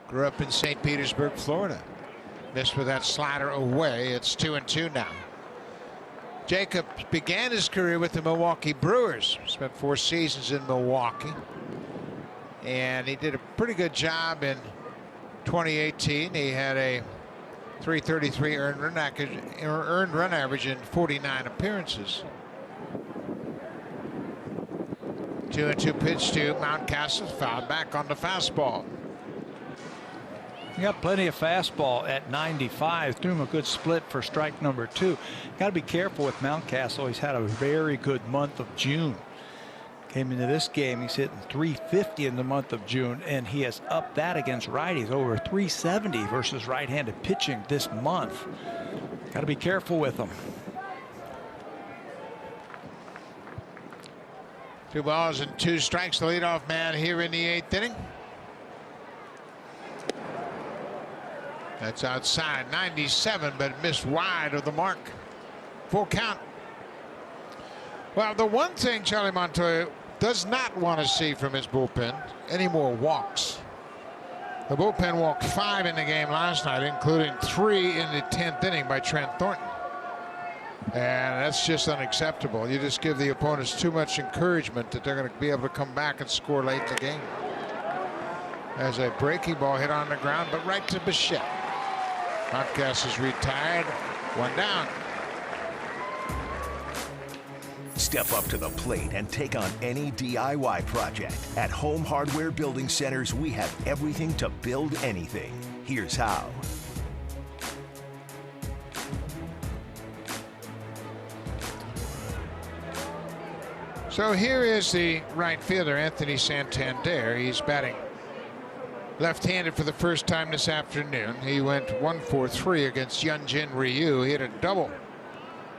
Grew up in St. Petersburg, Florida. Missed with that slider away. It's 2-2 now. Jacob began his career with the Milwaukee Brewers. Spent 4 seasons in Milwaukee. And he did a pretty good job in 2018. He had a .333 earned run average in 49 appearances. 2-2 pitch to Mountcastle, fouled back on the fastball. He got plenty of fastball at 95. Threw him a good split for strike number 2. Got to be careful with Mountcastle. He's had a very good month of June. Came into this game, he's hitting 350 in the month of June, and he has upped that against righties, over 370 versus right-handed pitching this month. Got to be careful with him. 2 balls and 2 strikes. The leadoff man here in the 8th inning. That's outside, 97, but missed wide of the mark. Full count. Well, the one thing Charlie Montoya does not want to see from his bullpen, any more walks. The bullpen walked 5 in the game last night, including 3 in the 10th inning by Trent Thornton. And that's just unacceptable. You just give the opponents too much encouragement that they're going to be able to come back and score late in the game. As a breaking ball hit on the ground, but right to Bichette. Mountcastle is retired. 1 down. Step up to the plate and take on any DIY project. At Home Hardware Building Centers, we have everything to build anything. Here's how. So here is the right fielder, Anthony Santander. He's batting left-handed for the first time this afternoon. He went 1 for 3 against Hyunjin Ryu. He hit a double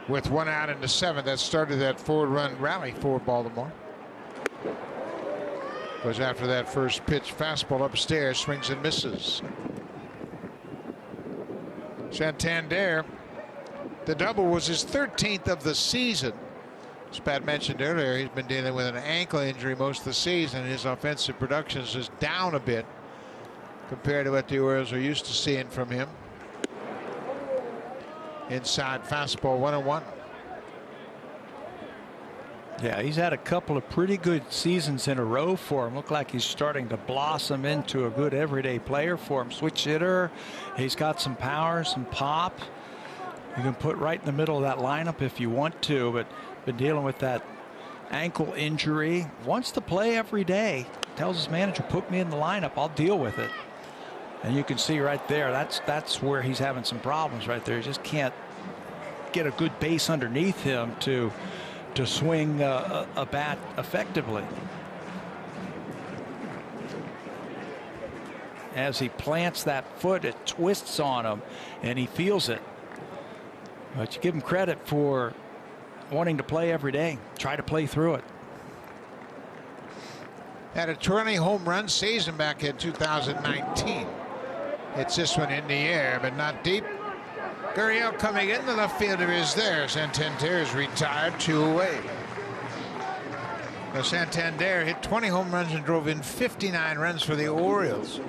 with 1 out in the 7th. That started that 4-run rally for Baltimore. Goes after that first pitch, fastball upstairs, swings and misses. Santander, the double was his 13th of the season. As Pat mentioned earlier, he's been dealing with an ankle injury most of the season. His offensive production is down a bit compared to what the Orioles are used to seeing from him. Inside fastball, 1-1. Yeah, he's had a couple of pretty good seasons in a row for him. Look like he's starting to blossom into a good everyday player for him. Switch hitter. He's got some power, some pop. You can put right in the middle of that lineup if you want to, but been dealing with that ankle injury. Wants to play every day. Tells his manager, put me in the lineup, I'll deal with it. And you can see right there, that's where he's having some problems right there. He just can't get a good base underneath him to swing a bat effectively. As he plants that foot, it twists on him, and he feels it. But you give him credit for wanting to play every day. Try to play through it. Had a 20 home run season back in 2019. It's this one in the air, but not deep. Gurriel coming in. The left fielder is there. Santander is retired, 2 away. Now Santander hit 20 home runs and drove in 59 runs for the Orioles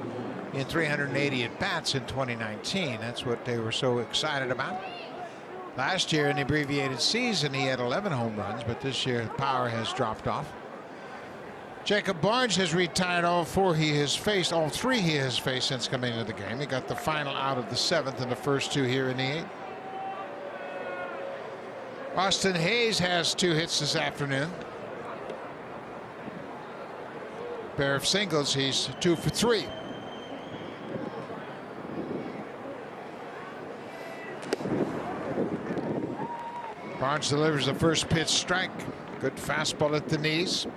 in 380 at-bats in 2019. That's what they were so excited about. Last year in the abbreviated season, he had 11 home runs, but this year power has dropped off. Jacob Barnes has retired all 3 he has faced since coming into the game. He got the final out of the 7th and the first 2 here in the 8th. Austin Hayes has 2 hits this afternoon. Pair of singles, he's 2 for 3. Barnes delivers the first pitch strike. Good fastball at the knees.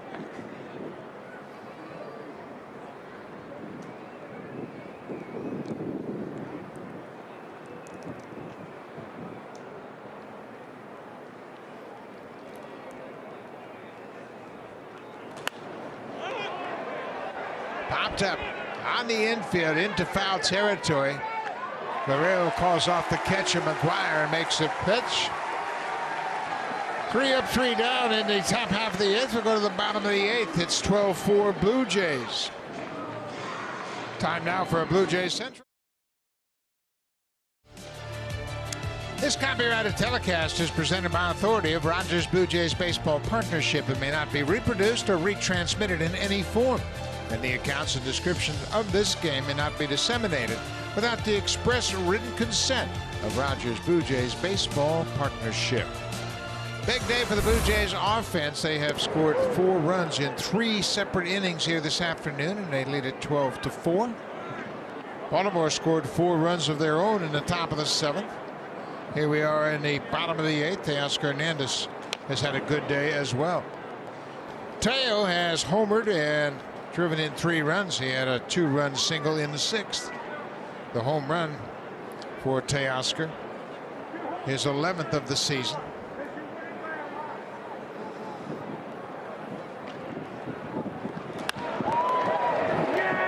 Popped up on the infield into foul territory. Guerrero calls off the catcher. McGuire and makes a pitch. 3 up, 3 down in the top half of the 8th. We'll go to the bottom of the 8th. It's 12-4 Blue Jays. Time now for a Blue Jays Central. This copyrighted telecast is presented by authority of Rogers Blue Jays Baseball Partnership. It may not be reproduced or retransmitted in any form, and the accounts and descriptions of this game may not be disseminated without the express written consent of Rogers Blue Jays Baseball Partnership. Big day for the Blue Jays offense. They have scored 4 runs in 3 separate innings here this afternoon, and they lead at 12-4. Baltimore scored 4 runs of their own in the top of the 7th. Here we are in the bottom of the 8th. Teoscar Hernandez has had a good day as well. Teo has homered and driven in 3 runs. He had a 2-run single in the 6th. The home run for Teoscar, his 11th of the season.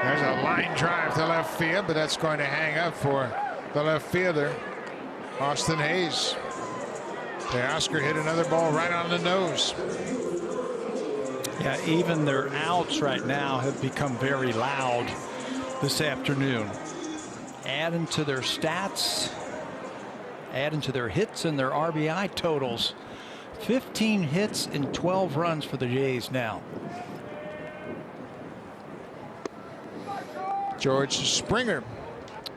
There's a line drive to left field, but that's going to hang up for the left fielder, Austin Hayes. Teoscar hit another ball right on the nose. Yeah, even their outs right now have become very loud this afternoon. Adding to their stats, adding to their hits and their RBI totals. 15 hits and 12 runs for the Jays now. George Springer,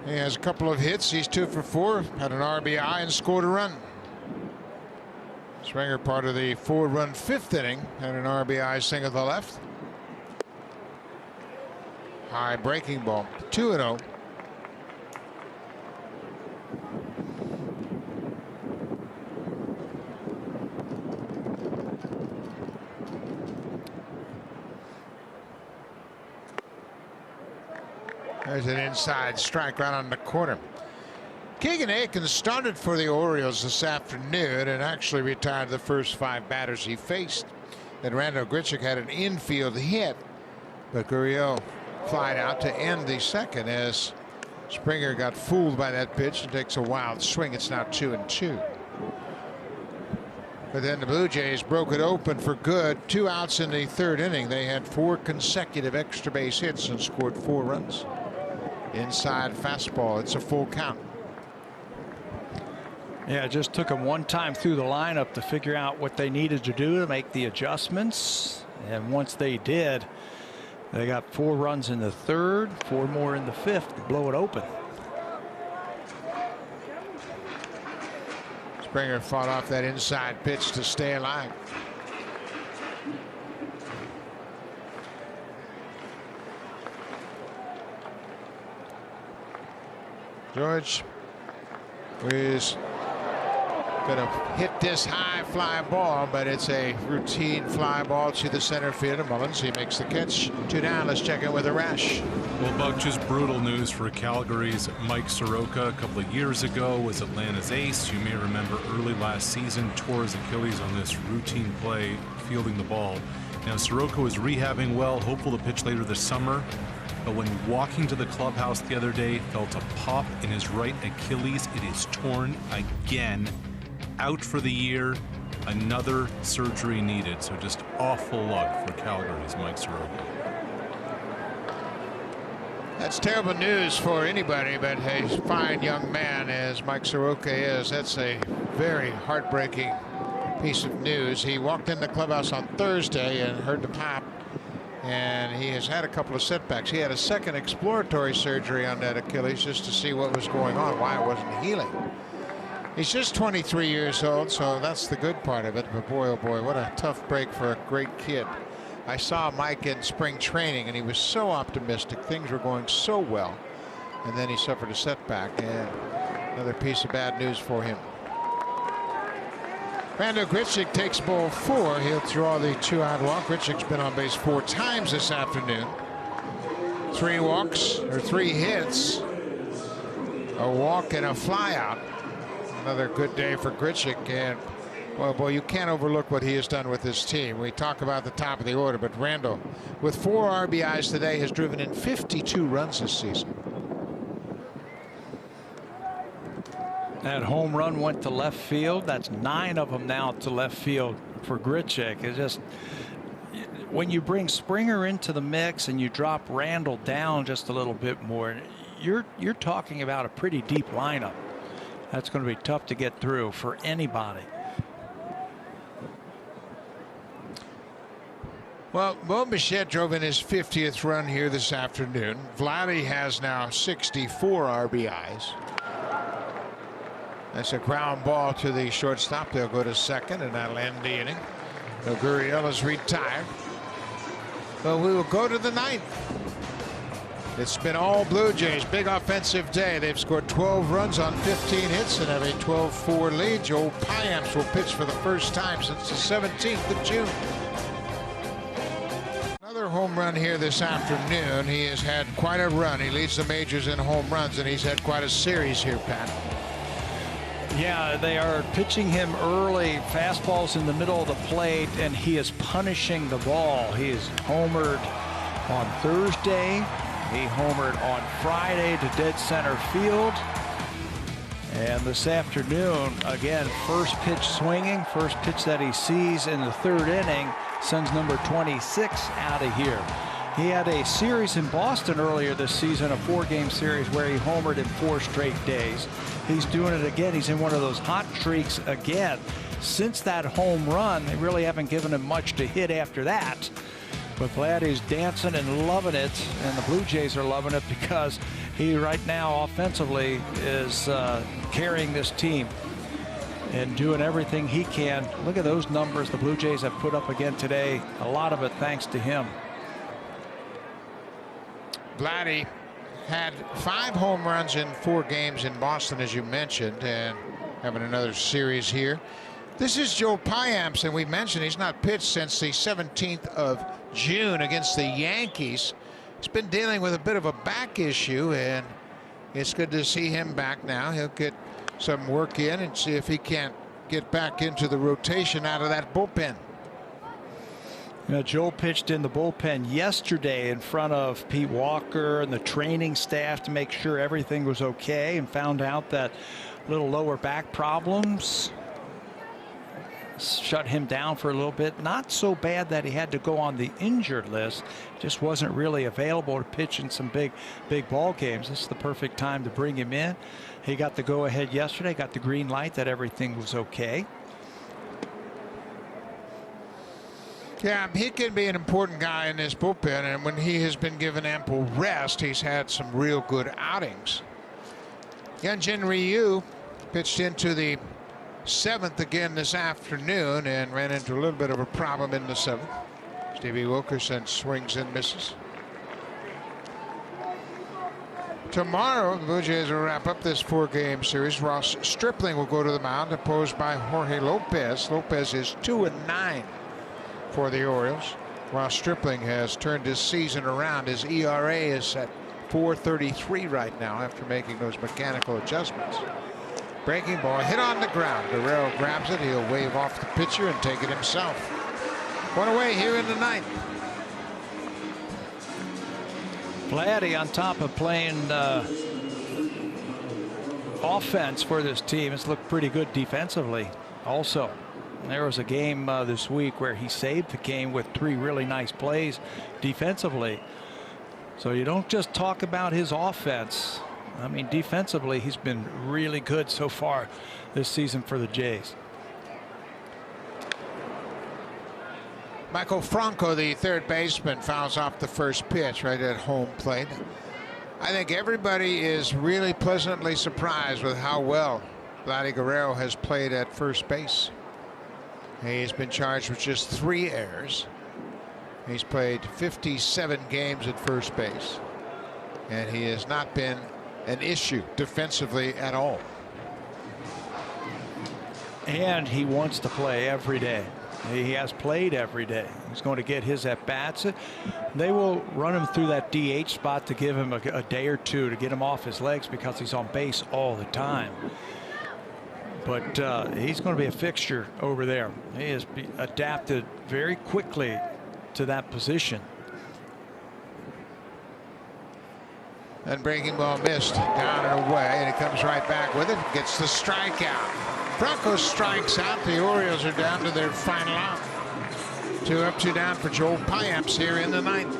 he has a couple of hits. He's 2 for 4, had an RBI and scored a run. Springer, part of the 4-run 5th inning, had an RBI single to the left. High breaking ball, 2-0. There's an inside strike right on the corner. Keegan Aikens started for the Orioles this afternoon and actually retired the first 5 batters he faced. Then Randall Grichuk had an infield hit, but Gurriel flied out to end the 2nd as Springer got fooled by that pitch and takes a wild swing. It's now 2-2. But then the Blue Jays broke it open for good. 2 outs in the 3rd inning. They had 4 consecutive extra base hits and scored 4 runs. Inside fastball. It's a full count. Yeah, it just took them one time through the lineup to figure out what they needed to do to make the adjustments. And once they did, they got 4 runs in the 3rd, 4 more in the 5th to blow it open. Springer fought off that inside pitch to stay alive. George is going to hit this high fly ball, but it's a routine fly ball to the center fielder. Mullins, he makes the catch. 2 down. Let's check in with Arash. Well, Buck, just brutal news for Calgary's Mike Soroka. A couple of years ago was Atlanta's ace. You may remember early last season tore his Achilles on this routine play fielding the ball. Now Soroka was rehabbing well, hopeful to pitch later this summer. But when walking to the clubhouse the other day, felt a pop in his right Achilles. It is torn again. Out for the year. Another surgery needed. So just awful luck for Calgary's Mike Soroka. That's terrible news for anybody, but a fine young man as Mike Soroka is. That's a very heartbreaking piece of news. He walked in the clubhouse on Thursday and heard the pop. And he has had a couple of setbacks. He had a 2nd exploratory surgery on that Achilles just to see what was going on, why it wasn't healing. He's just 23 years old, so that's the good part of it. But boy, oh boy, what a tough break for a great kid. I saw Mike in spring training, and he was so optimistic. Things were going so well. And then he suffered a setback, and another piece of bad news for him. Randall Grichuk takes ball 4. He'll draw the 2-out walk. Grichuk's been on base 4 times this afternoon. 3 walks, or 3 hits, a walk and a fly out. Another good day for Grichuk, and well, boy, you can't overlook what he has done with this team. We talk about the top of the order, but Randall, with 4 RBIs today, has driven in 52 runs this season. That home run went to left field. That's 9 of them now to left field for Grichuk. It's just when you bring Springer into the mix and you drop Randall down just a little bit more, you're talking about a pretty deep lineup. That's going to be tough to get through for anybody. Well, Bo Bichette drove in his 50th run here this afternoon. Vladdy has now 64 RBIs. That's a ground ball to the shortstop. They'll go to 2nd, and that'll end the inning. Gurriel is retired. But we will go to the 9th. It's been all Blue Jays. Big offensive day. They've scored 12 runs on 15 hits and have a 12-4 lead. Joel Payamps will pitch for the first time since the 17th of June. Another home run here this afternoon. He has had quite a run. He leads the majors in home runs, and he's had quite a series here, Pat. Yeah, they are pitching him early. Fastballs in the middle of the plate, and he is punishing the ball. He is homered on Thursday. He homered on Friday to dead center field. And this afternoon, again, first pitch swinging, first pitch that he sees in the third inning, sends number 26 out of here. He had a series in Boston earlier this season, a 4-game series where he homered in 4 straight days. He's doing it again. He's in one of those hot streaks again. Since that home run, they really haven't given him much to hit after that. But Vladdy's dancing and loving it, and the Blue Jays are loving it because he right now offensively is carrying this team and doing everything he can. Look at those numbers the Blue Jays have put up again today. A lot of it thanks to him. Vladdy had 5 home runs in 4 games in Boston, as you mentioned, and having another series here. This is Joel Payamps, and we mentioned he's not pitched since the 17th of June against the Yankees. He's been dealing with a bit of a back issue, and it's good to see him back now. He'll get some work in and see if he can't get back into the rotation out of that bullpen. You know, Joel pitched in the bullpen yesterday in front of Pete Walker and the training staff to make sure everything was okay, and found out that little lower back problems shut him down for a little bit. Not so bad that he had to go on the injured list, just wasn't really available to pitch in some big ball games. This is the perfect time to bring him in. He got the go ahead yesterday, got the green light that everything was okay. Yeah, he can be an important guy in this bullpen, and when he has been given ample rest, he's had some real good outings. Hyunjin Ryu pitched into the 7th again this afternoon and ran into a little bit of a problem in the 7th. Stevie Wilkerson swings and misses. Tomorrow, the Blue Jays will wrap up this 4-game series. Ross Stripling will go to the mound, opposed by Jorge Lopez. Lopez is 2-9 for the Orioles. Ross Stripling has turned his season around. His ERA is at 4.33 right now after making those mechanical adjustments. Breaking ball hit on the ground. Guerrero grabs it. He'll wave off the pitcher and take it himself. 1 away here in the 9th. Vladdy, on top of playing offense for this team, has looked pretty good defensively also. There was a game this week where he saved the game with 3 really nice plays defensively. So you don't just talk about his offense. I mean, defensively, he's been really good so far this season for the Jays. Michael Franco, the third baseman, fouls off the first pitch right at home plate. I think everybody is really pleasantly surprised with how well Vladdy Guerrero has played at first base. He's been charged with just 3 errors. He's played 57 games at first base, and he has not been an issue defensively at all. And he wants to play every day. He has played every day. He's going to get his at-bats. They will run him through that DH spot to give him a day or two to get him off his legs because he's on base all the time. But he's going to be a fixture over there. He has adapted very quickly to that position. And breaking ball missed, down and away, and he comes right back with it, gets the strikeout. Franco strikes out. The Orioles are down to their final out. 2 up, 2 down for Joel Payamps here in the 9th.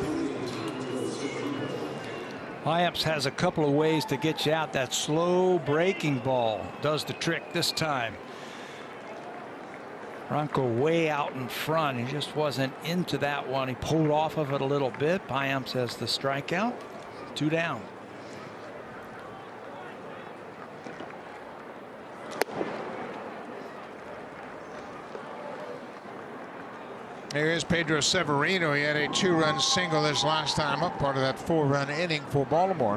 Payamps has a couple of ways to get you out. That slow breaking ball does the trick this time. Franco way out in front. He just wasn't into that one. He pulled off of it a little bit. Payamps has the strikeout. 2 down. Here is Pedro Severino. He had a 2-run single his last time up, part of that 4-run inning for Baltimore.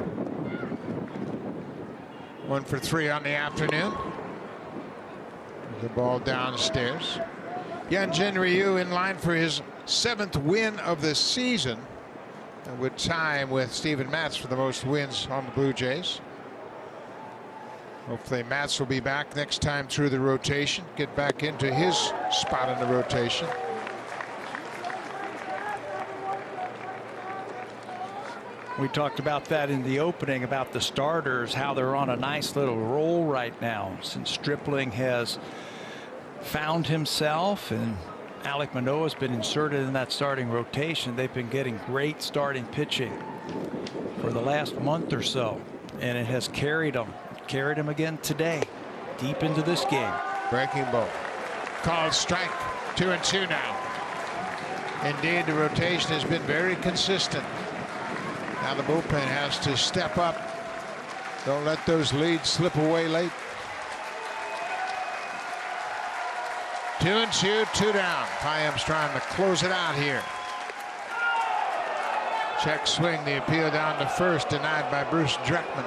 1 for 3 on the afternoon. The ball downstairs. Hyunjin Ryu in line for his 7th win of the season, and would tie him with Steven Matz for the most wins on the Blue Jays. Hopefully Matz will be back next time through the rotation, get back into his spot in the rotation. We talked about that in the opening about the starters, how they're on a nice little roll right now since Stripling has found himself and Alek Manoah has been inserted in that starting rotation. They've been getting great starting pitching for the last month or so, and it has carried them again today deep into this game. Breaking ball called strike. 2-2 now. Indeed, the rotation has been very consistent. Now the bullpen has to step up. Don't let those leads slip away late. 2-2, 2 down. Payam's trying to close it out here. Check swing, the appeal down to first, denied by Bruce Dreckman.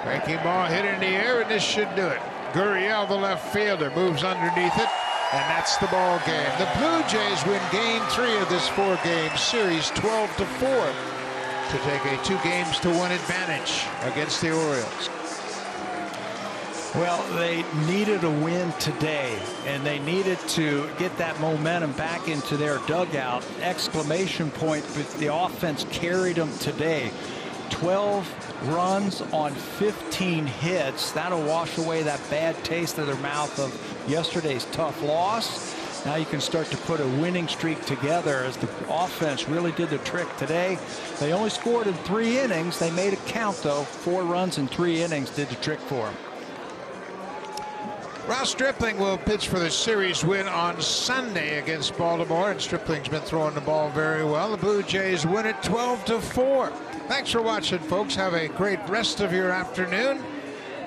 Breaking ball hit in the air, and this should do it. Gurriel, the left fielder, moves underneath it, and that's the ball game. The Blue Jays win Game 3 of this 4-game series, 12-4, to take a 2-games-to-1 advantage against the Orioles. Well, they needed a win today, and they needed to get that momentum back into their dugout. Exclamation point, but the offense carried them today. 12 runs on 15 hits. That'll wash away that bad taste of their mouth of yesterday's tough loss. Now you can start to put a winning streak together as the offense really did the trick today. They only scored in 3 innings. They made it count, though. 4 runs in 3 innings did the trick for them. Ross Stripling will pitch for the series win on Sunday against Baltimore, and Stripling's been throwing the ball very well. The Blue Jays win it 12-4. Thanks for watching, folks. Have a great rest of your afternoon.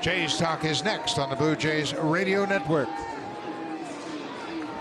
Jays Talk is next on the Blue Jays Radio Network.